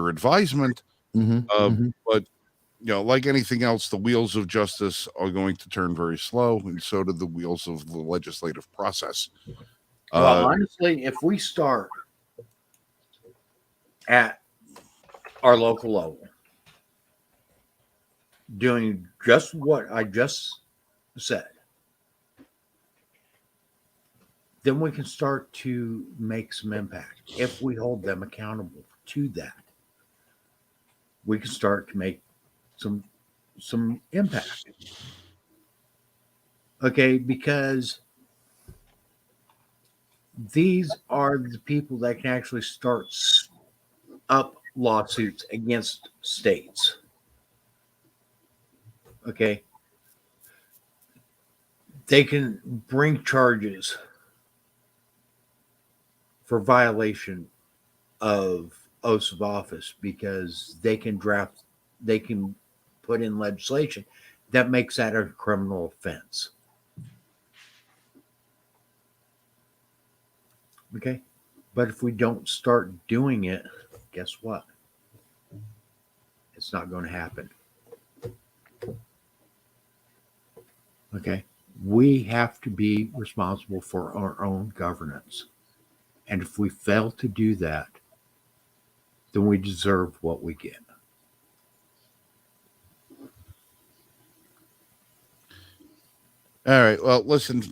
advisement But like anything else, the wheels of justice are going to turn very slow, and so do the wheels of the legislative process. Well, honestly, if we start at our local level doing just what I just said, then we can start to make some impact. If we hold them accountable to that, we can start to make some impact. Okay, because these are the people that can actually start up lawsuits against states. Okay, they can bring charges for violation of oaths of office because they can put in legislation that makes that a criminal offense. Okay. But if we don't start doing it, guess what? It's not going to happen. Okay. We have to be responsible for our own governance. And if we fail to do that, then we deserve what we get. All right. Well, listen,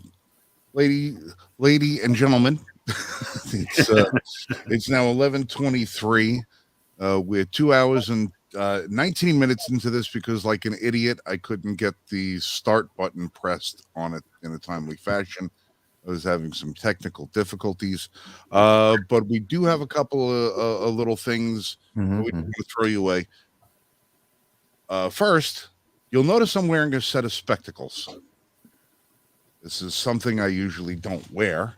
lady and gentlemen, it's now 11:23. We're 2 hours and 19 minutes into this because, like an idiot, I couldn't get the start button pressed on it in a timely fashion. I was having some technical difficulties, but we do have a couple of little things that we want to throw you away. First, you'll notice I'm wearing a set of spectacles. This is something I usually don't wear.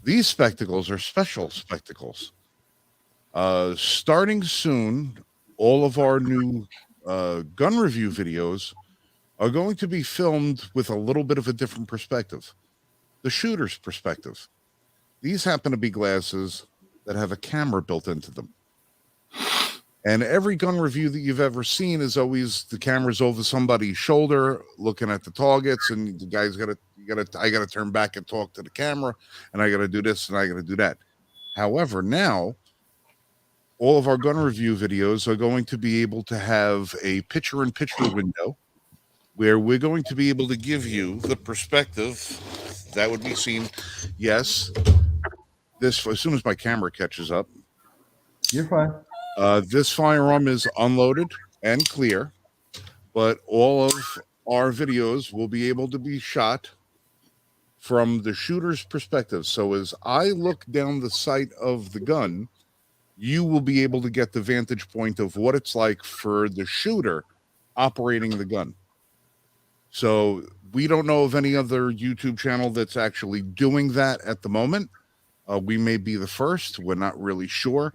These spectacles are special spectacles. Starting soon, all of our new gun review videos are going to be filmed with a little bit of a different perspective, the shooter's perspective. These happen to be glasses that have a camera built into them. And every gun review that you've ever seen is always the camera's over somebody's shoulder looking at the targets, and the guy's I gotta turn back and talk to the camera, and I gotta do this and I gotta do that. However, now all of our gun review videos are going to be able to have a picture-in-picture window where we're going to be able to give you the perspective that would be seen. Yes, this as soon as my camera catches up. You're fine. This firearm is unloaded and clear, but all of our videos will be able to be shot from the shooter's perspective. So as I look down the sight of the gun, you will be able to get the vantage point of what it's like for the shooter operating the gun. So we don't know of any other YouTube channel that's actually doing that at the moment. We may be the first. We're not really sure.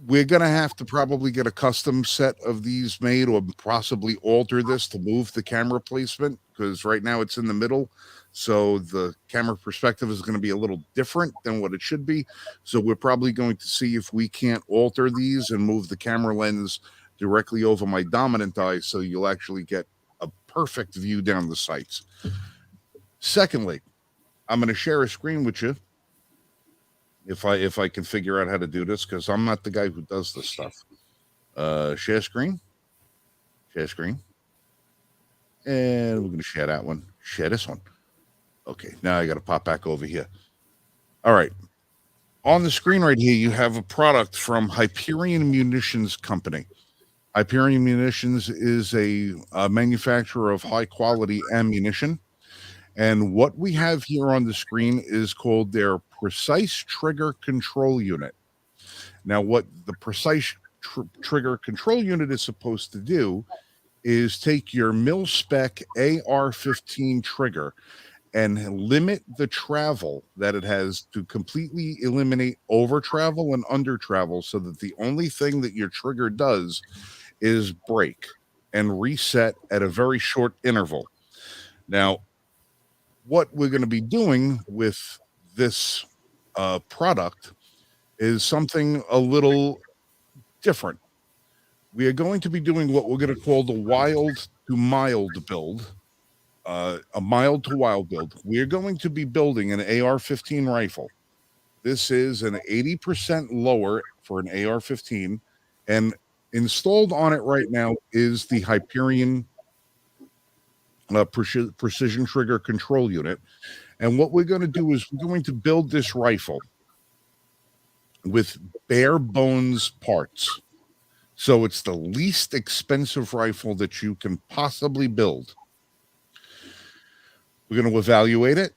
We're going to have to probably get a custom set of these made or possibly alter this to move the camera placement because right now it's in the middle. So the camera perspective is going to be a little different than what it should be. So we're probably going to see if we can't alter these and move the camera lens directly over my dominant eye so you'll actually get a perfect view down the sights. Secondly, I'm going to share a screen with you if I can figure out how to do this, because I'm not the guy who does this stuff. Share screen. And we're going to share that one. Share this one. Okay, now I got to pop back over here. All right. On the screen right here, you have a product from Hyperion Munitions Company. Hyperion Munitions is a manufacturer of high-quality ammunition. And what we have here on the screen is called their Precise Trigger Control Unit. Now, what the Precise Trigger Control Unit is supposed to do is take your mil-spec AR-15 trigger and limit the travel that it has to completely eliminate over travel and under travel so that the only thing that your trigger does is break and reset at a very short interval. Now, what we're going to be doing with this product is something a little different. We are going to be doing what we're going to call the wild to mild build, a mild to wild build. We are going to be building an AR-15 rifle. This is an 80% lower for an AR-15, and installed on it right now is the Hyperion precision trigger control unit. And what we're going to do is we're going to build this rifle with bare bones parts. So it's the least expensive rifle that you can possibly build. We're going to evaluate it.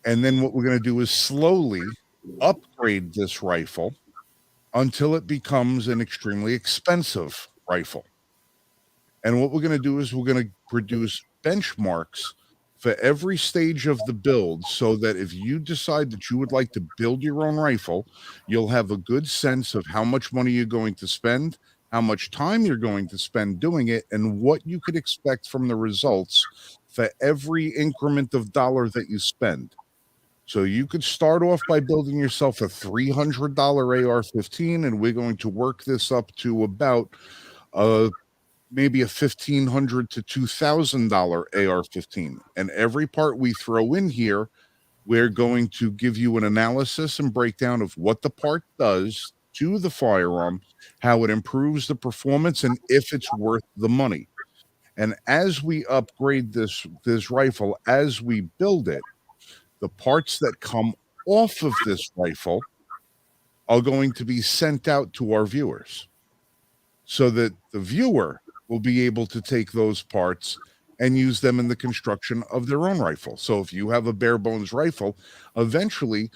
And then what we're going to do is slowly upgrade this rifle until it becomes an extremely expensive rifle. And what we're going to do is we're going to produce benchmarks for every stage of the build so that if you decide that you would like to build your own rifle, you'll have a good sense of how much money you're going to spend, how much time you're going to spend doing it, and what you could expect from the results for every increment of dollar that you spend. So you could start off by building yourself a $300 AR-15, and we're going to work this up to about maybe a $1,500 to $2,000 AR-15. And every part we throw in here, we're going to give you an analysis and breakdown of what the part does to the firearm, how it improves the performance, and if it's worth the money. And as we upgrade this rifle, as we build it, the parts that come off of this rifle are going to be sent out to our viewers so that the viewer will be able to take those parts and use them in the construction of their own rifle. So if you have a bare bones rifle, eventually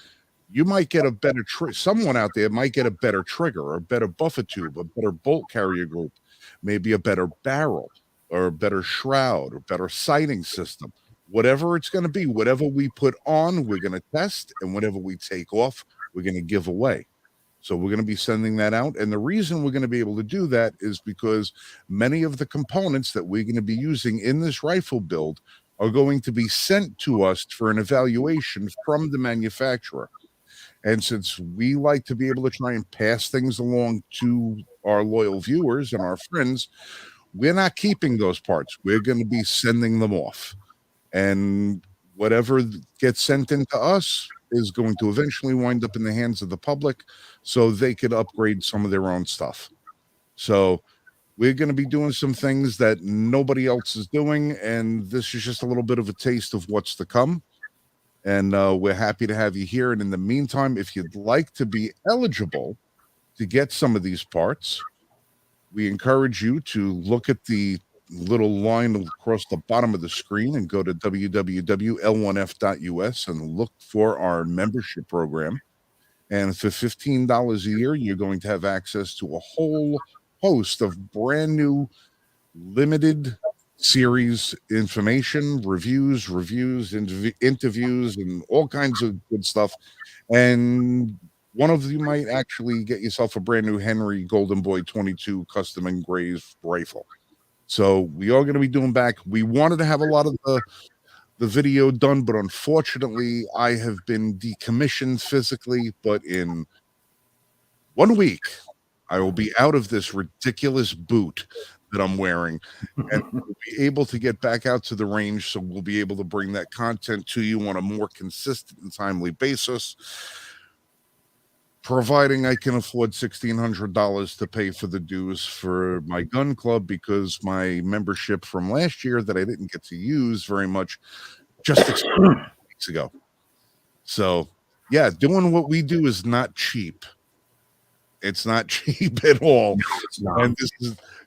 you might get a better someone out there might get a better trigger or a better buffer tube, a better bolt carrier group, maybe a better barrel or a better shroud or better sighting system. Whatever it's going to be, whatever we put on, we're going to test, and whatever we take off, we're going to give away. So we're going to be sending that out. And the reason we're going to be able to do that is because many of the components that we're going to be using in this rifle build are going to be sent to us for an evaluation from the manufacturer. And since we like to be able to try and pass things along to our loyal viewers and our friends, we're not keeping those parts. We're going to be sending them off. And whatever gets sent into us is going to eventually wind up in the hands of the public so they could upgrade some of their own stuff. So we're going to be doing some things that nobody else is doing, and this is just a little bit of a taste of what's to come. And we're happy to have you here. And in the meantime, if you'd like to be eligible to get some of these parts, we encourage you to look at the little line across the bottom of the screen and go to www.l1f.us and look for our membership program. And for $15 a year, you're going to have access to a whole host of brand new limited series information, reviews, interviews, and all kinds of good stuff. And one of you might actually get yourself a brand new Henry Golden Boy 22 custom engraved rifle. So we are going to be doing back. We wanted to have a lot of the video done, but unfortunately, I have been decommissioned physically. But in 1 week, I will be out of this ridiculous boot that I'm wearing, and we'll be able to get back out to the range. So we'll be able to bring that content to you on a more consistent and timely basis, providing I can afford $1,600 to pay for the dues for my gun club, because my membership from last year that I didn't get to use very much just expired weeks ago. So yeah, doing what we do is not cheap. It's not cheap at all. It's not. And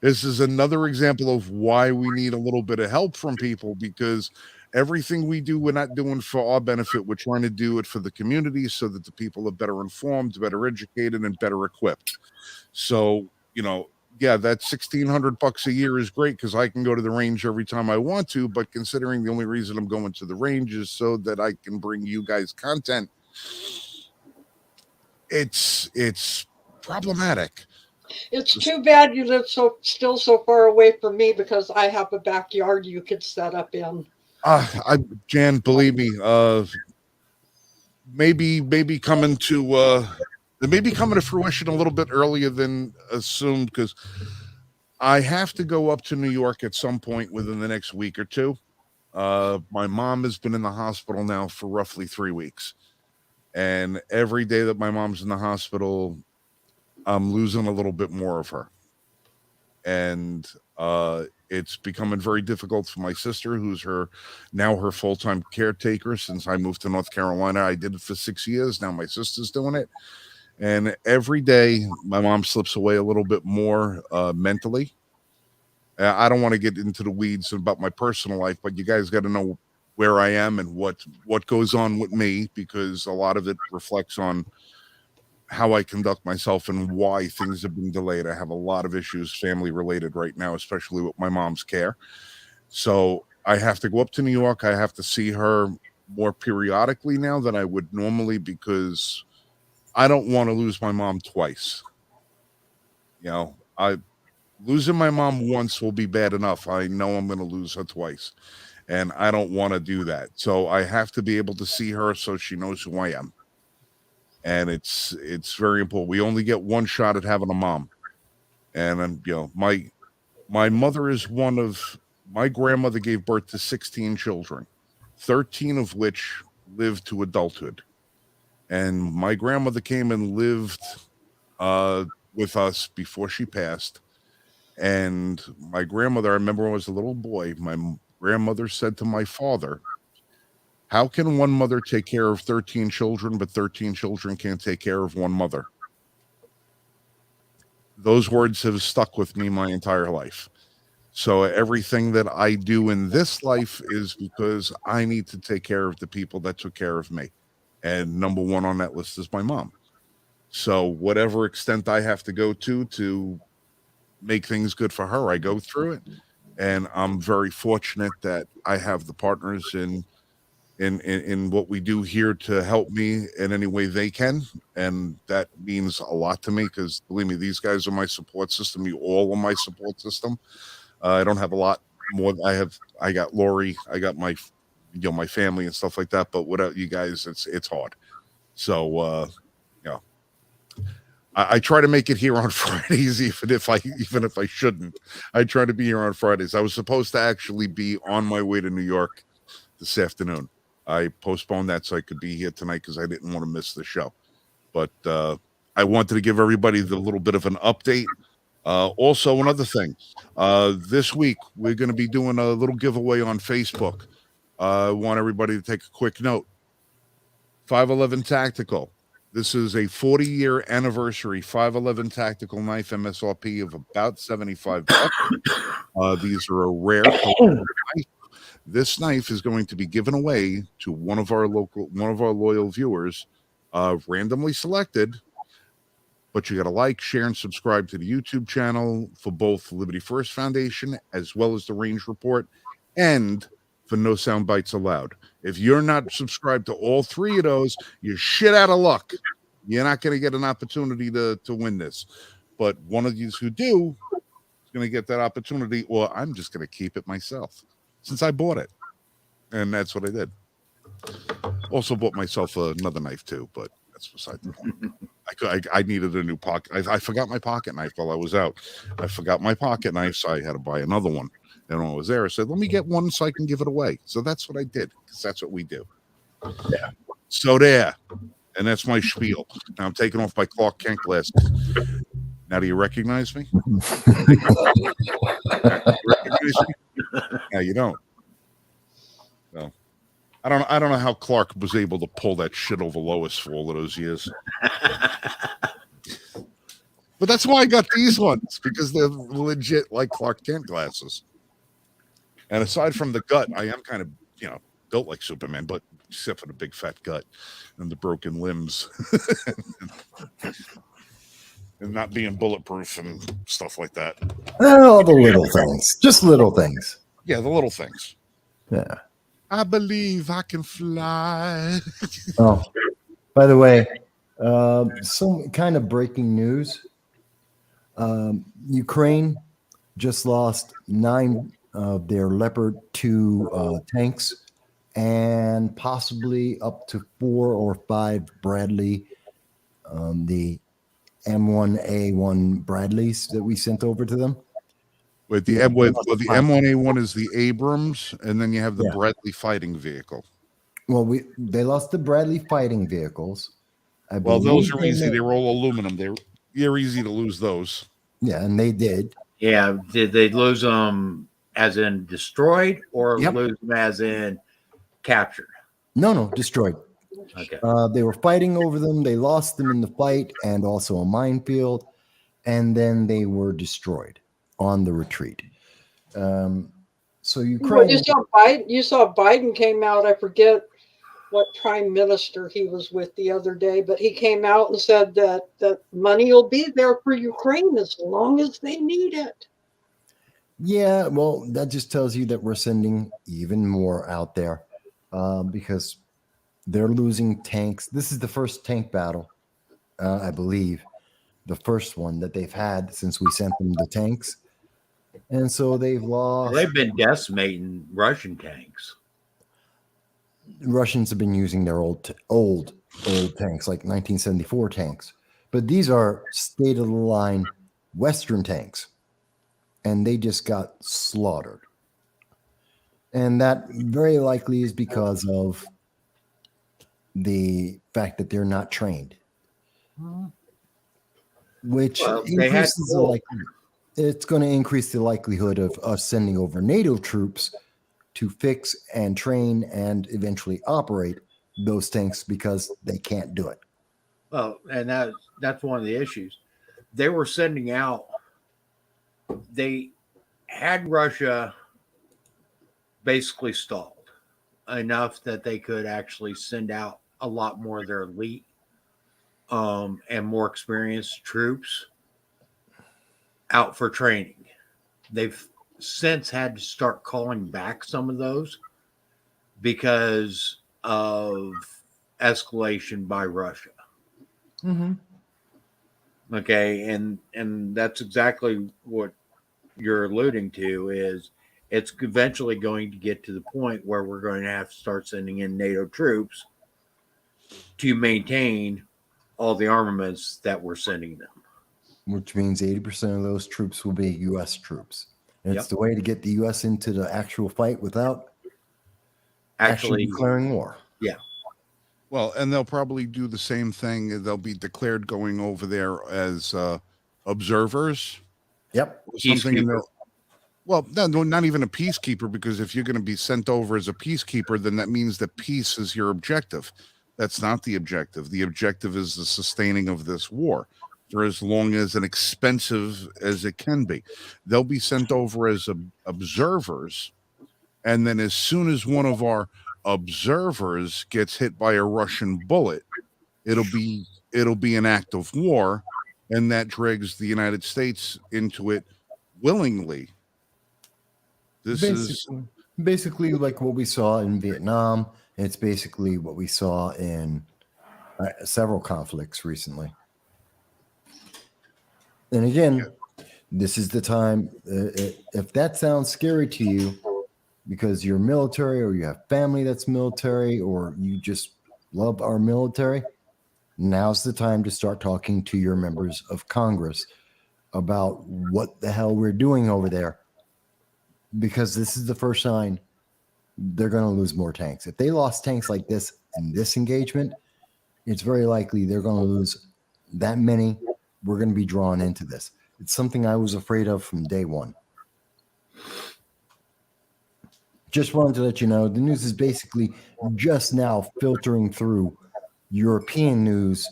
this is another example of why we need a little bit of help from people, because everything we do, we're not doing for our benefit. We're trying to do it for the community so that the people are better informed, better educated, and better equipped. So, yeah, that $1,600 a year is great because I can go to the range every time I want to. But considering the only reason I'm going to the range is so that I can bring you guys content, it's problematic. It's too bad you live still so far away from me, because I have a backyard you could set up in. Jan, believe me, maybe coming to They may be coming to fruition a little bit earlier than assumed because I have to go up to New York at some point within the next week or two. My mom has been in the hospital now for roughly 3 weeks. And every day that my mom's in the hospital, I'm losing a little bit more of her. And it's becoming very difficult for my sister, who's her full-time caretaker since I moved to North Carolina. I did it for 6 years. Now my sister's doing it. And every day my mom slips away a little bit more mentally. I don't want to get into the weeds about my personal life, but you guys got to know where I am and what goes on with me, because a lot of it reflects on how I conduct myself and why things have been delayed. I have a lot of issues family related right now, especially with my mom's care. So I have to go up to New York. I have to see her more periodically now than I would normally, because I don't want to lose my mom twice. You know, losing my mom once will be bad enough. I know I'm going to lose her twice, and I don't want to do that. So I have to be able to see her so she knows who I am. And it's very important. We only get one shot at having a mom. And my mother is my grandmother gave birth to 16 children, 13 of which lived to adulthood. And my grandmother came and lived with us before she passed. And my grandmother, I remember when I was a little boy, my grandmother said to my father, "How can one mother take care of 13 children, but 13 children can't take care of one mother?" Those words have stuck with me my entire life. So everything that I do in this life is because I need to take care of the people that took care of me. And number one on that list is my mom. So whatever extent I have to go to make things good for her, I go through it. And I'm very fortunate that I have the partners in what we do here to help me in any way they can. And that means a lot to me, because believe me, these guys are my support system. You all are my support system. I don't have a lot more. I got Lori, I got my my family and stuff like that, but without you guys, it's hard. So I try to make it here on Fridays, even if I shouldn't. I try to be here on Fridays. I was supposed to actually be on my way to New York this afternoon. I postponed that so I could be here tonight because I didn't want to miss the show. But I wanted to give everybody the little bit of an update. Also, another thing, this week we're going to be doing a little giveaway on Facebook. I want everybody to take a quick note. 511 Tactical. This is a 40-year anniversary 511 tactical knife, MSRP of about $75. These are a rare knife. This knife is going to be given away to one of our loyal viewers, randomly selected. But you got to like, share, and subscribe to the YouTube channel for both Liberty First Foundation as well as the Range Report, and for No Sound Bites Allowed. If you're not subscribed to all three of those, you're shit out of luck. You're not going to get an opportunity to win this. But one of you who do is going to get that opportunity, or I'm just going to keep it myself since I bought it. And that's what I did. Also bought myself another knife too, but that's beside the point. I needed a new pocket. I forgot my pocket knife while I was out. I forgot my pocket knife, so I had to buy another one. And when I was there, I said, let me get one so I can give it away. So that's what I did, because that's what we do. Yeah. So there. And that's my spiel. Now I'm taking off my Clark Kent glasses. Now, do you recognize me? No, you don't. No. I don't know how Clark was able to pull that shit over Lois for all of those years. But that's why I got these ones, because they're legit like Clark Kent glasses. And aside from the gut, I am kind of, built like Superman, but except for the big fat gut and the broken limbs and not being bulletproof and stuff like that. All the little things, just little things. Yeah, the little things. Yeah. I believe I can fly. Oh, by the way, some kind of breaking news. Ukraine just lost 9 of their Leopard 2 tanks, and possibly up to 4 or 5 Bradley the M1A1 Bradleys that we sent over to them. With the Yeah, the M1A1 is the Abrams, and then you have the Yeah. Bradley fighting vehicle. Well, they lost the Bradley fighting vehicles. I Well, those believe are easy. They're all aluminum. They're easy to lose those. Yeah, and they did. Yeah, did they lose them as in destroyed or Yep. lose them as in captured? No, destroyed. Okay. They were fighting over them. They lost them in the fight and also a minefield, and then they were destroyed on the retreat. So Well, Ukraine. you saw Biden came out. I forget what prime minister he was with the other day, but he came out and said that money will be there for Ukraine as long as they need it. Yeah, well, that just tells you that we're sending even more out there because they're losing tanks. This is the first tank battle, I believe, the first one that they've had since we sent them the tanks. And so they've Well, lost. they've been decimating Russian tanks. Russians have been using their old tanks, like 1974 tanks, but these are state of the line Western tanks, and they just got slaughtered. And that very likely is because of the fact that they're not trained, which Well, they had increases the likelihood. It's going to increase the likelihood of us sending over NATO troops to fix and train and eventually operate those tanks because they can't do it. Well, and that's one of the issues. They were sending out. They had Russia basically stalled enough that they could actually send out a lot more of their elite and more experienced troops out for training. They've since had to start calling back some of those because of escalation by Russia. Mm-hmm. Okay, and that's exactly what you're alluding to is it's eventually going to get to the point where we're going to have to start sending in NATO troops to maintain all the armaments that we're sending them. Which means 80% of those troops will be U.S. troops. And it's Yep. the way to get the U.S. into the actual fight without actually declaring war. Yeah. Well, and they'll probably do the same thing. They'll be declared going over there as observers. Yep. Or something in Peacekeeper. there. Well, no, not even a peacekeeper, because if you're going to be sent over as a peacekeeper, then that means that peace is your objective. That's not the objective. The objective is the sustaining of this war for as long as and expensive as it can be. They'll be sent over as observers, and then as soon as one of our observers gets hit by a Russian bullet, it'll be an act of war, and that drags the United States into it willingly. This is Basically like what we saw in Vietnam. It's basically what we saw in several conflicts recently. And again, this is the time. If that sounds scary to you because you're military or you have family that's military or you just love our military, now's the time to start talking to your members of Congress about what the hell we're doing over there, because this is the first sign they're going to lose more tanks. If they lost tanks like this in this engagement, it's very likely they're going to lose that many. We're going to be drawn into this. It's something I was afraid of from day one. Just wanted to let you know, the news is basically just now filtering through European news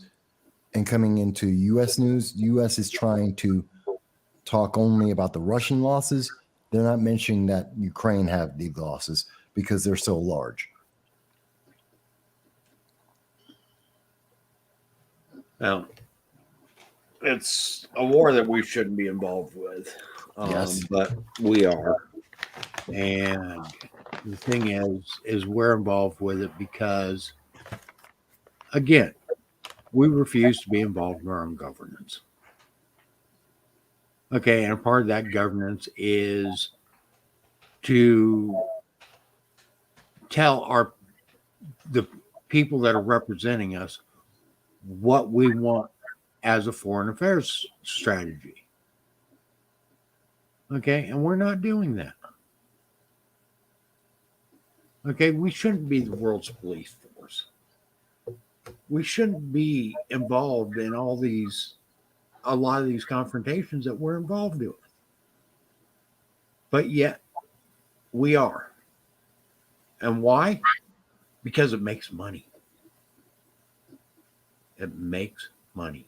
and coming into U.S. news. The U.S. is trying to talk only about the Russian losses. They're not mentioning that Ukraine have the losses because they're so large. Well, it's a war that we shouldn't be involved with. Yes. But we are. And the thing is we're involved with it because, again, we refuse to be involved in our own governance. Okay, and a part of that governance is to tell the people that are representing us what we want as a foreign affairs strategy. Okay, and we're not doing that. Okay, we shouldn't be the world's police force. We shouldn't be involved in a lot of these confrontations that we're involved in. But yet, we are. And why? Because it makes money. It makes money.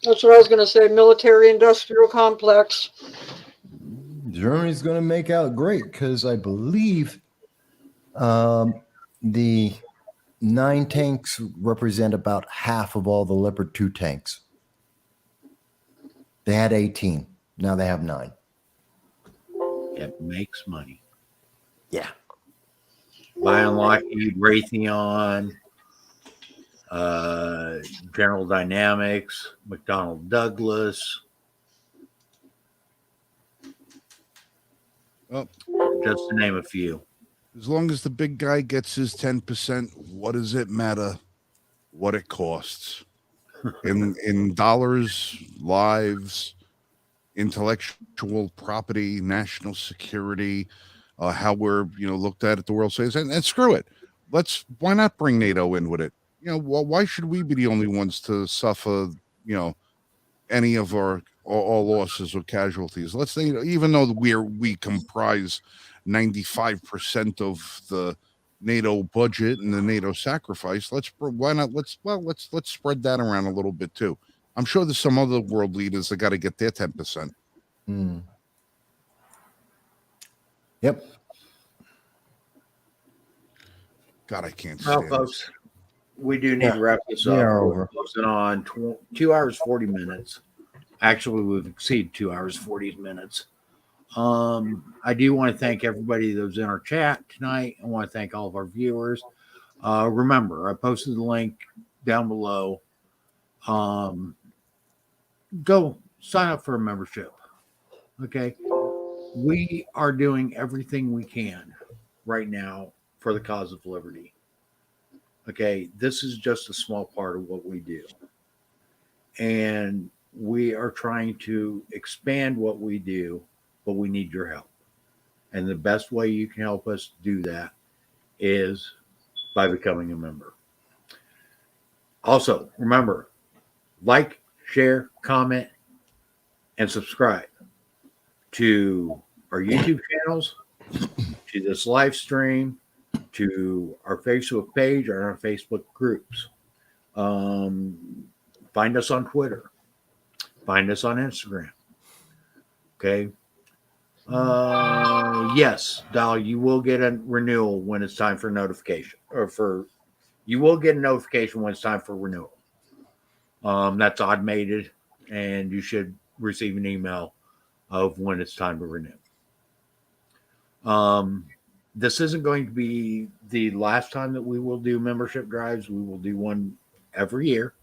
That's what I was going to say. Military industrial complex. Germany's going to make out great because I believe the 9 tanks represent about half of all the Leopard 2 tanks. They had 18. Now they have 9. It makes money. Yeah. Buying Lockheed, Raytheon, General Dynamics, McDonnell Douglas. Well, just to name a few. as long as the big guy gets his 10%, what does it matter what it costs? In dollars, lives, intellectual property, national security, how we're looked at the world says, and screw it. Why not bring NATO in with it? Why should we be the only ones to suffer any of our all losses or casualties? Let's say, even though we comprise 95% of the NATO budget and the NATO sacrifice, let's spread that around a little bit too. I'm sure there's some other world leaders that got to get their 10%. Yep. God, I can't Well, stand folks, we do need to wrap this we up. are We're over. closing on 2 hours 40 minutes. Actually, we've exceeded 2 hours 40 minutes. I do want to thank everybody that was in our chat tonight. I want to thank all of our viewers. Remember, I posted the link down below. Go sign up for a membership. Okay. We are doing everything we can right now for the cause of liberty. Okay. This is just a small part of what we do. And we are trying to expand what we do, but we need your help. And the best way you can help us do that is by becoming a member. Also, remember, like, share, comment, and subscribe to our YouTube channels, to this live stream, to our Facebook page, or our Facebook groups. Find us on Twitter. Find us on Instagram. Okay. Yes, Doll, you will get a renewal when it's time for notification, you will get a notification when it's time for renewal. That's automated, and you should receive an email of when it's time to renew. This isn't going to be the last time that we will do membership drives. We will do one every year,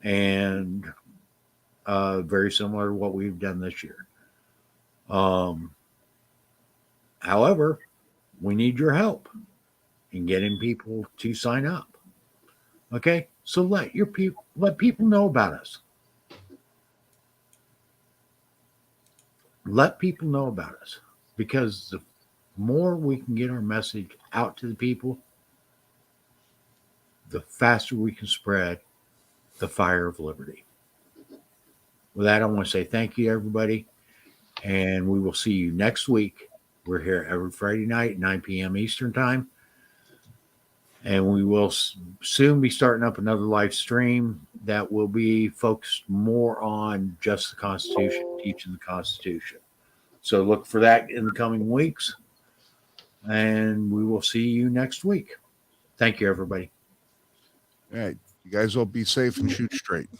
and very similar to what we've done this year. However, we need your help in getting people to sign up. Okay, so let people know about us. Let people know about us, because the more we can get our message out to the people, the faster we can spread the fire of liberty. With that, I want to say thank you, everybody, and we will see you next week. We're here every Friday night, 9 p.m. Eastern Time, and we will soon be starting up another live stream that will be focused more on just the Constitution, teaching the Constitution. So look for that in the coming weeks, and we will see you next week. Thank you, everybody. All right. You guys all be safe and shoot straight.